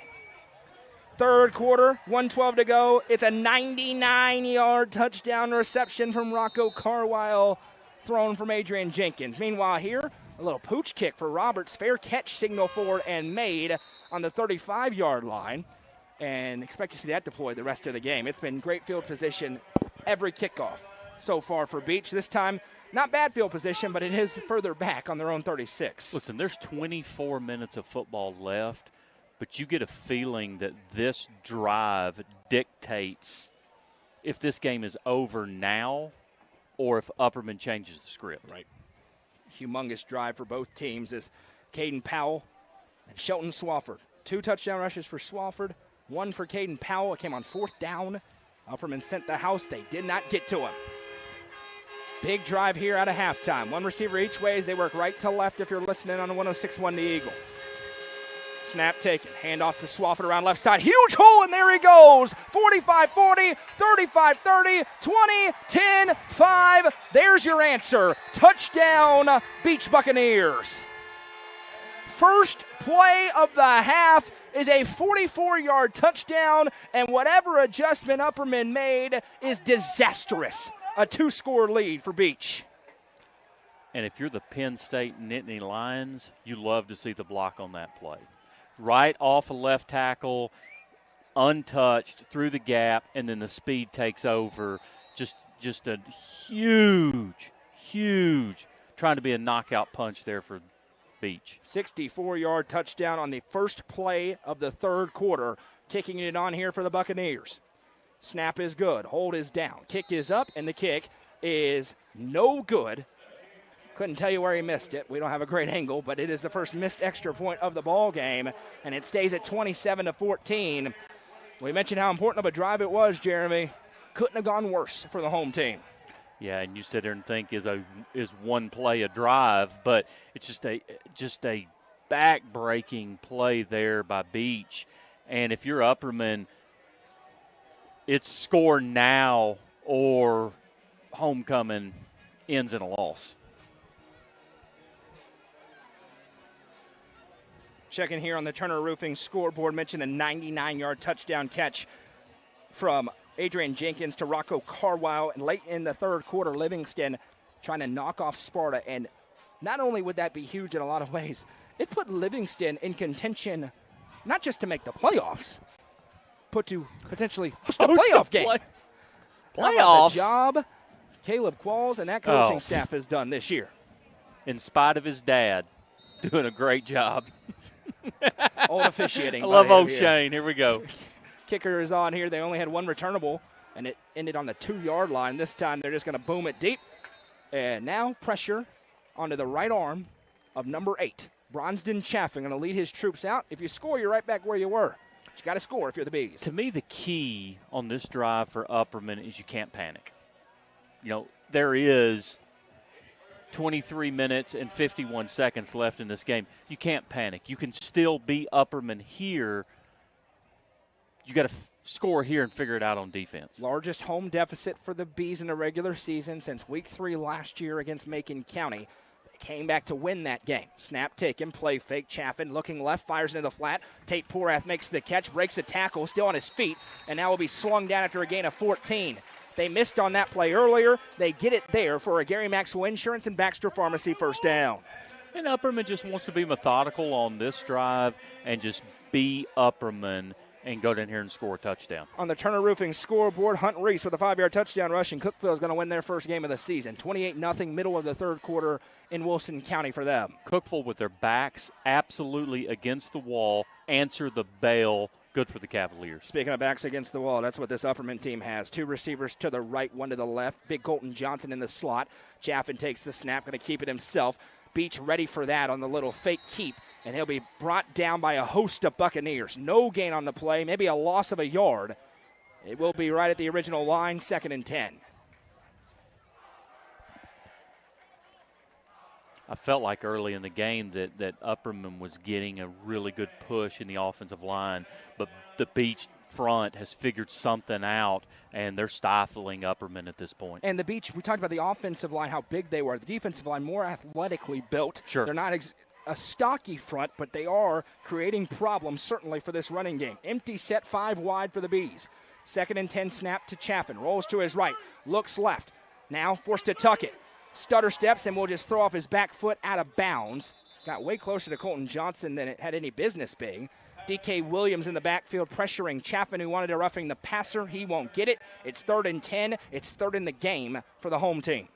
Third quarter, 1:12 to go. It's a 99-yard touchdown reception from Rocco Carwile, thrown from Adrian Jenkins. Meanwhile here, a little pooch kick for Roberts. Fair catch signal forward and made on the 35-yard line. And expect to see that deployed the rest of the game. It's been great field position every kickoff. so far for Beech. This time, not bad field position, but it is further back on their own 36. Listen, there's 24 minutes of football left, but you get a feeling that this drive dictates if this game is over now or if Upperman changes the script. Right. Humongous drive for both teams as Kaden Powell and Chelton Swafford. 2 touchdown rushes for Swafford, 1 for Kaden Powell. It came on 4th down. Upperman sent the house. They did not get to him. Big drive here out of halftime. 1 receiver each way as they work right to left if you're listening on 106.1 The Eagle. Snap taken. Handoff to Swafford around left side. Huge hole, and there he goes. 45-40, 35-30, 20, 10, 5. There's your answer. Touchdown, Beech Buccaneers. First play of the half is a 44-yard touchdown, and whatever adjustment Upperman made is disastrous. A 2-score lead for Beech. And if you're the Penn State Nittany Lions, you love to see the block on that play. Right off a left tackle, untouched, through the gap, and then the speed takes over. Just a huge, trying to be a knockout punch there for Beech. 64-yard touchdown on the first play of the third quarter. Kicking it on here for the Buccaneers. Snap is good. Hold is down. Kick is up, and the kick is no good. Couldn't tell you where he missed it. We don't have a great angle, but it is the first missed extra point of the ball game, and it stays at 27-14. We mentioned how important of a drive it was, Jeremy. Couldn't have gone worse for the home team. Yeah, and you sit there and think is one play a drive, but it's just a back-breaking play there by Beech. And if you're Upperman, it's score now or homecoming ends in a loss. Checking here on the Turner Roofing scoreboard, mentioned a 99-yard touchdown catch from Adrian Jenkins to Rocco Carwile. And late in the third quarter, Livingston trying to knock off Sparta. And not only would that be huge in a lot of ways, it put Livingston in contention not just to make the playoffs, but to potentially host a playoff game. Playoffs? The job Caleb Qualls and that coaching staff has done this year. In spite of his dad, doing a great job. Old officiating. I love O'Shane. Here we go. Kicker is on here. They only had one returnable, and it ended on the 2-yard line. This time they're just going to boom it deep. And now pressure onto the right arm of number 8. Bronsden Chaffin going to lead his troops out. If you score, you're right back where you were. But you got to score if you're the Bees. To me, the key on this drive for Upperman is you can't panic. You know, there is 23 minutes and 51 seconds left in this game. You can't panic. You can still be Upperman here. You got to score here and figure it out on defense. Largest home deficit for the Bees in the regular season since week 3 last year against Macon County. They came back to win that game. Snap taken, play fake. Chaffin looking left, fires into the flat. Tate Porath makes the catch, breaks a tackle, still on his feet, and now will be slung down after a gain of 14. They missed on that play earlier. They get it there for a Gary Maxwell Insurance and Baxter Pharmacy first down. And Upperman just wants to be methodical on this drive and just be Upperman and go down here and score a touchdown. On the Turner Roofing scoreboard, Hunt Reese with a 5-yard touchdown rush, and Cookeville is going to win their first game of the season. 28-0, middle of the third quarter in Wilson County for them. Cookeville with their backs absolutely against the wall, answer the bell. Good for the Cavaliers. Speaking of backs against the wall, that's what this Upperman team has. 2 receivers to the right, 1 to the left. Big Colton Johnson in the slot. Chaffin takes the snap, going to keep it himself. Beech ready for that on the little fake keep, and he'll be brought down by a host of Buccaneers. No gain on the play, maybe a loss of a yard. It will be right at the original line, 2nd and 10. I felt like early in the game that Upperman was getting a really good push in the offensive line, but the Beech front has figured something out, and they're stifling Upperman at this point. And the Beech, we talked about the offensive line, how big they were. The defensive line, more athletically built. Sure. They're not a stocky front, but they are creating problems, certainly, for this running game. Empty set, 5 wide for the Bees. 2nd and 10 snap to Chaffin. Rolls to his right, looks left. Now forced to tuck it. Stutter steps and will just throw off his back foot out of bounds. Got way closer to Colton Johnson than it had any business being. D.K. Williams in the backfield pressuring Chaffin, who wanted a roughing the passer. He won't get it. It's 3rd and 10. It's 3rd in the game for the home team.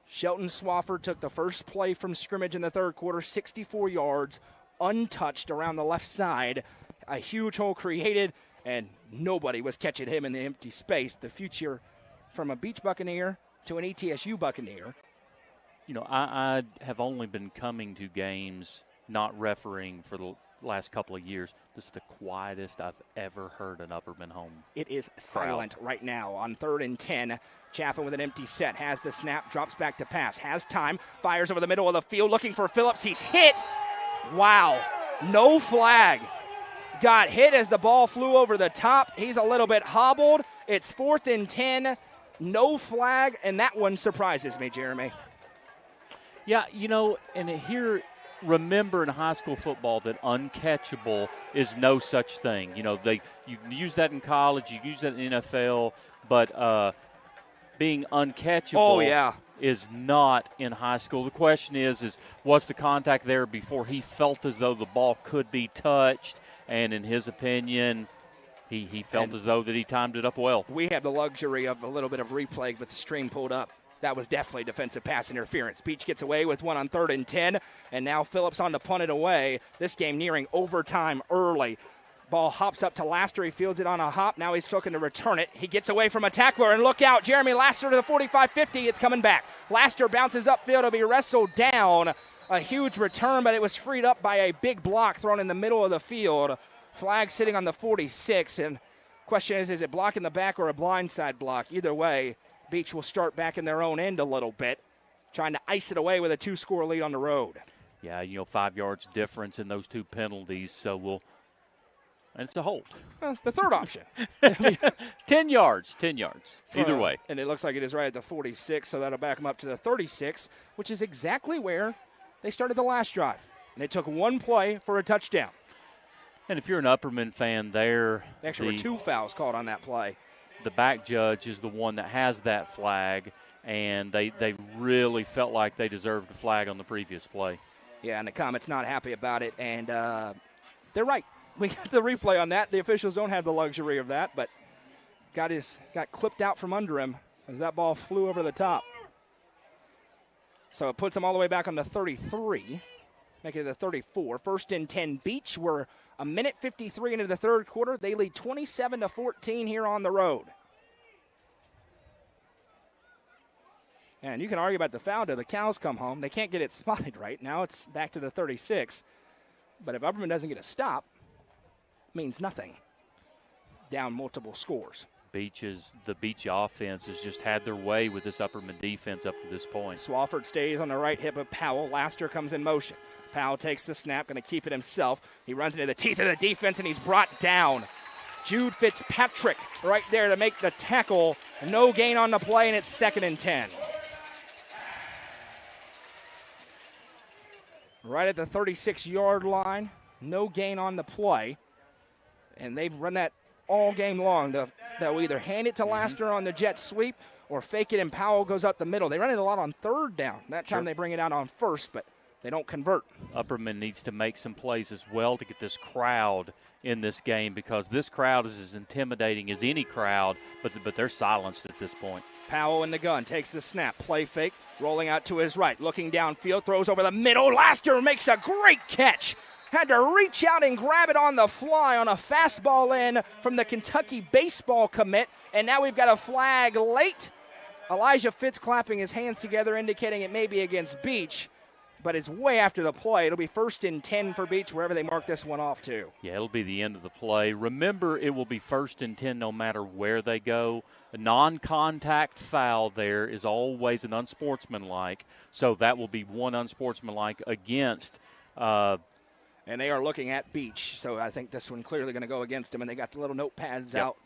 Chelton Swafford took the first play from scrimmage in the third quarter, 64 yards, untouched around the left side. A huge hole created, and nobody was catching him in the empty space. The future from a Beech Buccaneer to an ETSU Buccaneer. You know, I have only been coming to games not refereeing for the last couple of years. This is the quietest I've ever heard an Upperman home. It is silent right now on 3rd and 10. Chaffin with an empty set, has the snap, drops back to pass, has time, fires over the middle of the field, looking for Phillips. He's hit. Wow, no flag. Got hit as the ball flew over the top. He's a little bit hobbled. It's 4th and 10, no flag, and that one surprises me, Jeremy. Yeah, you know, and here, remember in high school football that uncatchable is no such thing. You know, you use that in college, you use that in NFL, but being uncatchable is not in high school. The question is was the contact there before he felt as though the ball could be touched? And in his opinion, he felt as though that he timed it up well. We have the luxury of a little bit of replay with the stream pulled up. That was definitely defensive pass interference. Beech gets away with one on 3rd and 10, and now Phillips on to punt it away. This game nearing overtime early. Ball hops up to Laster. He fields it on a hop. Now he's looking to return it. He gets away from a tackler, and look out. Jeremy Laster to the 45-50. It's coming back. Laster bounces upfield to be wrestled down. A huge return, but it was freed up by a big block thrown in the middle of the field. Flag sitting on the 46, and question is it blocking the back or a blindside block? Either way, Beech will start back in their own end a little bit, trying to ice it away with a 2-score lead on the road. Yeah, 5 yards difference in those two penalties, so and it's a hold. Well, the third option. 10 yards, either way. And it looks like it is right at the 46, so that'll back them up to the 36, which is exactly where they started the last drive. And it took one play for a touchdown. And if you're an Upperman fan there. Actually, were 2 fouls called on that play. The back judge is the one that has that flag, and they really felt like they deserved the flag on the previous play. Yeah, and the Comets not happy about it, and they're right. We got the replay on that. The officials don't have the luxury of that, but got clipped out from under him as that ball flew over the top. So it puts him all the way back on the 33, making it the 34. 1st and 10 Beech. We're a minute 53 into the third quarter. They lead 27-14 here on the road. And you can argue about the foul till the cows come home. They can't get it spotted right. Now it's back to the 36. But if Upperman doesn't get a stop, it means nothing. Down multiple scores. The Beech offense has just had their way with this Upperman defense up to this point. Swafford stays on the right hip of Powell. Laster comes in motion. Powell takes the snap, going to keep it himself. He runs into the teeth of the defense, and he's brought down. Jude Fitzpatrick right there to make the tackle. No gain on the play, and it's 2nd and 10. Right at the 36-yard line. No gain on the play. And they've run that all game long. They'll either hand it to Laster on the jet sweep or fake it, and Powell goes up the middle. They run it a lot on 3rd down. That time they bring it out on 1st, but they don't convert. Upperman needs to make some plays as well to get this crowd in this game, because this crowd is as intimidating as any crowd, but they're silenced at this point. Powell in the gun, takes the snap, play fake, rolling out to his right, looking downfield, throws over the middle. Laster makes a great catch. Had to reach out and grab it on the fly on a fastball in from the Kentucky baseball commit, and now we've got a flag late. Elijah Fitz clapping his hands together, indicating it may be against Beech, but it's way after the play. It'll be 1st and 10 for Beech, wherever they mark this one off to. Yeah, it'll be the end of the play. Remember, it will be 1st and 10 no matter where they go. A non-contact foul there is always an unsportsmanlike, so that will be one unsportsmanlike against and they are looking at Beech, so I think this one clearly going to go against them, and they got the little notepads out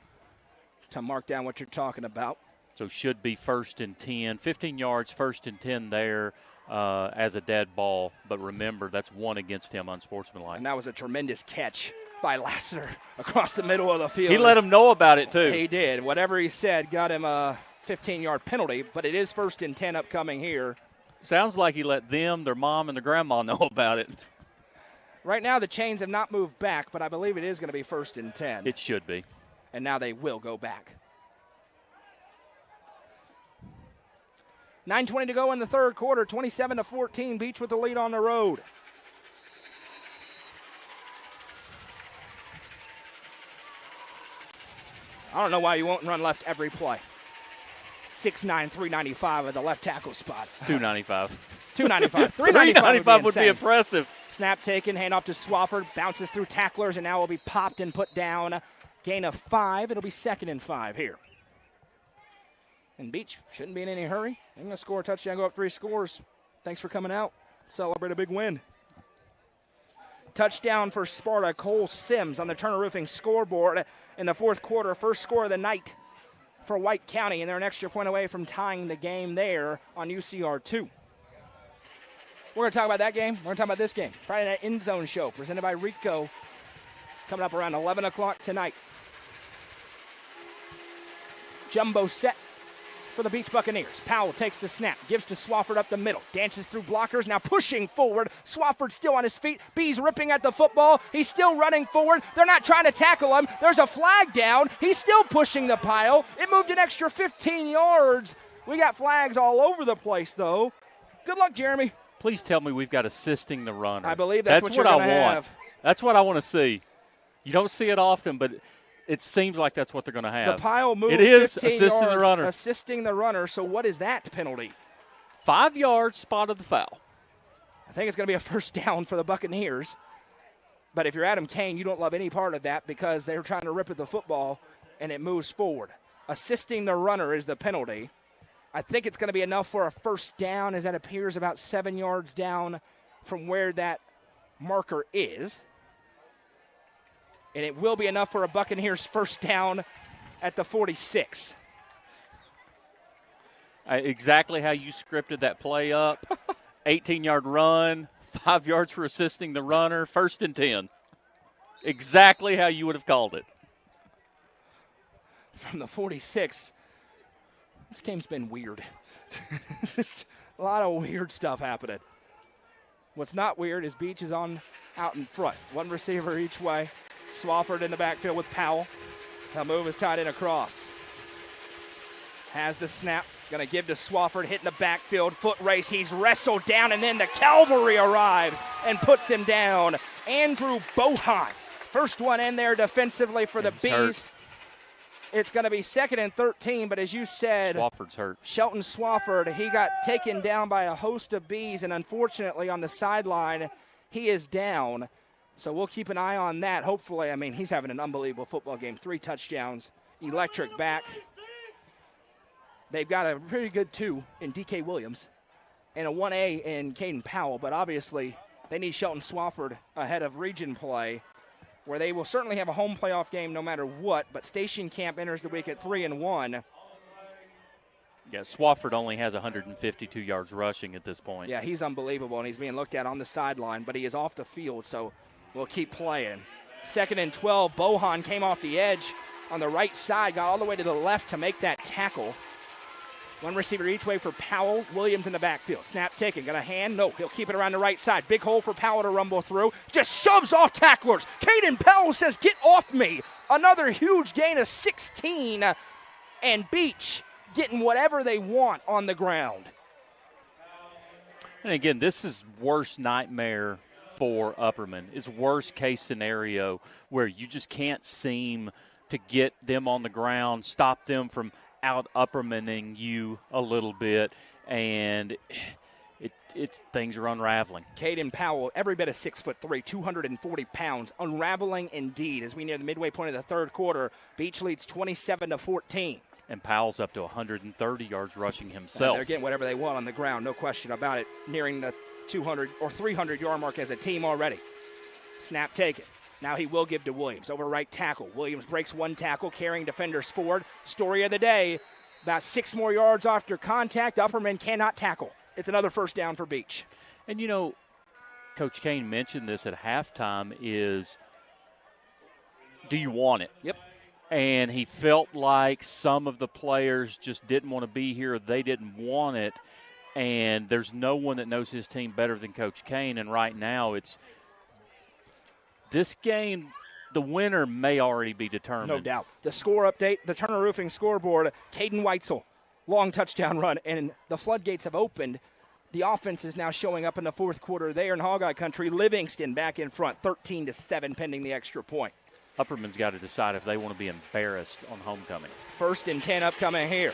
to mark down what you're talking about. So should be 1st and 10. 15 yards, 1st and 10 there as a dead ball. But remember, that's one against him, unsportsmanlike. And that was a tremendous catch by Lassiter across the middle of the field. He let him know about it, too. He did. Whatever he said got him a 15-yard penalty, but it is 1st and 10 upcoming here. Sounds like he let them, their mom, and their grandma know about it. Right now the chains have not moved back, but I believe it is going to be 1st and 10. It should be. And now they will go back. 9:20 to go in the third quarter, 27-14, Beech with the lead on the road. I don't know why you won't run left every play. 6'9", 395 at the left tackle spot. 295. 295. 395 would be impressive. Snap taken, handoff to Swafford, bounces through tacklers, and now will be popped and put down. Gain of 5. It'll be 2nd and 5 here. And Beech shouldn't be in any hurry. They're going to score a touchdown, go up 3 scores. Thanks for coming out. Celebrate a big win. Touchdown for Sparta. Cole Sims on the Turner Roofing scoreboard in the fourth quarter. First score of the night for White County, and they're an extra point away from tying the game there on UCR2. We're going to talk about that game. We're going to talk about this game. Friday Night End Zone Show presented by Rico, coming up around 11 o'clock tonight. Jumbo set for the Beech Buccaneers. Powell takes the snap, gives to Swafford up the middle, dances through blockers, now pushing forward. Swafford still on his feet. Bees ripping at the football. He's still running forward. They're not trying to tackle him. There's a flag down. He's still pushing the pile. It moved an extra 15 yards. We got flags all over the place, though. Good luck, Jeremy. Please tell me we've got assisting the runner. I believe that's what you're going to have. That's what I want to see. You don't see it often, but it seems like that's what they're going to have. The pile moved. It is 15 assisting yards, the runner. Assisting the runner. So what is that penalty? 5 yards, spotted the foul. I think it's going to be a first down for the Buccaneers. But if you're Adam Kane, you don't love any part of that because they're trying to rip at the football and it moves forward. Assisting the runner is the penalty. I think it's going to be enough for a first down, as that appears about 7 yards down from where that marker is. And it will be enough for a Buccaneers first down at the 46. Exactly how you scripted that play up. 18-yard run, 5 yards for assisting the runner, 1st and 10. Exactly how you would have called it. From the 46. This game's been weird. Just a lot of weird stuff happening. What's not weird is Beech is out in front. One receiver each way. Swafford in the backfield with Powell. That move is tied in across. Has the snap. Going to give to Swafford. Hitting the backfield. Foot race. He's wrestled down, and then the cavalry arrives and puts him down. Andrew Bohan. First one in there defensively for the Bees. Hurt. It's going to be 2nd and 13, but as you said, Swafford's hurt. Chelton Swafford, he got taken down by a host of Bees, and unfortunately on the sideline, he is down. So we'll keep an eye on that. Hopefully, I mean, he's having an unbelievable football game. 3 touchdowns, electric back. They've got a pretty good 2 in DK Williams and a 1A in Kaden Powell, but obviously they need Chelton Swafford ahead of region play, where they will certainly have a home playoff game no matter what, but Station Camp enters the week at 3-1. Yeah, Swafford only has 152 yards rushing at this point. Yeah, he's unbelievable, and he's being looked at on the sideline, but he is off the field, so we'll keep playing. 2nd and 12, Bohan came off the edge on the right side, got all the way to the left to make that tackle. One receiver each way for Powell. Williams in the backfield. Snap taken. Got a hand? No. He'll keep it around the right side. Big hole for Powell to rumble through. Just shoves off tacklers. Kaden Powell says, "Get off me." Another huge gain of 16. And Beech getting whatever they want on the ground. And again, this is worst nightmare for Upperman. It's worst case scenario where you just can't seem to get them on the ground, stop them from out Uppermaning you a little bit, and it's things are unraveling. Kaden Powell, every bit of 6'3", 240 pounds, unraveling indeed. As we near the midway point of the third quarter, Beech leads 27-14. And Powell's up to 130 yards rushing himself. And they're getting whatever they want on the ground, no question about it. Nearing the 200 or 300-yard mark as a team already. Snap taken. Now he will give to Williams over right tackle. Williams breaks one tackle, carrying defenders forward. Story of the day, about 6 more yards after contact. Upperman cannot tackle. It's another first down for Beech. And, you know, Coach Kane mentioned this at halftime is, do you want it? Yep. And he felt like some of the players just didn't want to be here. They didn't want it. And there's no one that knows his team better than Coach Kane. And right now it's this game, the winner may already be determined. No doubt. The score update, the Turner Roofing scoreboard, Caden Weitzel, long touchdown run, and the floodgates have opened. The offense is now showing up in the fourth quarter there in Hogeye Country. Livingston back in front, 13-7, pending the extra point. Upperman's got to decide if they want to be embarrassed on homecoming. 1st and 10 upcoming here.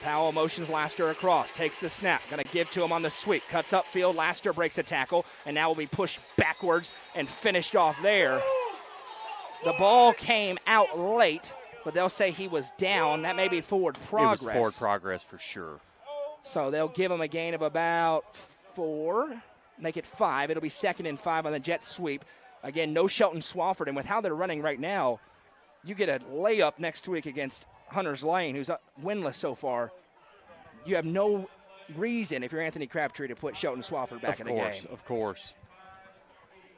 Powell motions Laster across, takes the snap, going to give to him on the sweep, cuts upfield, Laster breaks a tackle, and now will be pushed backwards and finished off there. The ball came out late, but they'll say he was down. That may be forward progress. It was forward progress for sure. So they'll give him a gain of about 4, make it 5. It'll be 2nd and 5 on the jet sweep. Again, no Chelton Swafford, and with how they're running right now, you get a layup next week against Hunters Lane, who's winless so far. You have no reason, if you're Anthony Crabtree, to put Chelton Swafford back in the game. Of course.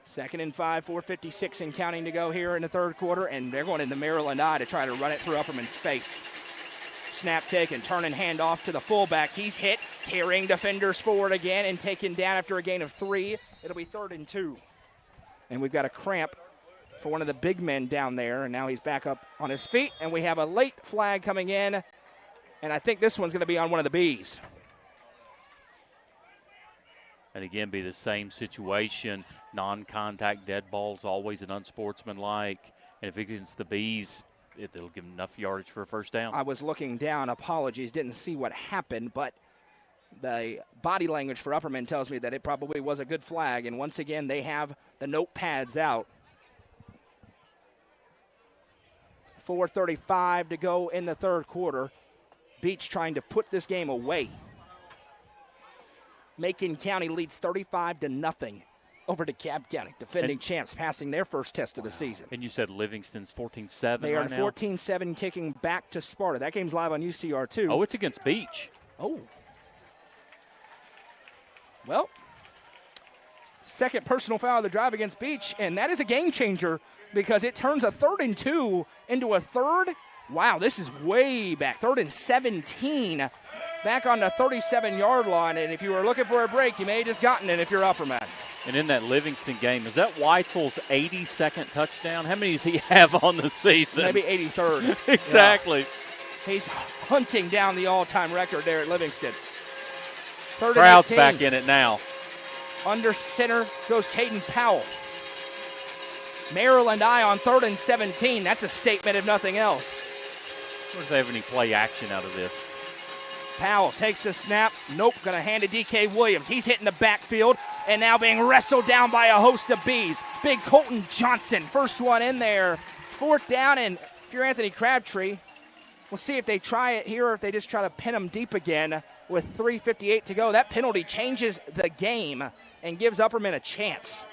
2nd and 5, 4:56 and counting to go here in the third quarter, and they're going into Maryland I to try to run it through Upperman's face. Snap taken, turn and hand off to the fullback. He's hit, carrying defenders forward again and taken down after a gain of 3. It'll be 3rd and 2. And we've got a cramp for one of the big men down there, and now he's back up on his feet, and we have a late flag coming in, and I think this one's going to be on one of the Bees. And again, be the same situation. Non-contact dead balls, always an unsportsmanlike. And if it gets the Bees, it'll give them enough yardage for a first down. I was looking down. Apologies. Didn't see what happened, but the body language for Upperman tells me that it probably was a good flag. And once again, they have the notepads out. 4:35 to go in the third quarter. Beech trying to put this game away. Macon County leads 35-0 over DeKalb County, defending champs, passing their first test of the season. And you said Livingston's 14-7 They are right now? 14-7 kicking back to Sparta. That game's live on UCR, too. Oh, it's against Beech. Oh. Well, second personal foul of the drive against Beech, and that is a game changer because it turns a 3rd and 2 into a 3rd. Wow, this is way back. 3rd and 17 back on the 37-yard line, and if you were looking for a break, you may have just gotten it if you're Upperman. And in that Livingston game, is that Weitzel's 82nd touchdown? How many does he have on the season? Maybe 83rd. Exactly. Yeah. He's hunting down the all-time record there at Livingston. 3rd Crowd's and 18. back in it now. Under center goes Caden Powell. Maryland I on 3rd and 17. That's a statement if nothing else. I wonder if they have any play action out of this. Powell takes the snap. Nope, going to hand to D.K. Williams. He's hitting the backfield and now being wrestled down by a host of Bees. Big Colton Johnson, first one in there. 4th down, and if you're Anthony Crabtree, we'll see if they try it here or if they just try to pin him deep again with 3:58 to go. That penalty changes the game and gives Upperman a chance.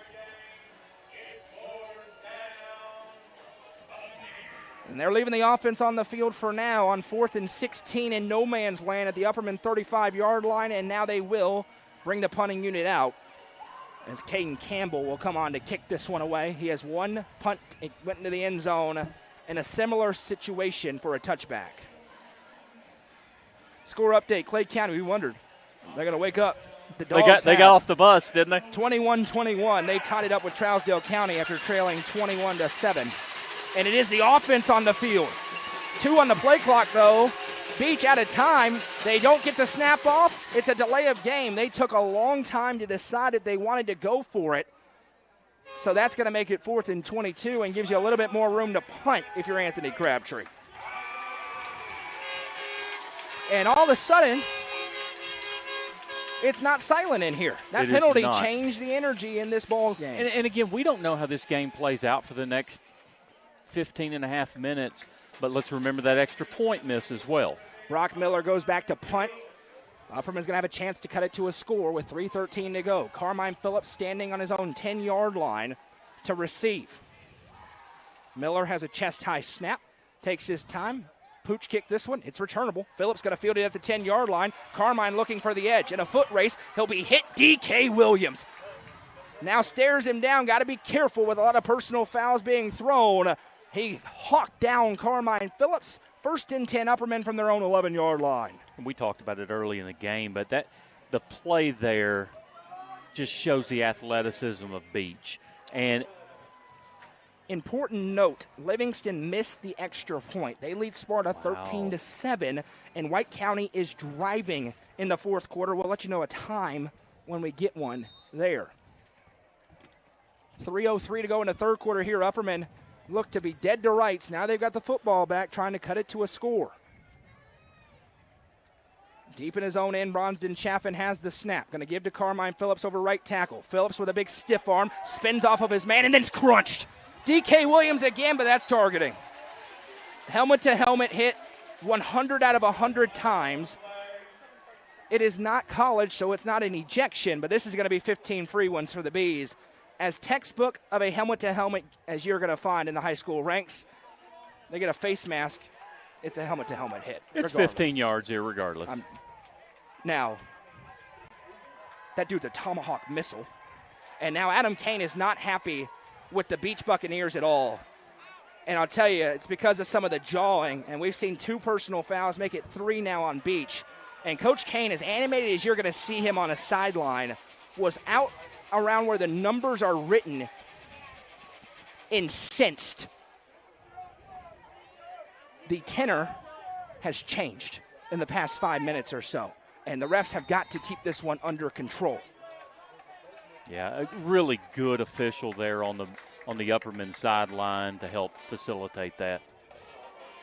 And they're leaving the offense on the field for now on 4th and 16 in no man's land at the Upperman 35-yard line, and now they will bring the punting unit out as Caden Campbell will come on to kick this one away. He has one punt. It went into the end zone in a similar situation for a touchback. Score update, Clay County, we wondered. They're going to wake up. The Dogs they got off the bus, didn't they? 21-21. They tied it up with Trousdale County after trailing 21-7. And it is the offense on the field. 2 on the play clock, though. Beech out of time. They don't get the snap off. It's a delay of game. They took a long time to decide if they wanted to go for it. So that's going to make it 4th and 22 and gives you a little bit more room to punt if you're Anthony Crabtree. And all of a sudden, it's not silent in here. That penalty changed the energy in this ball game. And again, we don't know how this game plays out for the next 15 and a half minutes, but let's remember that extra point miss as well. Brock Miller goes back to punt. Upperman's going to have a chance to cut it to a score with 3:13 to go. Carmine Phillips standing on his own 10-yard line to receive. Miller has a chest-high snap, takes his time. Pooch kicked this one. It's returnable. Phillips going to field it at the 10-yard line. Carmine looking for the edge. In a foot race, he'll be hit. D.K. Williams now stares him down. Got to be careful with a lot of personal fouls being thrown. He hawked down Carmine Phillips. 1st and 10 Upperman from their own 11-yard line. And we talked about it early in the game, but the play there just shows the athleticism of Beech. And important note, Livingston missed the extra point. They lead Sparta 13-7, and White County is driving in the fourth quarter. We'll let you know a time when we get one there. 3:03 to go in the third quarter here. Upperman look to be dead to rights. Now they've got the football back, trying to cut it to a score. Deep in his own end, Bronston Chaffin has the snap. Going to give to Carmine Phillips over right tackle. Phillips with a big stiff arm, spins off of his man, and then it's crunched. D.K. Williams again, but that's targeting. Helmet-to-helmet hit 100 out of 100 times. It is not college, so it's not an ejection, but this is going to be 15 free ones for the Bees. As textbook of a helmet-to-helmet as you're going to find in the high school ranks. They get a face mask. It's a helmet-to-helmet hit. It's 15 yards here regardless. Now, that dude's a tomahawk missile. And now Adam Kane is not happy with the Beech Buccaneers at all. And I'll tell you, it's because of some of the jawing. And we've seen 2 personal fouls, make it 3 now on Beech. And Coach Kane, as animated as you're going to see him on a sideline, was out around where the numbers are written, incensed. The tenor has changed in the past 5 minutes or so, and the refs have got to keep this one under control. Yeah, a really good official there on the Upperman sideline to help facilitate that.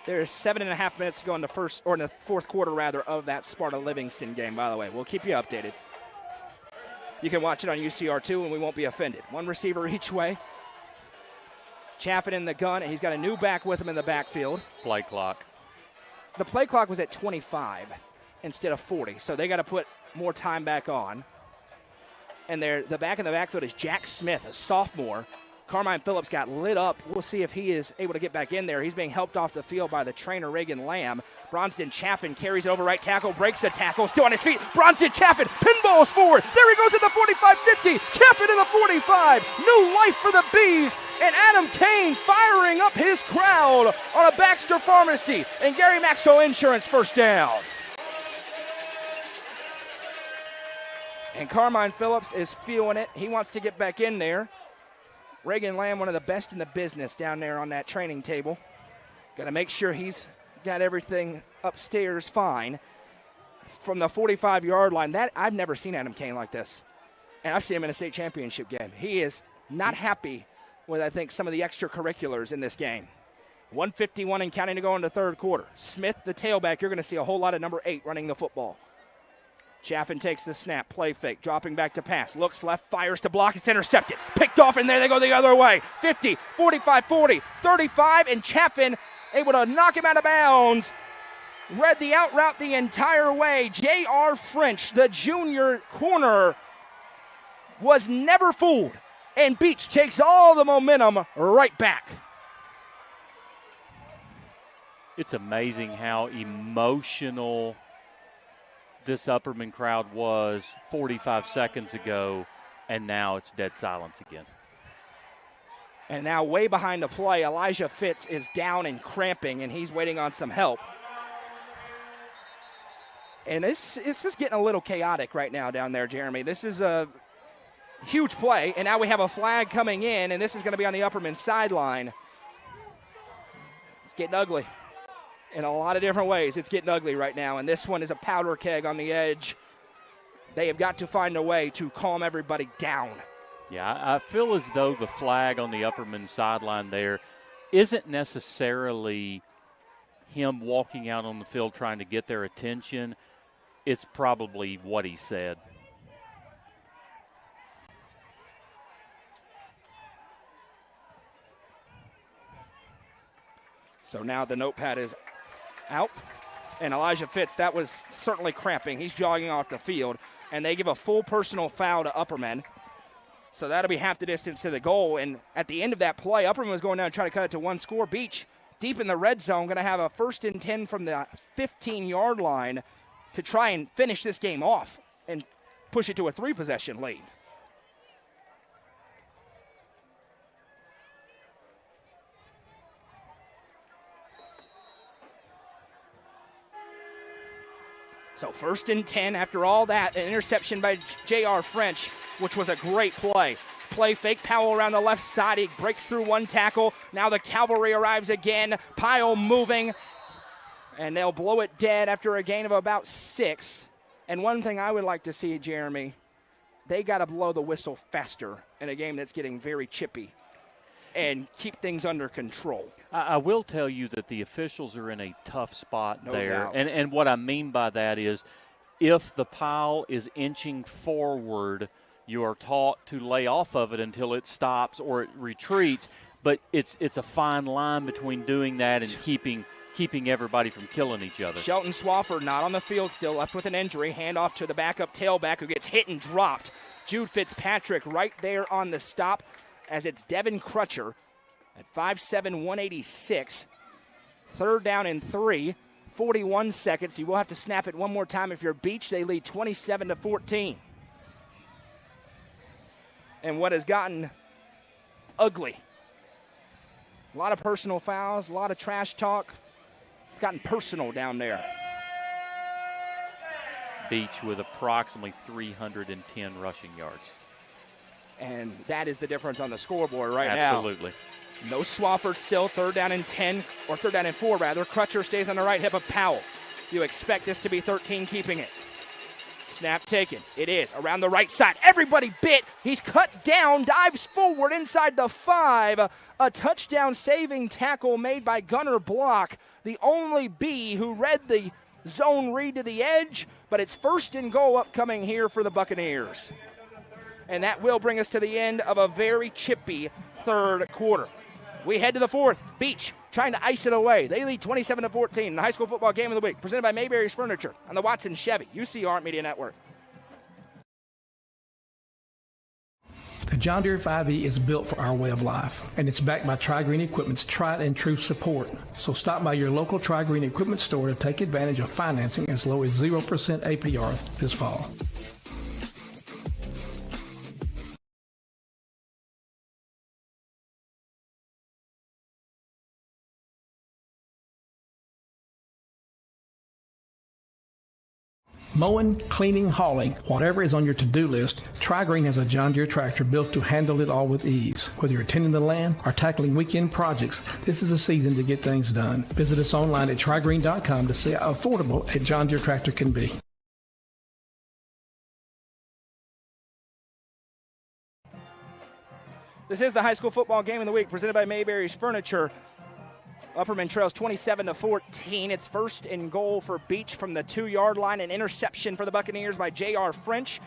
There's 7.5 minutes to go in the fourth quarter rather of that Sparta Livingston game. By the way, we'll keep you updated. You can watch it on UCR2, and we won't be offended. 1 receiver each way. Chaffin in the gun, and he's got a new back with him in the backfield. Play clock. The play clock was at 25 instead of 40, so they got to put more time back on. And the back in the backfield is Jack Smith, a sophomore. Carmine Phillips got lit up. We'll see if he is able to get back in there. He's being helped off the field by the trainer, Reagan Lamb. Bronston Chaffin carries it over right tackle, breaks the tackle, still on his feet. Bronston Chaffin pinballs forward. There he goes at the 45-50. Chaffin in the 45. New life for the Bees. And Adam Kane firing up his crowd on a Baxter Pharmacy and Gary Maxwell Insurance first down. And Carmine Phillips is feeling it. He wants to get back in there. Reagan Lamb, one of the best in the business down there on that training table. Got to make sure he's got everything upstairs fine. From the 45-yard line, that I've never seen Adam Kane like this. And I've seen him in a state championship game. He is not happy with, I think, some of the extracurriculars in this game. 1:51 and counting to go in the third quarter. Smith, the tailback, you're going to see a whole lot of number 8 running the football. Chaffin takes the snap, play fake, dropping back to pass. Looks left, fires to block. It's intercepted. Picked off, and there they go the other way. 50, 45, 40, 35, and Chaffin able to knock him out of bounds. Read the out route the entire way. J.R. French, the junior corner, was never fooled. And Beech takes all the momentum right back. It's amazing how emotional this Upperman crowd was 45 seconds ago, and now it's dead silence again. And now way behind the play, Elijah Fitz is down and cramping, and he's waiting on some help. And it's just getting a little chaotic right now down there, Jeremy. This is a huge play, and now we have a flag coming in, and this is going to be on the Upperman sideline. It's getting ugly. In a lot of different ways, it's getting ugly right now, and this one is a powder keg on the edge. They have got to find a way to calm everybody down. Yeah, I feel as though the flag on the Upperman sideline there isn't necessarily him walking out on the field trying to get their attention. It's probably what he said. So now the notepad is out. And Elijah Fitz, that was certainly cramping. He's jogging off the field. And they give a full personal foul to Upperman. So that'll be half the distance to the goal. And at the end of that play, Upperman was going down and trying to cut it to one score. Beech, deep in the red zone, going to have a 1st and 10 from the 15-yard line to try and finish this game off and push it to a 3-possession lead. So 1st and 10 after all that, an interception by J.R. French, which was a great play. play fake. Powell around the left side. He breaks through one tackle. Now the cavalry arrives again. Powell moving. And they'll blow it dead after a gain of about 6. And one thing I would like to see, Jeremy, they got to blow the whistle faster in a game that's getting very chippy and keep things under control. I will tell you that the officials are in a tough spot No there. doubt. And what I mean by that is if the pile is inching forward, you are taught to lay off of it until it stops or it retreats. But it's a fine line between doing that and keeping everybody from killing each other. Chelton Swafford not on the field still, left with an injury. Handoff to the backup tailback who gets hit and dropped. Jude Fitzpatrick right there on the stop as it's Devin Crutcher at 5'7", 186. 3rd down and 3, 41 seconds. You will have to snap it one more time if you're Beech. They lead 27-14. And what has gotten ugly. A lot of personal fouls, a lot of trash talk. It's gotten personal down there. Beech with approximately 310 rushing yards. And that is the difference on the scoreboard right Absolutely. now. No Swafford still, 3rd down and 10, or 3rd down and 4 rather. Crutcher stays on the right hip of Powell. You expect this to be 13 keeping it. Snap taken. It is around the right side. Everybody bit. He's cut down, dives forward inside the 5. A touchdown saving tackle made by Gunnar Block, the only B who read the zone read to the edge, but it's 1st and goal upcoming here for the Buccaneers. And that will bring us to the end of a very chippy 3rd quarter. We head to the 4th. Beech trying to ice it away. They lead 27-14 in the high school football game of the week, presented by Mayberry's Furniture on the Watson Chevy UCR Media Network. The John Deere 5E is built for our way of life, and it's backed by Tri-Green Equipment's tried and true support. So stop by your local Tri-Green Equipment store to take advantage of financing as low as 0% APR this fall. Mowing, cleaning, hauling, whatever is on your to-do list, Tri-Green has a John Deere tractor built to handle it all with ease. Whether you're tending the land or tackling weekend projects, this is a season to get things done. Visit us online at trigreen.com to see how affordable a John Deere tractor can be. This is the high school football game of the week, presented by Mayberry's Furniture. Upperman trails 27-14. It's 1st and goal for Beech from the 2-yard line. An interception for the Buccaneers by J.R. French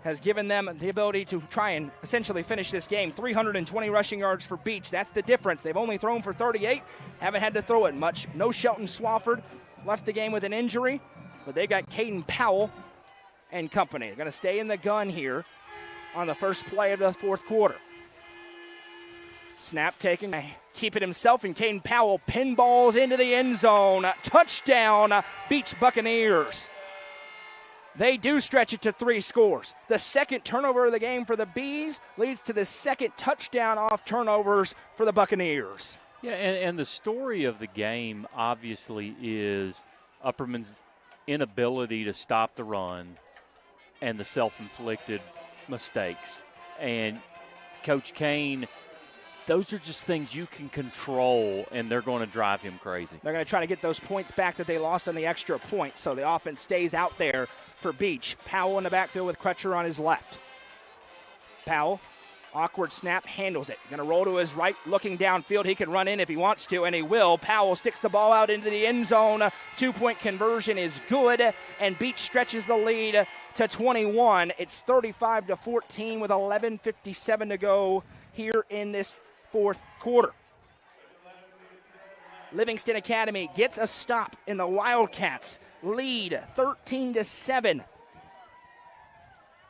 has given them the ability to try and essentially finish this game. 320 rushing yards for Beech. That's the difference. They've only thrown for 38. Haven't had to throw it much. No Chelton Swafford. Left the game with an injury. But they've got Kaden Powell and company. They're going to stay in the gun here on the first play of the 4th quarter. Snap taken, keep it himself, and Kaden Powell pinballs into the end zone. Touchdown, Beech Buccaneers. They do stretch it to 3 scores. The 2nd turnover of the game for the Bees leads to the 2nd touchdown off turnovers for the Buccaneers. Yeah, and the story of the game obviously is Upperman's inability to stop the run and the self-inflicted mistakes. And Coach Kane, those are just things you can control, and they're going to drive him crazy. They're going to try to get those points back that they lost on the extra point, so the offense stays out there for Beech. Powell in the backfield with Crutcher on his left. Powell, awkward snap, handles it. Going to roll to his right, looking downfield. He can run in if he wants to, and he will. Powell sticks the ball out into the end zone. 2-point conversion is good, and Beech stretches the lead to 21. It's 35-14 with 11:57 to go here in this 4th quarter. Livingston Academy gets a stop in the Wildcats. Lead 13-7.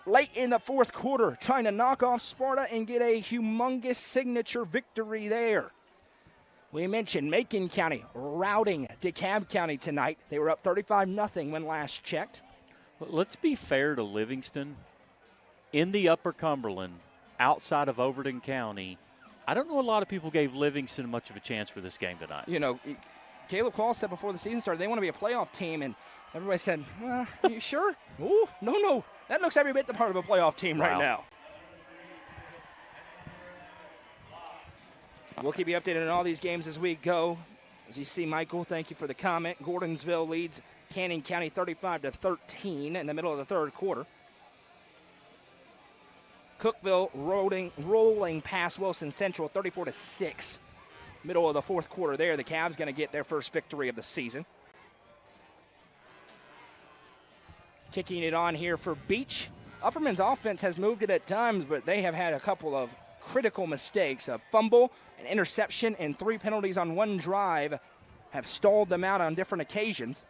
Late in the 4th quarter, trying to knock off Sparta and get a humongous signature victory there. We mentioned Macon County routing DeKalb County tonight. They were up 35-0 when last checked. Let's be fair to Livingston. In the Upper Cumberland, outside of Overton County, I don't know a lot of people gave Livingston much of a chance for this game tonight. You know, Caleb Quall said before the season started they want to be a playoff team, and everybody said, well, are you sure? Ooh, no. That looks every bit the part of a playoff team right now. We'll keep you updated on all these games as we go. As you see, Michael, thank you for the comment. Gordonsville leads Canyon County 35-13 in the middle of the third quarter. Cookeville rolling past Wilson Central 34-6. Middle of the fourth quarter there. The Cavs going to get their first victory of the season. Kicking it on here for Beech. Upperman's offense has moved it at times, but they have had a couple of critical mistakes. A fumble, an interception, and 3 penalties on one drive have stalled them out on different occasions.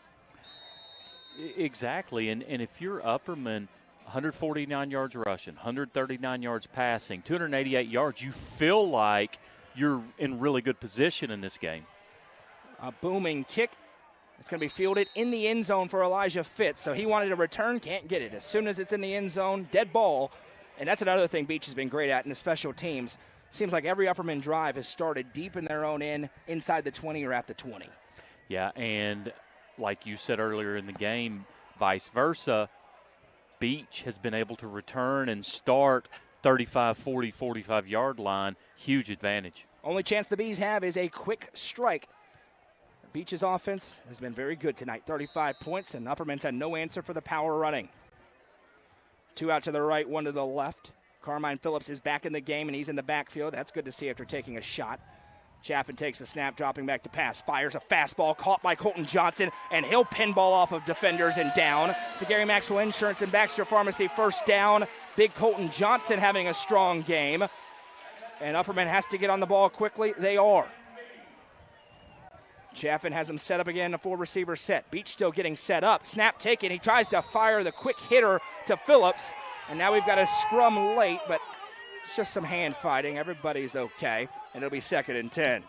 Exactly, and if you're Upperman, 149 yards rushing, 139 yards passing, 288 yards, you feel like you're in really good position in this game. A booming kick. It's going to be fielded in the end zone for Elijah Fitz. So he wanted a return, can't get it. As soon as it's in the end zone, dead ball. And that's another thing Beech has been great at in the special teams. Seems like every Upperman drive has started deep in their own end, inside the 20 or at the 20. Yeah, and like you said earlier in the game, vice versa, Beech has been able to return and start 35, 40, 45-yard line. Huge advantage. Only chance the Bees have is a quick strike. Beech's offense has been very good tonight, 35 points, and Upperman's had no answer for the power running. 2 out to the right, 1 to the left. Carmine Phillips is back in the game, and he's in the backfield. That's good to see after taking a shot. Chaffin takes the snap, dropping back to pass. Fires a fastball caught by Colton Johnson, and he'll pinball off of defenders and down. To Gary Maxwell Insurance and Baxter Pharmacy, first down. Big Colton Johnson having a strong game. And Upperman has to get on the ball quickly. They are. Chaffin has him set up again, a 4-receiver set. Beech still getting set up. Snap taken. He tries to fire the quick hitter to Phillips. And now we've got a scrum late, but it's just some hand fighting. Everybody's okay. And it'll be 2nd and 10.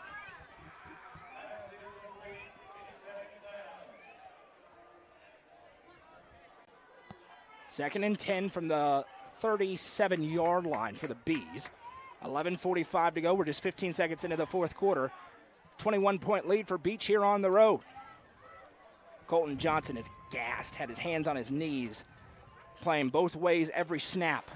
Second and 10 from the 37-yard line for the Bees. 11:45 to go. We're just 15 seconds into the fourth quarter. 21-point lead for Beech here on the road. Colton Johnson is gassed, had his hands on his knees, playing both ways every snap.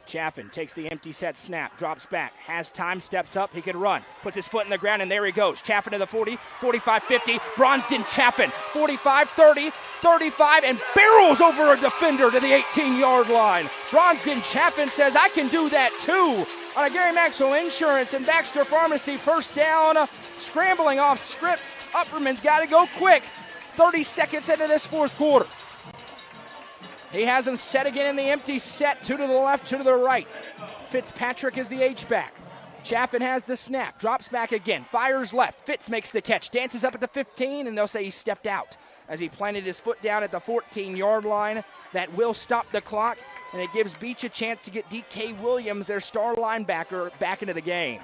Chaffin takes the empty set snap, drops back, has time, steps up, he can run, puts his foot in the ground, and there he goes. Chaffin to the 40, 45, 50, Bronston Chaffin, 45, 30, 35, and barrels over a defender to the 18-yard line. Bronston Chaffin says, I can do that too. On a Gary Maxwell Insurance and Baxter Pharmacy, first down, scrambling off script. Upperman's got to go quick. 30 seconds into this fourth quarter. He has him set again in the empty set, 2 to the left, 2 to the right. Fitzpatrick is the H-back. Chaffin has the snap, drops back again, fires left. Fitz makes the catch, dances up at the 15, and they'll say he stepped out as he planted his foot down at the 14-yard line. That will stop the clock, and it gives Beech a chance to get D.K. Williams, their star linebacker, back into the game.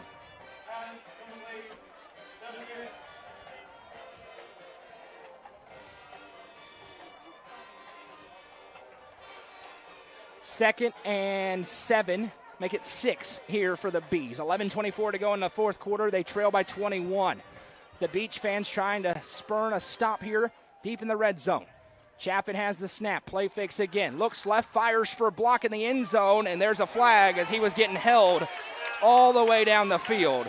Second and 7, make it 6 here for the Bees. 11:24 to go in the fourth quarter. They trail by 21. The Beech fans trying to spurn a stop here deep in the red zone. Chaffin has the snap, play fakes again, looks left, fires for a block in the end zone, and there's a flag as he was getting held all the way down the field.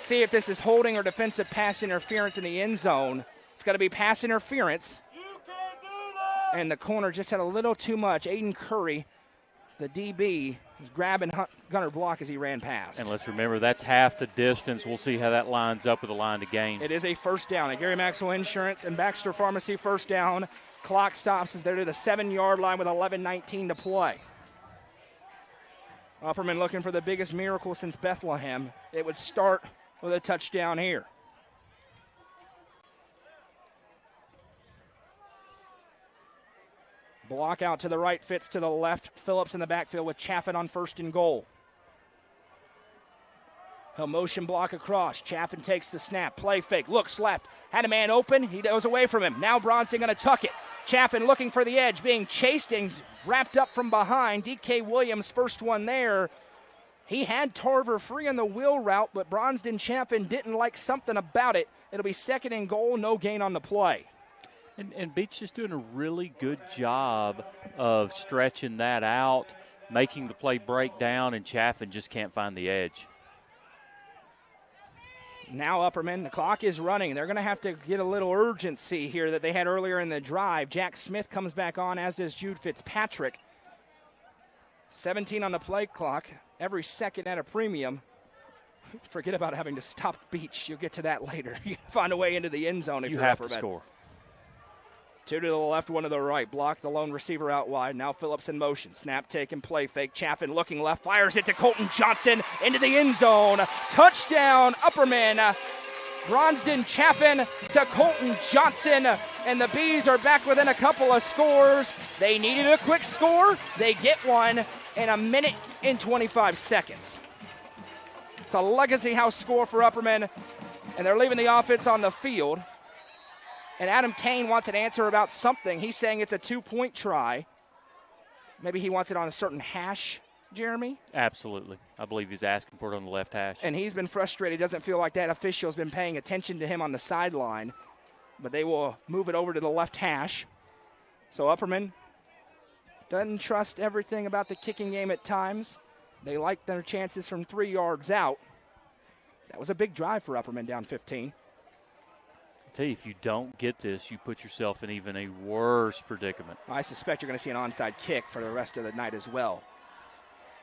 See if this is holding or defensive pass interference in the end zone. It's going to be pass interference. And the corner just had a little too much. Aiden Curry, the DB, was grabbing Gunnar Block as he ran past. And let's remember, that's half the distance. We'll see how that lines up with the line to gain. It is a first down. At Gary Maxwell Insurance and Baxter Pharmacy, first down. Clock stops as they're to the 7-yard line with 11:19 to play. Upperman looking for the biggest miracle since Bethlehem. It would start with a touchdown here. Block out to the right, Fitz to the left. Phillips in the backfield with Chaffin on first and goal. He'll motion block across. Chaffin takes the snap. Play fake. Looks left. Had a man open. He goes away from him. Now Bronson going to tuck it. Chaffin looking for the edge. Being chased and wrapped up from behind. D.K. Williams, first one there. He had Tarver free on the wheel route, but Bronston Chaffin didn't like something about it. It'll be second and goal. No gain on the play. And Beech is doing a really good job of stretching that out, making the play break down, and Chaffin just can't find the edge. Now Upperman, the clock is running. They're going to have to get a little urgency here that they had earlier in the drive. Jack Smith comes back on, as does Jude Fitzpatrick. 17 on the play clock. Every second at a premium. Forget about having to stop Beech. You'll get to that later. You find a way into the end zone if you you're have Upperman. to score. 2 to the left, 1 to the right. Block the lone receiver out wide. Now Phillips in motion. Snap taken, play fake. Chaffin looking left. Fires it to Colton Johnson into the end zone. Touchdown, Upperman. Bronston Chaffin to Colton Johnson. And the Bees are back within a couple of scores. They needed a quick score. They get one in a minute and 25 seconds. It's a Legacy House score for Upperman. And they're leaving the offense on the field. And Adam Kane wants an answer about something. He's saying it's a 2-point try. Maybe he wants it on a certain hash, Jeremy? Absolutely. I believe he's asking for it on the left hash. And he's been frustrated. He doesn't feel like that official's been paying attention to him on the sideline. But they will move it over to the left hash. So Upperman doesn't trust everything about the kicking game at times. They like their chances from 3 yards out. That was a big drive for Upperman, down 15. Tell you, if you don't get this, you put yourself in even a worse predicament. I suspect you're going to see an onside kick for the rest of the night as well.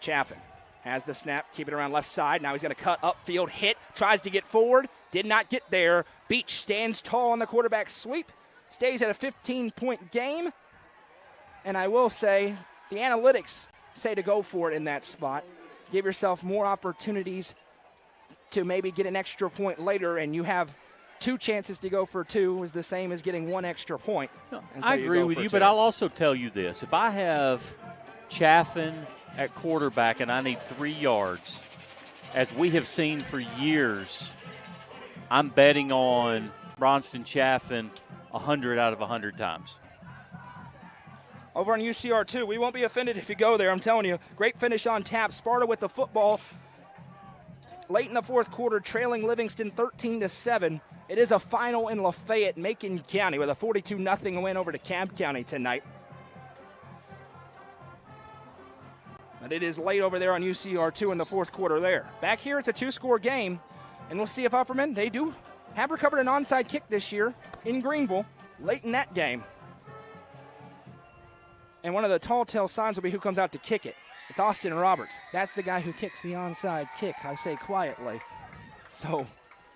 Chaffin has the snap, keep it around left side. Now he's going to cut upfield, hit, tries to get forward, did not get there. Beech stands tall on the quarterback sweep, stays at a 15-point game. And I will say, the analytics say to go for it in that spot. Give yourself more opportunities to maybe get an extra point later, and you have 2 chances to go for 2 is the same as getting 1 extra point. No, I agree with you, but I'll also tell you this. If I have Chaffin at quarterback and I need 3 yards, as we have seen for years, I'm betting on Bronston Chaffin 100 out of 100 times. Over on UCR2, we won't be offended if you go there, I'm telling you. Great finish on tap. Sparta with the football. Late in the fourth quarter, trailing Livingston 13-7. It is a final in Lafayette, Macon County, with a 42-0 win over to Camp County tonight. But it is late over there on UCR2 in the fourth quarter there. Back here, it's a 2-score game, and we'll see if Upperman, they do have recovered an onside kick this year in Greenville late in that game. And one of the tall tale signs will be who comes out to kick it. It's Austin Roberts. That's the guy who kicks the onside kick, I say quietly. So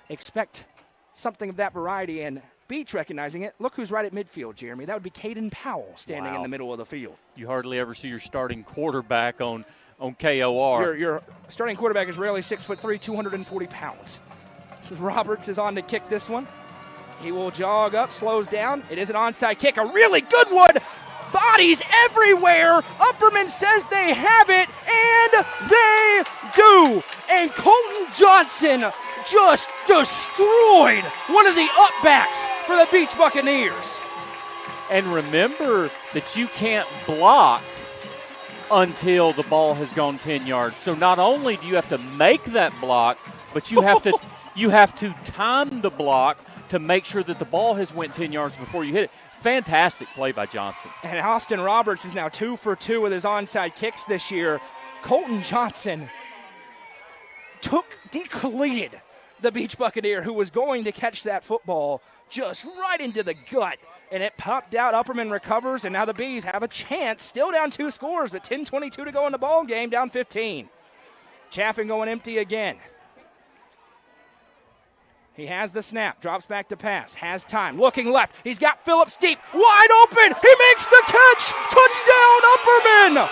expect something of that variety, and Beech recognizing it. Look who's right at midfield, Jeremy. That would be Kaden Powell standing in the middle of the field. You hardly ever see your starting quarterback on KOR. Your starting quarterback is rarely 6'3", 240 pounds. Roberts is on to kick this one. He will jog up, slows down. It is an onside kick, a really good one. Bodies everywhere. Upperman says they have it, and they do. And Colton Johnson just destroyed one of the upbacks for the Beech Buccaneers. And remember that you can't block until the ball has gone 10 yards. So not only do you have to make that block, but you have to time the block to make sure that the ball has went 10 yards before you hit it. Fantastic play by Johnson. And Austin Roberts is now 2 for 2 with his onside kicks this year. Colton Johnson decleated the Beech Buccaneer, who was going to catch that football just right into the gut. And it popped out. Upperman recovers, and now the Bees have a chance. Still down 2 scores, but 10:22 to go in the ball game, down 15. Chaffin going empty again. He has the snap, drops back to pass, has time, looking left. He's got Phillips deep, wide open. He makes the catch. Touchdown, Upperman.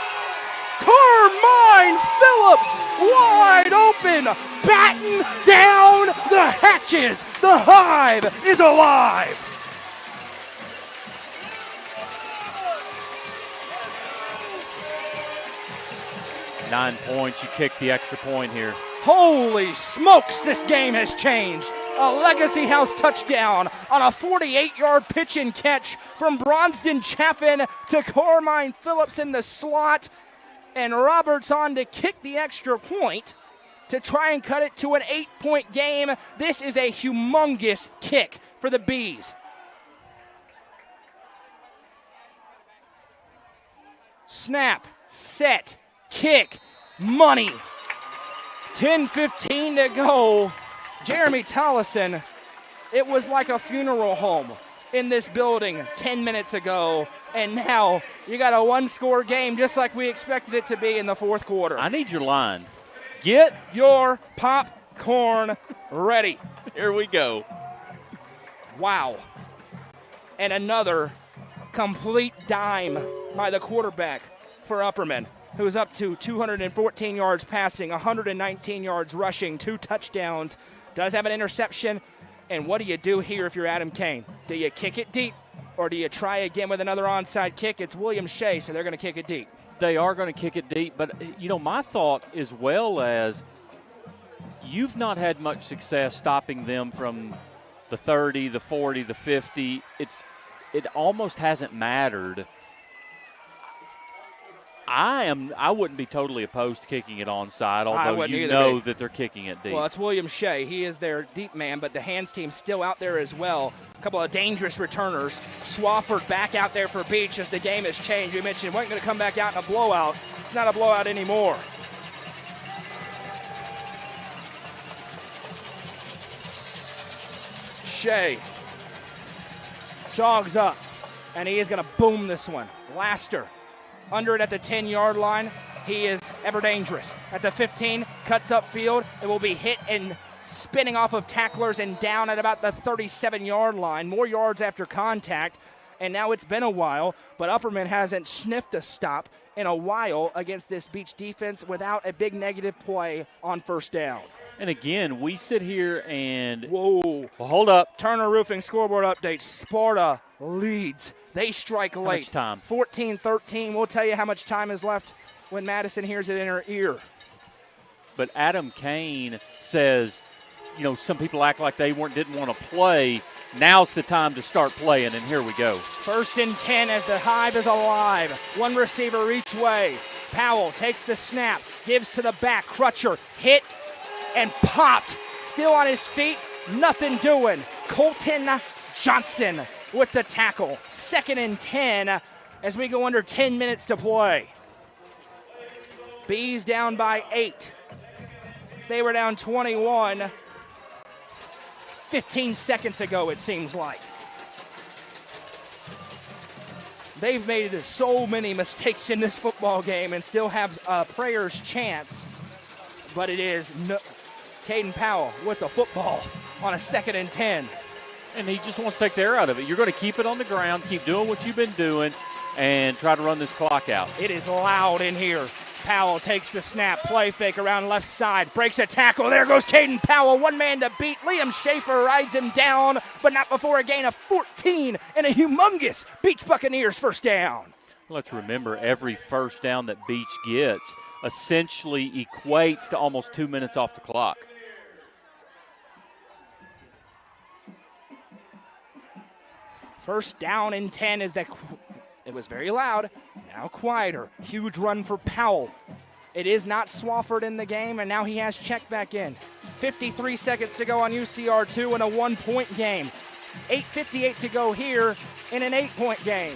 Carmine Phillips, wide open, batten down the hatches. The hive is alive. Nine points, you kick the extra point here. Holy smokes, this game has changed. A Legacy House touchdown on a 48-yard pitch and catch from Bronston Chaffin to Carmine Phillips in the slot. And Roberts on to kick the extra point to try and cut it to an 8-point game. This is a humongous kick for the Bees. Snap, set, kick, money. 10:15 to go. Jeremy Tollison, it was like a funeral home in this building 10 minutes ago, and now you got a one-score game just like we expected it to be in the fourth quarter. I need your line. Get your popcorn ready. Here we go. Wow. And another complete dime by the quarterback for Upperman, who's up to 214 yards passing, 119 yards rushing, 2 touchdowns, does have an interception. And what do you do here if you're Adam Kane? Do you kick it deep, or do you try again with another onside kick? It's William Shea, so they're going to kick it deep. They are going to kick it deep, but, my thought as well as you've not had much success stopping them from the 30, the 40, the 50. It almost hasn't mattered. I wouldn't be totally opposed to kicking it onside, although you know that they're kicking it deep. Well, it's William Shea. He is their deep man, but the hands team's still out there as well. A couple of dangerous returners. Swafford back out there for Beech as the game has changed. We mentioned wasn't going to come back out in a blowout. It's not a blowout anymore. Shea jogs up, and he is going to boom this one. Laster under it at the 10-yard line. He is ever dangerous. At the 15, cuts upfield. It will be hit and spinning off of tacklers and down at about the 37-yard line. More yards after contact, and now it's been a while, but Upperman hasn't sniffed a stop in a while against this Beech defense without a big negative play on first down. And again, we sit here and... Whoa. Well, hold up. Turner Roofing scoreboard update. Sparta leads. They strike late. How much time? 14-13. We'll tell you how much time is left when Madison hears it in her ear. But Adam Kane says, some people act like they didn't want to play. Now's the time to start playing, and here we go. 1st and 10 as the Hive is alive. One receiver each way. Powell takes the snap, gives to the back. Crutcher hit and popped. Still on his feet, nothing doing. Colton Johnson with the tackle. 2nd and 10 as we go under 10 minutes to play. Bees down by 8. They were down 21 15 seconds ago, it seems like. They've made so many mistakes in this football game and still have a prayer's chance. But it is Kaden Powell with the football on a 2nd and 10. And he just wants to take the air out of it. You're going to keep it on the ground, keep doing what you've been doing, and try to run this clock out. It is loud in here. Powell takes the snap, play fake around left side, breaks a tackle. There goes Kaden Powell, one man to beat. Liam Schaefer rides him down, but not before a gain of 14 and a humongous Beech Buccaneers first down. Let's remember, every first down that Beech gets essentially equates to almost 2 minutes off the clock. First down and 10 is that it was very loud, now quieter. Huge run for Powell. It is not Swafford in the game, and now he has checked back in. 53 seconds to go on UCR2 in a 1-point game. 8:58 to go here in an 8-point game.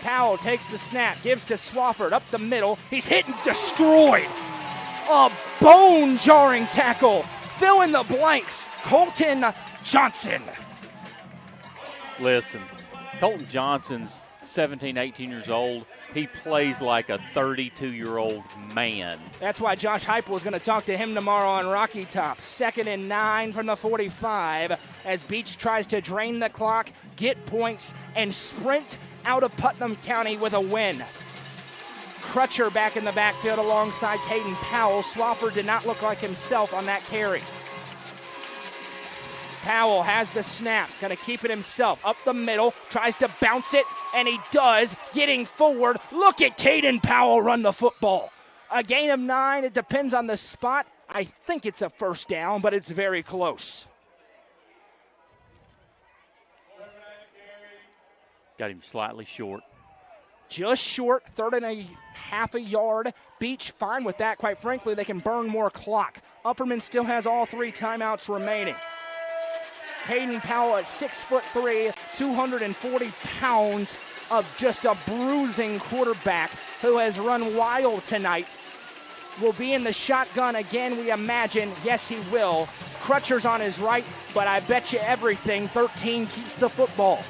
Powell takes the snap, gives to Swafford up the middle. He's hit and destroyed. A bone-jarring tackle. Fill in the blanks. Colton Johnson. Listen, Colton Johnson's 17, 18 years old. He plays like a 32-year-old man. That's why Josh Heupel is going to talk to him tomorrow on Rocky Top. 2nd and 9 from the 45 as Beech tries to drain the clock, get points, and sprint out of Putnam County with a win. Crutcher back in the backfield alongside Kaden Powell. Swafford did not look like himself on that carry. Powell has the snap, going to keep it himself. Up the middle, tries to bounce it, and he does, getting forward. Look at Kaden Powell run the football. A gain of 9, it depends on the spot. I think it's a first down, but it's very close. Got him slightly short. Just short, 3rd and a half a yard. Beech fine with that. Quite frankly, they can burn more clock. Upperman still has all 3 timeouts remaining. Kaden Powell at 6'3", 240 pounds of just a bruising quarterback who has run wild tonight. will be in the shotgun again, we imagine. Yes, he will. Crutcher's on his right, but I bet you everything 13 keeps the football.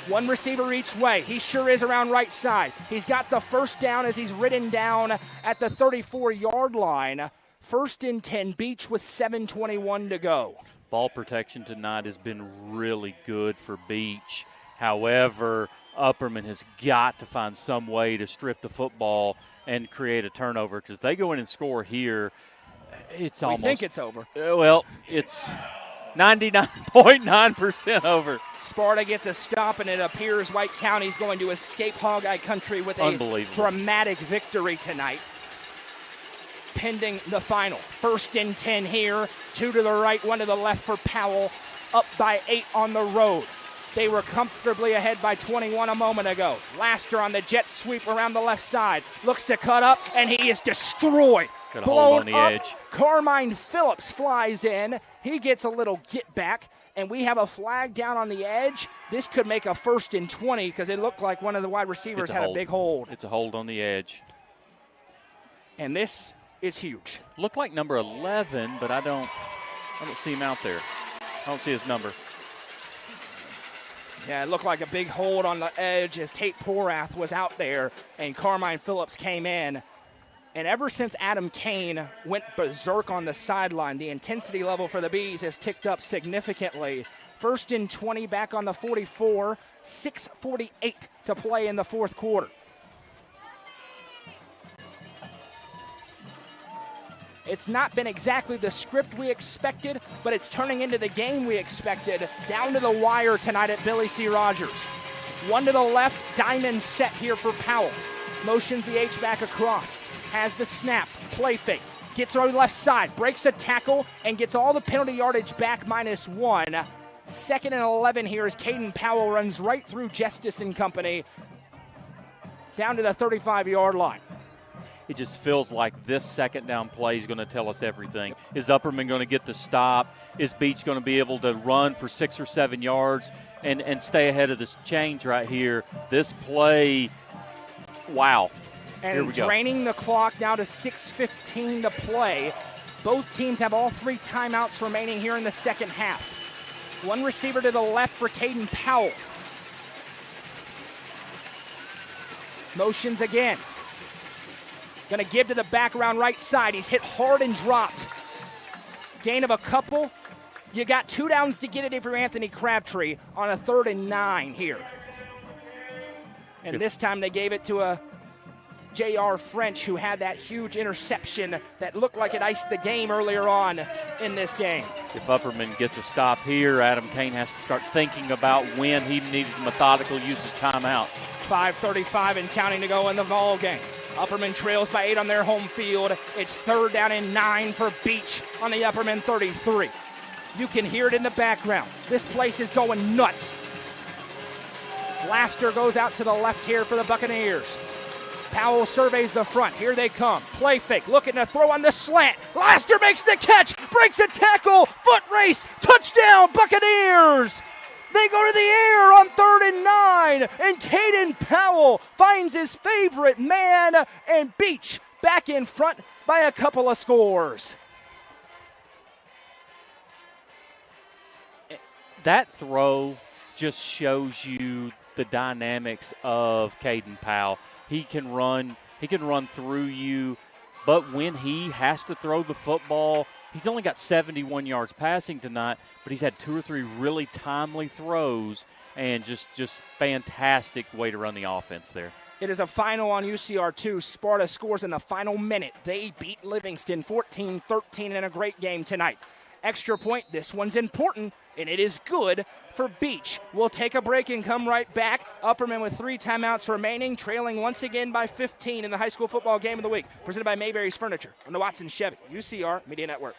One receiver each way. He sure is around right side. He's got the first down as he's ridden down at the 34-yard line. 1st and 10, Beech with 7:21 to go. Ball protection tonight has been really good for Beech. However, Upperman has got to find some way to strip the football and create a turnover, because if they go in and score here, it's almost. We think it's over. Well, it's 99.9% over. Sparta gets a stop, and it appears White County's going to escape Hogeye Country with a dramatic victory tonight. Pending the final. 1st and 10 here. 2 to the right, 1 to the left for Powell. Up by 8 on the road. They were comfortably ahead by 21 a moment ago. Laster on the jet sweep around the left side. Looks to cut up, and he is destroyed. Got a hold on the edge. Carmine Phillips flies in. He gets a little get back, and we have a flag down on the edge. This could make a 1st and 20 because it looked like one of the wide receivers had a big hold. It's a hold on the edge. And this is huge. Looked like number 11, but I don't see him out there. I don't see his number. Yeah, it looked like a big hold on the edge as Tate Porath was out there, and Carmine Phillips came in. And ever since Adam Kane went berserk on the sideline, the intensity level for the Bees has ticked up significantly. 1st and 20 back on the 44, 6:48 to play in the 4th quarter. It's not been exactly the script we expected, but it's turning into the game we expected. Down to the wire tonight at Billy C. Rogers. 1 to the left, diamond set here for Powell. Motions the H-back across. Has the snap, play fake. Gets on the left side, breaks a tackle, and gets all the penalty yardage back -1. 2nd and 11 here as Kaden Powell runs right through Justice and company down to the 35-yard line. It just feels like this 2nd down play is going to tell us everything. Is Upperman going to get the stop? Is Beech going to be able to run for 6 or 7 yards and stay ahead of this change right here? This play, wow. And here we go. Draining the clock now to 6:15 to play. Both teams have all 3 timeouts remaining here in the 2nd half. 1 receiver to the left for Kaden Powell. Motions again. Going to give to the back around right side. He's hit hard and dropped. Gain of a couple. You got 2 downs to get it if you're Anthony Crabtree on a 3rd and 9 here. And this time they gave it to a J.R. French, who had that huge interception that looked like it iced the game earlier on in this game. If Upperman gets a stop here, Adam Kane has to start thinking about when he needs methodical use of timeouts. 5:35 and counting to go in the ball game. Upperman trails by 8 on their home field. It's 3rd down and 9 for Beech on the Upperman 33. You can hear it in the background. This place is going nuts. Laster goes out to the left here for the Buccaneers. Powell surveys the front. Here they come. Play fake. Looking to throw on the slant. Laster makes the catch. Breaks a tackle. Foot race. Touchdown, Buccaneers. They go to the air on 3rd and 9. And Kaden Powell finds his favorite man. And Beech back in front by a couple of scores. That throw just shows you the dynamics of Kaden Powell. He can run through you, but when he has to throw the football, he's only got 71 yards passing tonight, but he's had 2 or 3 really timely throws, and just fantastic way to run the offense there. It is a final on UCR2. Sparta scores in the final minute. They beat Livingston 14-13 in a great game tonight. Extra point, this one's important, and it is good for Beech. We'll take a break and come right back. Upperman with 3 timeouts remaining, trailing once again by 15 in the high school football game of the week. Presented by Mayberry's Furniture on the Watson Chevy UCR Media Network.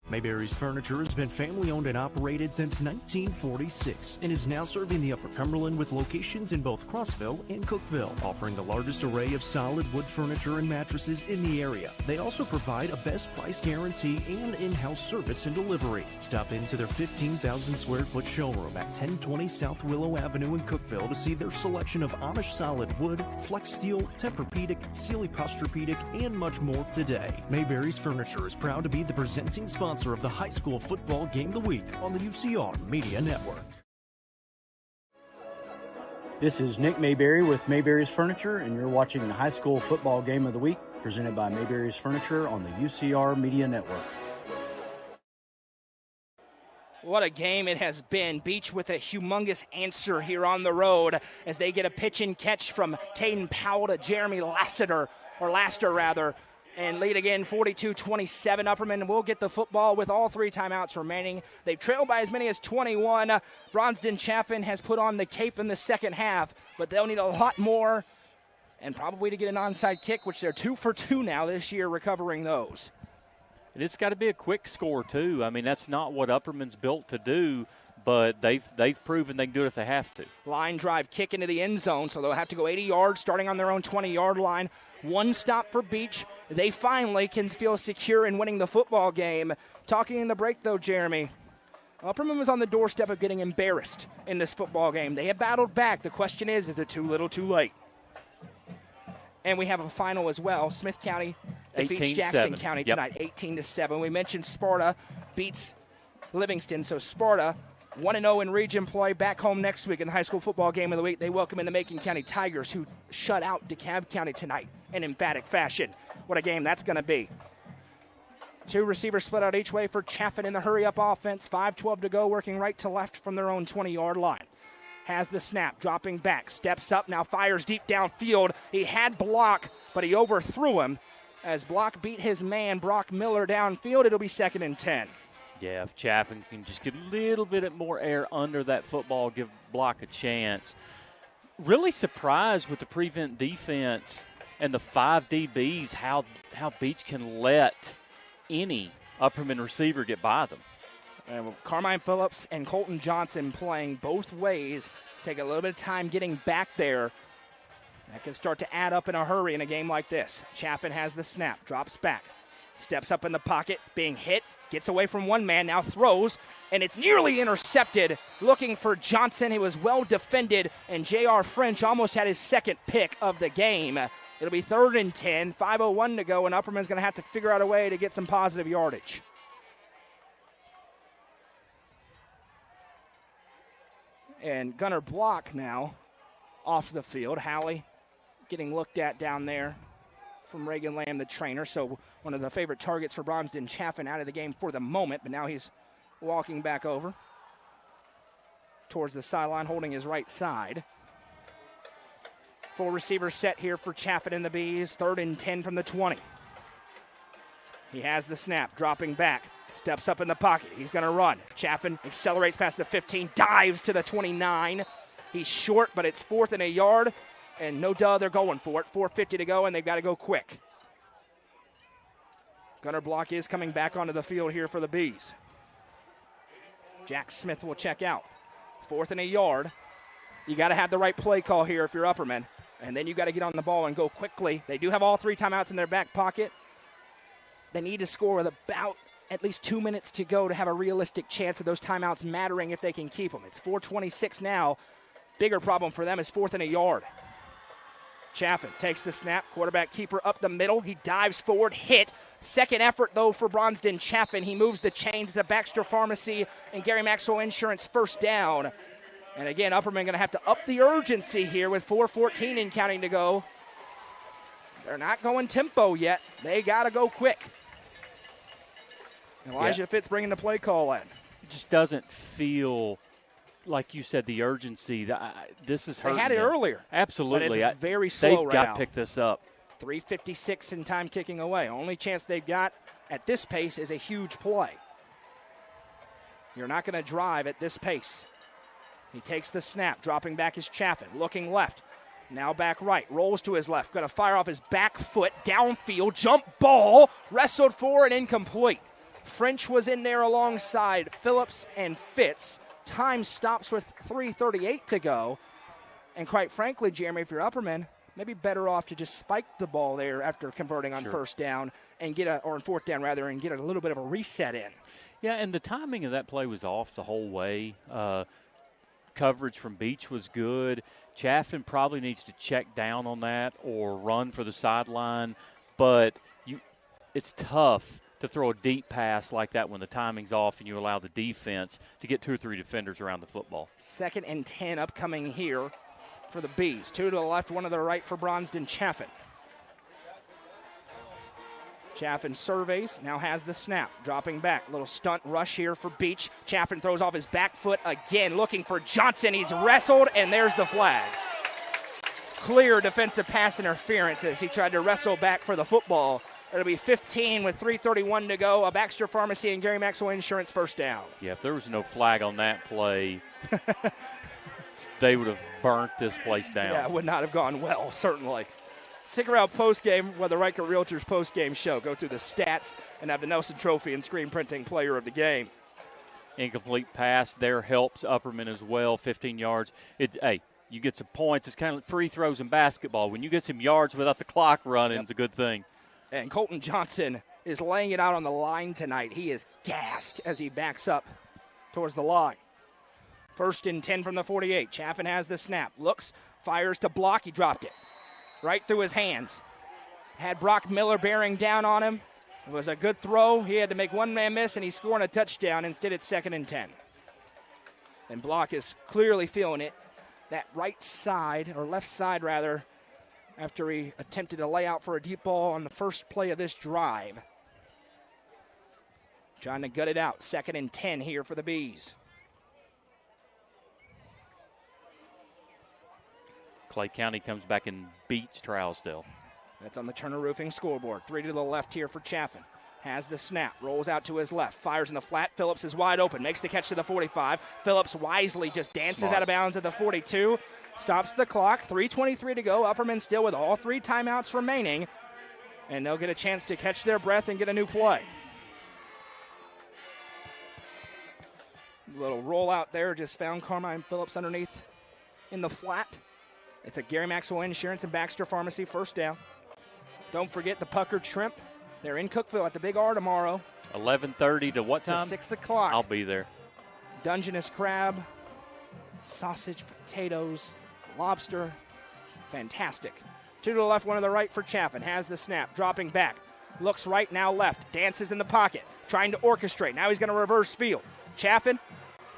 Mayberry's Furniture has been family-owned and operated since 1946 and is now serving the Upper Cumberland with locations in both Crossville and Cookville, offering the largest array of solid wood furniture and mattresses in the area. They also provide a best price guarantee and in-house service and delivery. Stop into their 15,000 square foot showroom at 1020 South Willow Avenue in Cookville to see their selection of Amish solid wood, flex steel, Tempur-Pedic, Sealy Posturepedic, and much more today. Mayberry's Furniture is proud to be the presenting sponsor of the high school football game of the week on the UCR Media Network. This is Nick Mayberry with Mayberry's Furniture, and you're watching the high school football game of the week presented by Mayberry's Furniture on the UCR Media Network. What a game it has been. Beech with a humongous answer here on the road as they get a pitch and catch from Kaden Powell to Jeremy Laster, and lead again 42-27. Upperman will get the football with all 3 timeouts remaining. They've trailed by as many as 21. Bronston Chaffin has put on the cape in the second half, but they'll need a lot more and probably to get an onside kick, which they're 2 for 2 now this year recovering those. And it's got to be a quick score, too. I mean, that's not what Upperman's built to do, but they've proven they can do it if they have to. Line drive kick into the end zone, so they'll have to go 80 yards starting on their own 20-yard line. 1 stop for Beech. They finally can feel secure in winning the football game. Talking in the break, though, Jeremy, Upperman was on the doorstep of getting embarrassed in this football game. They have battled back. The question is it too little, too late? And we have a final as well. Smith County defeats Jackson County tonight, 18-7. We mentioned Sparta beats Livingston, so Sparta 1-0 in region play, back home next week in the high school football game of the week. They welcome in the Macon County Tigers, who shut out DeKalb County tonight in emphatic fashion. What a game that's going to be. 2 receivers split out each way for Chaffin in the hurry-up offense. 5:12 to go, working right to left from their own 20-yard line. Has the snap, dropping back, steps up, now fires deep downfield. He had Block, but he overthrew him. As Block beat his man, Brock Miller, downfield, it'll be 2nd and 10. Yeah, if Chaffin can just get a little bit more air under that football, give Block a chance. Really surprised with the prevent defense and the 5 DBs, how Beech can let any Upperman receiver get by them. And Carmine Phillips and Colton Johnson playing both ways. Take a little bit of time getting back there. That can start to add up in a hurry in a game like this. Chaffin has the snap, drops back, steps up in the pocket, being hit, gets away from one man, now throws, and it's nearly intercepted. Looking for Johnson. He was well defended, and J.R. French almost had his 2nd pick of the game. It'll be 3rd and 10, 5:01 to go, and Upperman's going to have to figure out a way to get some positive yardage. And Gunnar Block now off the field. Hallie getting looked at down there from Reagan Lamb, the trainer. So one of the favorite targets for Bronston Chaffin out of the game for the moment, but now he's walking back over towards the sideline, holding his right side. 4 receivers set here for Chaffin and the Bees. 3rd and 10 from the 20. He has the snap, dropping back, steps up in the pocket. He's going to run. Chaffin accelerates past the 15, dives to the 29. He's short, but it's 4th and a yard. And no duh, they're going for it. 4:50 to go, and they've got to go quick. Gunnar Block is coming back onto the field here for the Bees. Jack Smith will check out. 4th and a yard. You got to have the right play call here if you're Upperman. And then you got to get on the ball and go quickly. They do have all 3 timeouts in their back pocket. They need to score with about at least 2 minutes to go to have a realistic chance of those timeouts mattering if they can keep them. It's 4:26 now. Bigger problem for them is 4th and a yard. Chaffin takes the snap, quarterback keeper up the middle. He dives forward, hit. 2nd effort, though, for Bronston Chaffin. He moves the chains to Baxter Pharmacy and Gary Maxwell Insurance, 1st down. And again, Upperman going to have to up the urgency here with 4:14 in counting to go. They're not going tempo yet. They got to go quick. Elijah Fitz bringing the play call in. It just doesn't feel, like you said, the urgency. This is hurting. They had it earlier. Absolutely. But it's very slow right now. They've got to pick this up. 3:56 in time kicking away. Only chance they've got at this pace is a huge play. You're not going to drive at this pace. He takes the snap, dropping back is Chaffin, looking left. Now back right, rolls to his left, going to fire off his back foot, downfield, jump ball, wrestled for and incomplete. French was in there alongside Phillips and Fitz. Time stops with 3:38 to go. And quite frankly, Jeremy, if you're Upperman, maybe better off to just spike the ball there after converting on first down and or on fourth down rather, and get a little bit of a reset in. Yeah, and the timing of that play was off the whole way. Coverage from Beech was good. Chaffin probably needs to check down on that or run for the sideline. But it's tough to throw a deep pass like that when the timing's off and you allow the defense to get 2 or 3 defenders around the football. 2nd and 10 upcoming here for the Bees. 2 to the left, 1 to the right for Bronston Chaffin. Chaffin surveys, now has the snap, dropping back. Little stunt rush here for Beech. Chaffin throws off his back foot again, looking for Johnson. He's wrestled, and there's the flag. Clear defensive pass interference as he tried to wrestle back for the football. It'll be 15 with 3:31 to go. A Baxter Pharmacy and Gary Maxwell Insurance first down. Yeah, if there was no flag on that play, they would have burnt this place down. Yeah, it would not have gone well, certainly. Stick around postgame with the Riker Realtors postgame show. Go through the stats and have the Nelson Trophy and screen printing player of the game. Incomplete pass there helps Upperman as well, 15 yards. Hey, you get some points. It's kind of like free throws in basketball. When you get some yards without the clock running, it's a good thing. And Colton Johnson is laying it out on the line tonight. He is gassed as he backs up towards the line. 1st and 10 from the 48. Chaffin has the snap. Looks, fires to block. He dropped it right through his hands. Had Brock Miller bearing down on him. It was a good throw. He had to make one man miss, and he's scoring a touchdown. Instead, it's 2nd and 10. And Block is clearly feeling it. That right side, or left side rather, after he attempted to lay out for a deep ball on the first play of this drive. Trying to gut it out. 2nd and 10 here for the Bees. Clay County comes back and beats Trousdale. That's on the Turner Roofing scoreboard. 3 to the left here for Chaffin. Has the snap, rolls out to his left, fires in the flat. Phillips is wide open, makes the catch to the 45. Phillips wisely just dances out of bounds at the 42. Stops the clock, 3:23 to go. Upperman still with all 3 timeouts remaining. And they'll get a chance to catch their breath and get a new play. Little rollout there, just found Carmine Phillips underneath in the flat. It's a Gary Maxwell Insurance and Baxter Pharmacy first down. Don't forget the Puckered Shrimp. They're in Cookeville at the Big R tomorrow. 11:30 to what time? To 6 o'clock. I'll be there. Dungeness crab, sausage, potatoes, lobster. Fantastic. 2 to the left, 1 to the right for Chaffin. Has the snap, dropping back. Looks right, now left. Dances in the pocket, trying to orchestrate. Now he's going to reverse field. Chaffin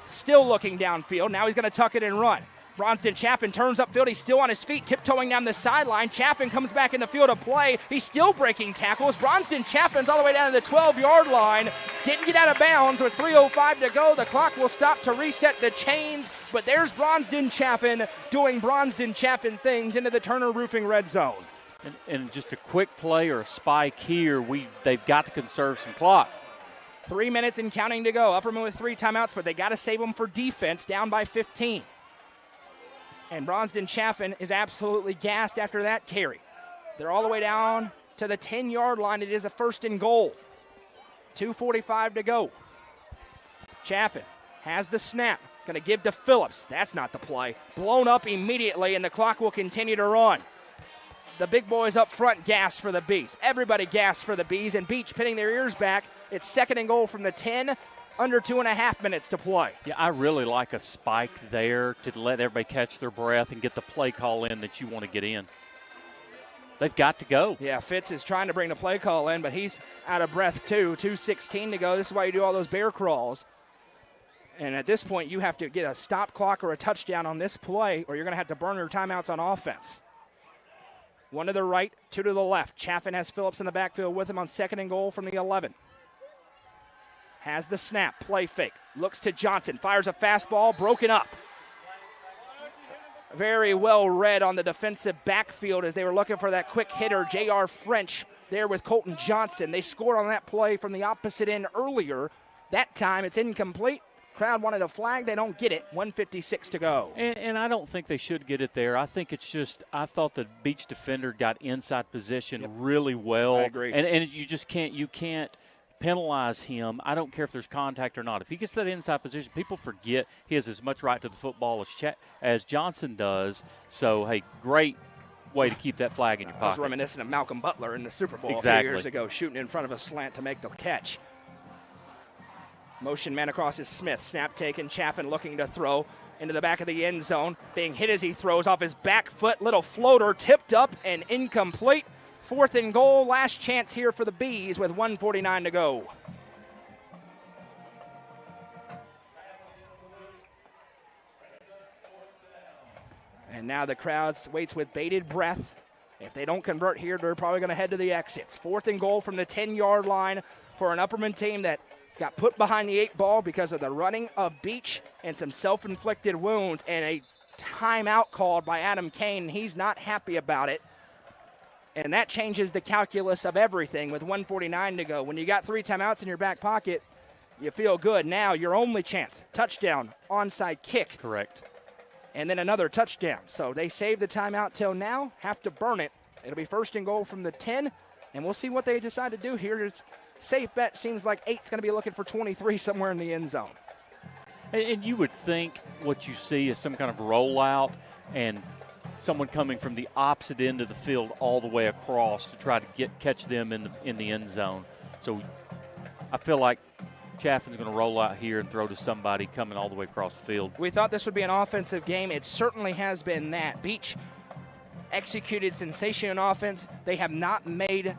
still looking downfield. Now he's going to tuck it and run. Bronston Chaffin turns upfield. He's still on his feet, tiptoeing down the sideline. Chaffin comes back in the field of play. He's still breaking tackles. Bronston Chaffin's all the way down to the 12-yard line. Didn't get out of bounds with 3:05 to go. The clock will stop to reset the chains, but there's Bronston Chaffin doing Bronston Chaffin things into the Turner Roofing red zone. And just a quick play or a spike here, they've got to conserve some clock. 3 minutes and counting to go. Upperman with 3 timeouts, but they got to save them for defense, down by 15. And Bronston Chaffin is absolutely gassed after that carry. They're all the way down to the 10-yard line. It is a 1st and goal. 2:45 to go. Chaffin has the snap. Going to give to Phillips. That's not the play. Blown up immediately, and the clock will continue to run. The big boys up front gas for the Bees. Everybody gas for the Bees, and Beech pinning their ears back. It's 2nd and goal from the 10. Under 2.5 minutes to play. Yeah, I really like a spike there to let everybody catch their breath and get the play call in that you want to get in. They've got to go. Yeah, Fitz is trying to bring the play call in, but he's out of breath too. 2:16 to go. This is why you do all those bear crawls. And at this point, you have to get a stop clock or a touchdown on this play, or you're going to have to burn your timeouts on offense. 1 to the right, 2 to the left. Chaffin has Phillips in the backfield with him on 2nd and goal from the 11. Has the snap, play fake, looks to Johnson, fires a fastball, broken up. Very well read on the defensive backfield as they were looking for that quick hitter, J.R. French, there with Colton Johnson. They scored on that play from the opposite end earlier. That time it's incomplete. Crowd wanted a flag. They don't get it. 1:56 to go. And I don't think they should get it there. I think it's just I thought the Beech defender got inside position really well. I agree. And you just can't penalize him. I don't care if there's contact or not. If he gets that inside position, people forget he has as much right to the football as Johnson does. So, hey, great way to keep that flag in your pocket. I was reminiscent of Malcolm Butler in the Super Bowl a few years ago, shooting in front of a slant to make the catch. Motion man across is Smith. Snap taken. Chaffin looking to throw into the back of the end zone. Being hit as he throws off his back foot. Little floater tipped up and incomplete. 4th and goal. Last chance here for the Bees with 1:49 to go. And now the crowd waits with bated breath. If they don't convert here, they're probably going to head to the exits. 4th and goal from the 10-yard line for an Upperman team that got put behind the 8 ball because of the running of Beech and some self-inflicted wounds and a timeout called by Adam Kane. He's not happy about it. And that changes the calculus of everything with 1:49 to go. When you got 3 timeouts in your back pocket, you feel good. Now your only chance, touchdown, onside kick. Correct. And then another touchdown. So they save the timeout till now, have to burn it. It'll be 1st and goal from the 10, and we'll see what they decide to do here. It's safe bet seems like 8's going to be looking for 23 somewhere in the end zone. And you would think what you see is some kind of rollout and someone coming from the opposite end of the field all the way across to try to catch them in the end zone. So I feel like Chaffin's going to roll out here and throw to somebody coming all the way across the field. We thought this would be an offensive game. It certainly has been that. Beech executed sensation on offense. They have not made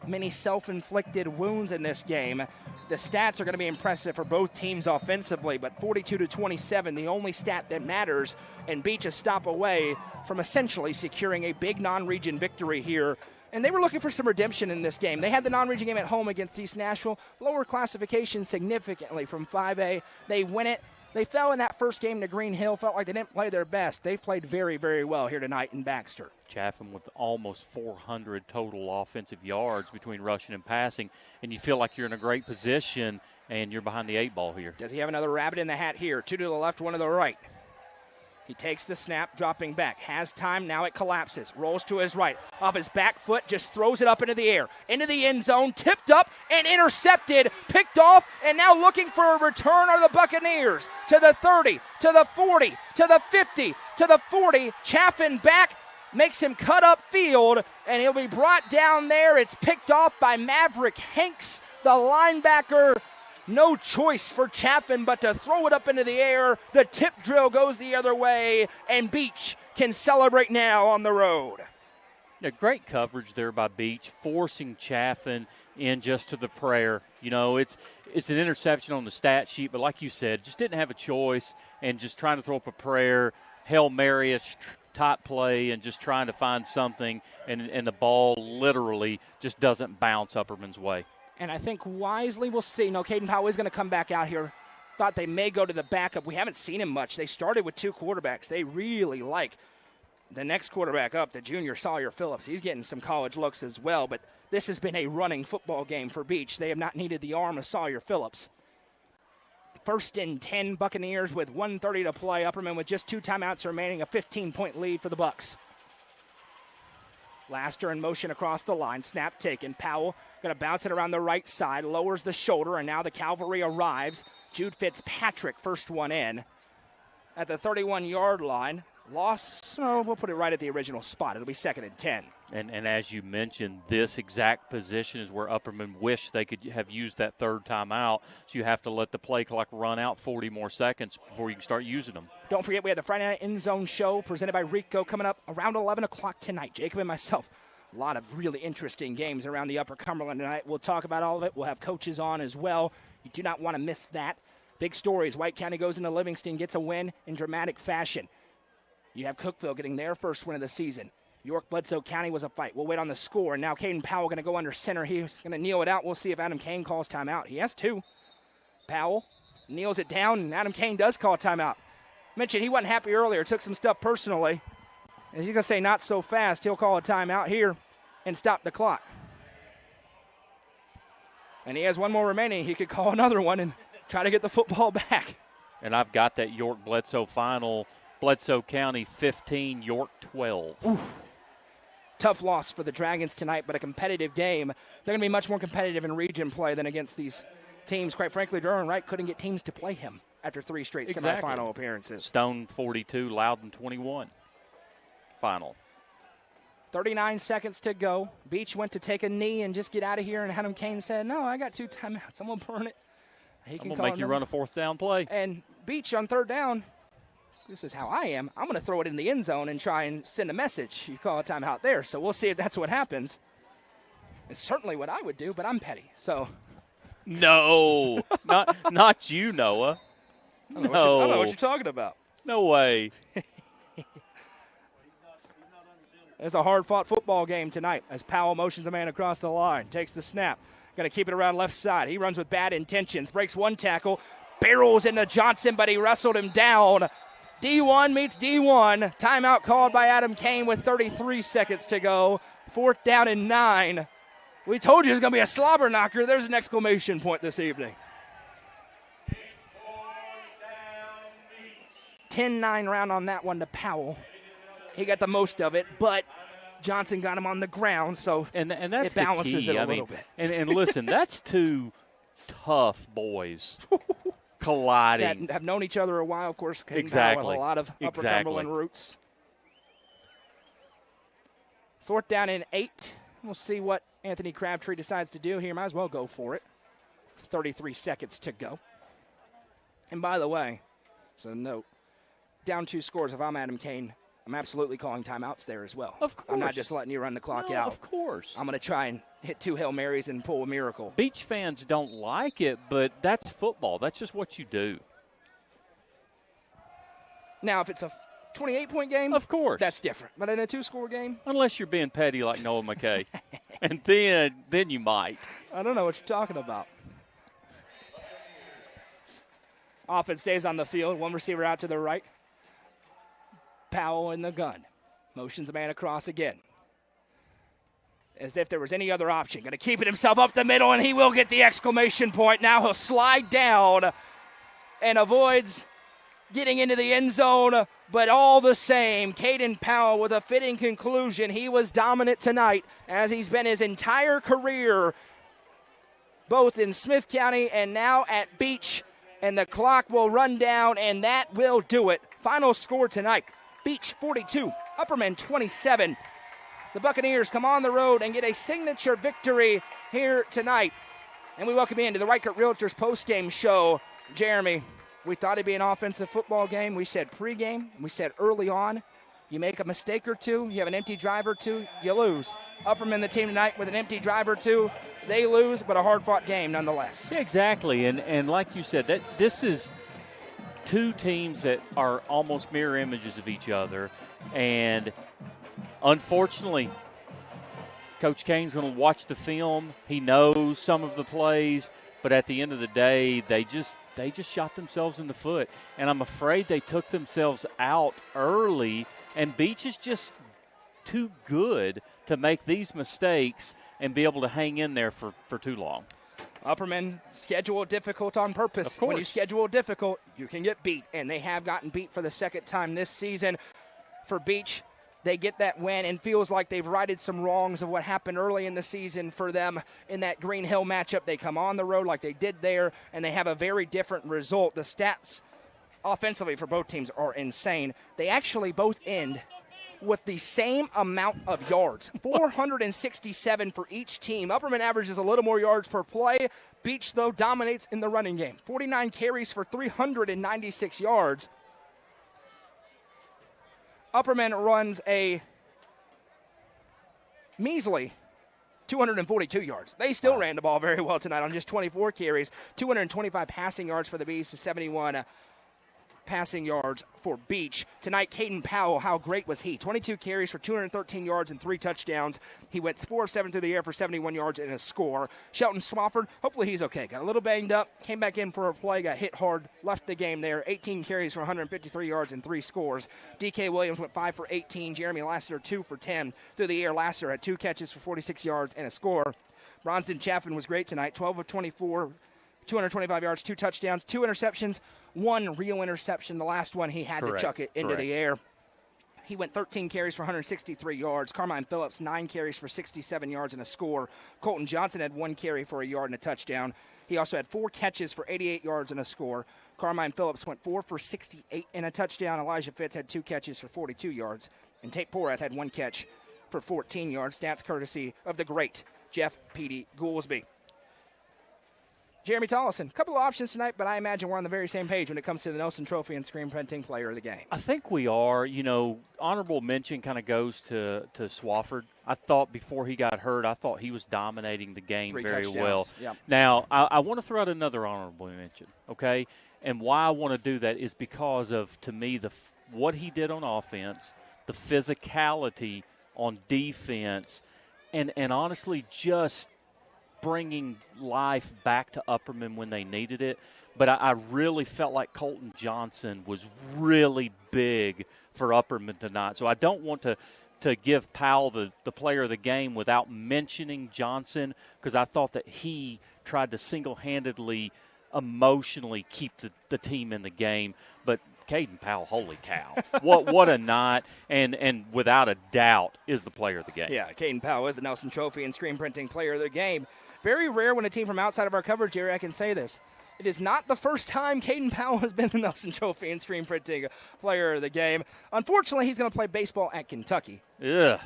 many self-inflicted wounds in this game. The stats are going to be impressive for both teams offensively, but 42-27, the only stat that matters, and Beech a stop away from essentially securing a big non-region victory here. And they were looking for some redemption in this game. They had the non-region game at home against East Nashville, lower classification significantly from 5A. They win it. They fell in that first game to Green Hill, felt like they didn't play their best. They've played very, very well here tonight in Baxter. Chaffin with almost 400 total offensive yards between rushing and passing, and you feel like you're in a great position and you're behind the 8 ball here. Does he have another rabbit in the hat here? 2 to the left, 1 to the right. He takes the snap, dropping back. Has time, now it collapses. Rolls to his right. Off his back foot, just throws it up into the air. Into the end zone, tipped up and intercepted. Picked off, and now looking for a return are the Buccaneers. To the 30, to the 40, to the 50, to the 40. Chaffin back, makes him cut up field, and he'll be brought down there. It's picked off by Maverick Hanks, the linebacker. No choice for Chaffin but to throw it up into the air. The tip drill goes the other way, and Beech can celebrate now on the road. Yeah, great coverage there by Beech, forcing Chaffin in just to the prayer. You know, it's an interception on the stat sheet, but like you said, just didn't have a choice and just trying to throw up a prayer, Hail Mary-ish type play and just trying to find something, and the ball literally just doesn't bounce Upperman's way. And I think wisely we'll see. No, Kaden Powell is going to come back out here. Thought they may go to the backup. We haven't seen him much. They started with 2 quarterbacks. They really like the next quarterback up, the junior Sawyer Phillips. He's getting some college looks as well, but this has been a running football game for Beech. They have not needed the arm of Sawyer Phillips. 1st and 10 Buccaneers with 1:30 to play. Upperman with just 2 timeouts remaining, a 15-point lead for the Bucs. Laster in motion across the line. Snap taken. Powell going to bounce it around the right side. Lowers the shoulder, and now the cavalry arrives. Jude Fitzpatrick, first one in. At the 31-yard line. Loss, we'll put it right at the original spot. It'll be 2nd and 10. And as you mentioned, this exact position is where Upperman wish they could have used that 3rd timeout. So you have to let the play clock run out 40 more seconds before you can start using them. Don't forget, we have the Friday Night End Zone Show presented by Rico coming up around 11 o'clock tonight. Jacob and myself, a lot of really interesting games around the Upper Cumberland tonight. We'll talk about all of it. We'll have coaches on as well. You do not want to miss that. Big stories. White County goes into Livingston, gets a win in dramatic fashion. You have Cookeville getting their first win of the season. York-Bledsoe County was a fight. We'll wait on the score. And now Kaden Powell going to go under center. He's going to kneel it out. We'll see if Adam Kane calls timeout. He has 2. Powell kneels it down, and Adam Kane does call timeout. Mentioned he wasn't happy earlier. Took some stuff personally. And he's going to say not so fast. He'll call a timeout here and stop the clock. And he has 1 more remaining. He could call another one and try to get the football back. And I've got that York-Bledsoe final. Bledsoe County 15, York 12. Oof. tough loss for the Dragons tonight, but a competitive game. They're going to be much more competitive in region play than against these teams. Quite frankly, Durham Wright couldn't get teams to play him after 3 straight semifinal appearances. Stone 42, Loudon 21. Final. 39 seconds to go. Beech went to take a knee and just get out of here, and Adam Kane said, no, I got 2 timeouts. I'm going to burn it. I'm going to make you run a 4th down play. And Beech on 3rd down, this is how I am. I'm going to throw it in the end zone and try and send a message. You call a timeout there, so we'll see if that's what happens. It's certainly what I would do, but I'm petty. So, no, not you, Noah. I don't know what you're talking about. No way. It's a hard-fought football game tonight as Powell motions a man across the line, takes the snap. Going to keep it around left side. He runs with bad intentions, breaks 1 tackle, barrels into Johnson, but he wrestled him down. D1 meets D1. Timeout called by Adam Kane with 33 seconds to go. 4th down and 9. We told you it was going to be a slobber knocker. There's an exclamation point this evening. 10-9 round on that one to Powell. He got the most of it, but Johnson got him on the ground, so and that's it balances the key. it a little bit. And listen, that's 2 tough boys colliding. That have known each other a while, of course. Exactly. With a lot of Upper Cumberland roots. 4th down and 8. We'll see what Anthony Crabtree decides to do here. Might as well go for it. 33 seconds to go. And by the way, so note, down 2 scores if I'm Adam Kane, I'm absolutely calling timeouts there as well. Of course. I'm not just letting you run the clock out. Of course. I'm going to try and hit 2 Hail Marys and pull a miracle. Beech fans don't like it, but that's football. That's just what you do. Now, if it's a 28-point game, of course, that's different. But in a 2-score game, unless you're being petty like Noah McKay, and then you might. I don't know what you're talking about. Offense stays on the field. 1 receiver out to the right. Powell in the gun. Motions a man across again. As if there was any other option. Going to keep it himself up the middle, and he will get the exclamation point. Now he'll slide down and avoids getting into the end zone. But all the same, Kaden Powell with a fitting conclusion. He was dominant tonight, as he's been his entire career, both in Smith County and now at Beech. And the clock will run down, and that will do it. Final score tonight. Beech 42, Upperman 27. The Buccaneers come on the road and get a signature victory here tonight. And we welcome you into the Reichert Realtors postgame show. Jeremy, we thought it'd be an offensive football game. We said pregame. We said early on. You make a mistake or two, you have an empty drive or two, you lose. Upperman, the team tonight, with an empty drive or two, they lose, but a hard-fought game nonetheless. Yeah, exactly. And like you said, this is 2 teams that are almost mirror images of each other. And unfortunately, Coach Kane's going to watch the film. He knows some of the plays, but at the end of the day, they just shot themselves in the foot. And I'm afraid they took themselves out early, and Beech is just too good to make these mistakes and be able to hang in there for too long. Upperman schedule difficult on purpose. Of course. When you schedule difficult, you can get beat, and they have gotten beat for the 2nd time this season. For Beech, they get that win and feels like they've righted some wrongs of what happened early in the season for them in that Green Hill matchup. They come on the road like they did there, and they have a very different result. The stats offensively for both teams are insane. They actually both end with the same amount of yards, 467 for each team. Upperman averages a little more yards per play. Beech, though, dominates in the running game. 49 carries for 396 yards. Upperman runs a measly 242 yards. They still ran the ball very well tonight on just 24 carries. 225 passing yards for the Bees to 71 passing yards for Beech. Tonight, Kaden Powell, how great was he? 22 carries for 213 yards and 3 touchdowns. He went 4 of 7 through the air for 71 yards and a score. Chelton Swafford, hopefully he's okay. Got a little banged up, came back in for a play, got hit hard, left the game there. 18 carries for 153 yards and 3 scores. DK Williams went 5 for 18. Jeremy Lassiter 2 for 10 through the air. Lassiter had 2 catches for 46 yards and a score. Bronston Chaffin was great tonight, 12 of 24. 225 yards, 2 touchdowns, 2 interceptions, 1 real interception. The last one he had to chuck it into the air. He went 13 carries for 163 yards. Carmine Phillips, 9 carries for 67 yards and a score. Colton Johnson had 1 carry for a yard and a touchdown. He also had 4 catches for 88 yards and a score. Carmine Phillips went 4 for 68 and a touchdown. Elijah Fitz had 2 catches for 42 yards. And Tate Porath had 1 catch for 14 yards. Stats courtesy of the great Jeff Petey Goolsby. Jeremy Tollison, a couple of options tonight, but I imagine we're on the very same page when it comes to the Nelson Trophy and screen printing player of the game. I think we are. Honorable mention kind of goes to Swafford. I thought before he got hurt, I thought he was dominating the game 3 very touchdowns. well. Yep. Now, I want to throw out another honorable mention, okay? And why I want to do that is because of, to me, what he did on offense, the physicality on defense, and honestly just bringing life back to Upperman when they needed it. But I really felt like Colton Johnson was really big for Upperman tonight. So I don't want to give Powell the player of the game without mentioning Johnson, because I thought that he tried to single-handedly, emotionally keep the team in the game. But Kaden Powell, holy cow. What a night, and without a doubt is the player of the game. Yeah, Kaden Powell is the Nelson Trophy and screen printing player of the game. Very rare when a team from outside of our coverage area, I can say this. It is not the first time Kaden Powell has been the Nelson Trophy and screen printing player of the game. Unfortunately, he's going to play baseball at Kentucky. Ugh.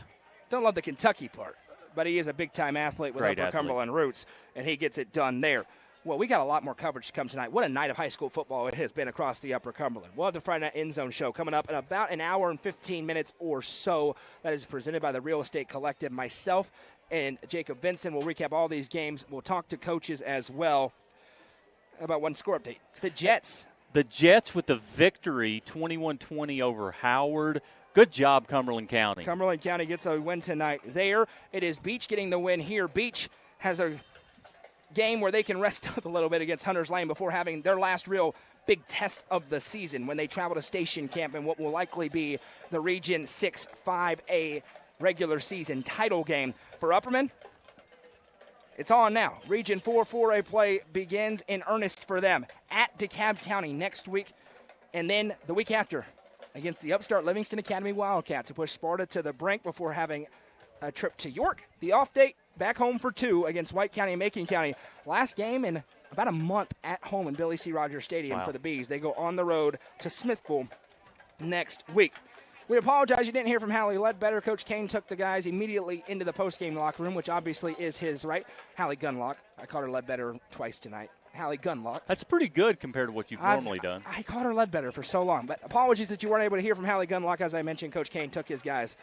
Don't love the Kentucky part, but he is a big-time athlete with Great Upper athlete. Cumberland roots, and he gets it done there. Well, we got a lot more coverage to come tonight. What a night of high school football it has been across the Upper Cumberland. We'll have the Friday Night End Zone show coming up in about an hour and 15 minutes or so. That is presented by the Real Estate Collective. Myself and Jacob Vinson will recap all these games. We'll talk to coaches as well. How about one score update? The Jets. The Jets with the victory, 21-20 over Howard. Good job, Cumberland County. Cumberland County gets a win tonight there. It is Beech getting the win here. Beech has a game where they can rest up a little bit against Hunter's Lane before having their last real big test of the season when they travel to Station Camp in what will likely be the Region 6 5A regular season title game. For Upperman, it's on now. Region 4 4A play begins in earnest for them at DeKalb County next week, and then the week after against the upstart Livingston Academy Wildcats, who push Sparta to the brink before having a trip to York. The off date, back home for 2 against White County and Macon County. Last game in about a month at home in Billy C. Rogers Stadium for the Bees. They go on the road to Smithville next week. We apologize you didn't hear from Hallie Ledbetter. Coach Kane took the guys immediately into the postgame locker room, which obviously is his right. Hallie Gunlock. I called her Ledbetter twice tonight. Hallie Gunlock. That's pretty good compared to what you've normally done. I called her Ledbetter for so long, but apologies that you weren't able to hear from Hallie Gunlock. As I mentioned, Coach Kane took his guys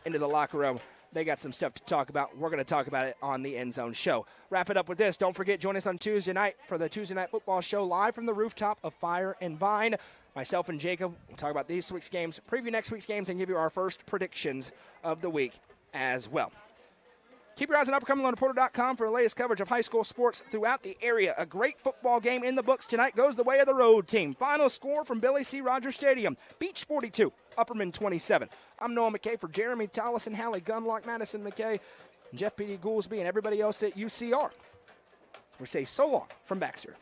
into the locker room. They got some stuff to talk about. We're going to talk about it on the End Zone show. Wrap it up with this. Don't forget, join us on Tuesday night for the Tuesday Night Football Show live from the rooftop of Fire and Vine. Myself and Jacob will talk about this week's games, preview next week's games, and give you our first predictions of the week as well. Keep your eyes on UpperCumberlandReporter.com for the latest coverage of high school sports throughout the area. A great football game in the books tonight goes the way of the road team. Final score from Billy C. Rogers Stadium. Beech 42, Upperman 27. I'm Noah McKay for Jeremy Tollison, Hallie Gunlock, Madison McKay, Jeff Petey Goolsby, and everybody else at UCR. We say so long from Baxter.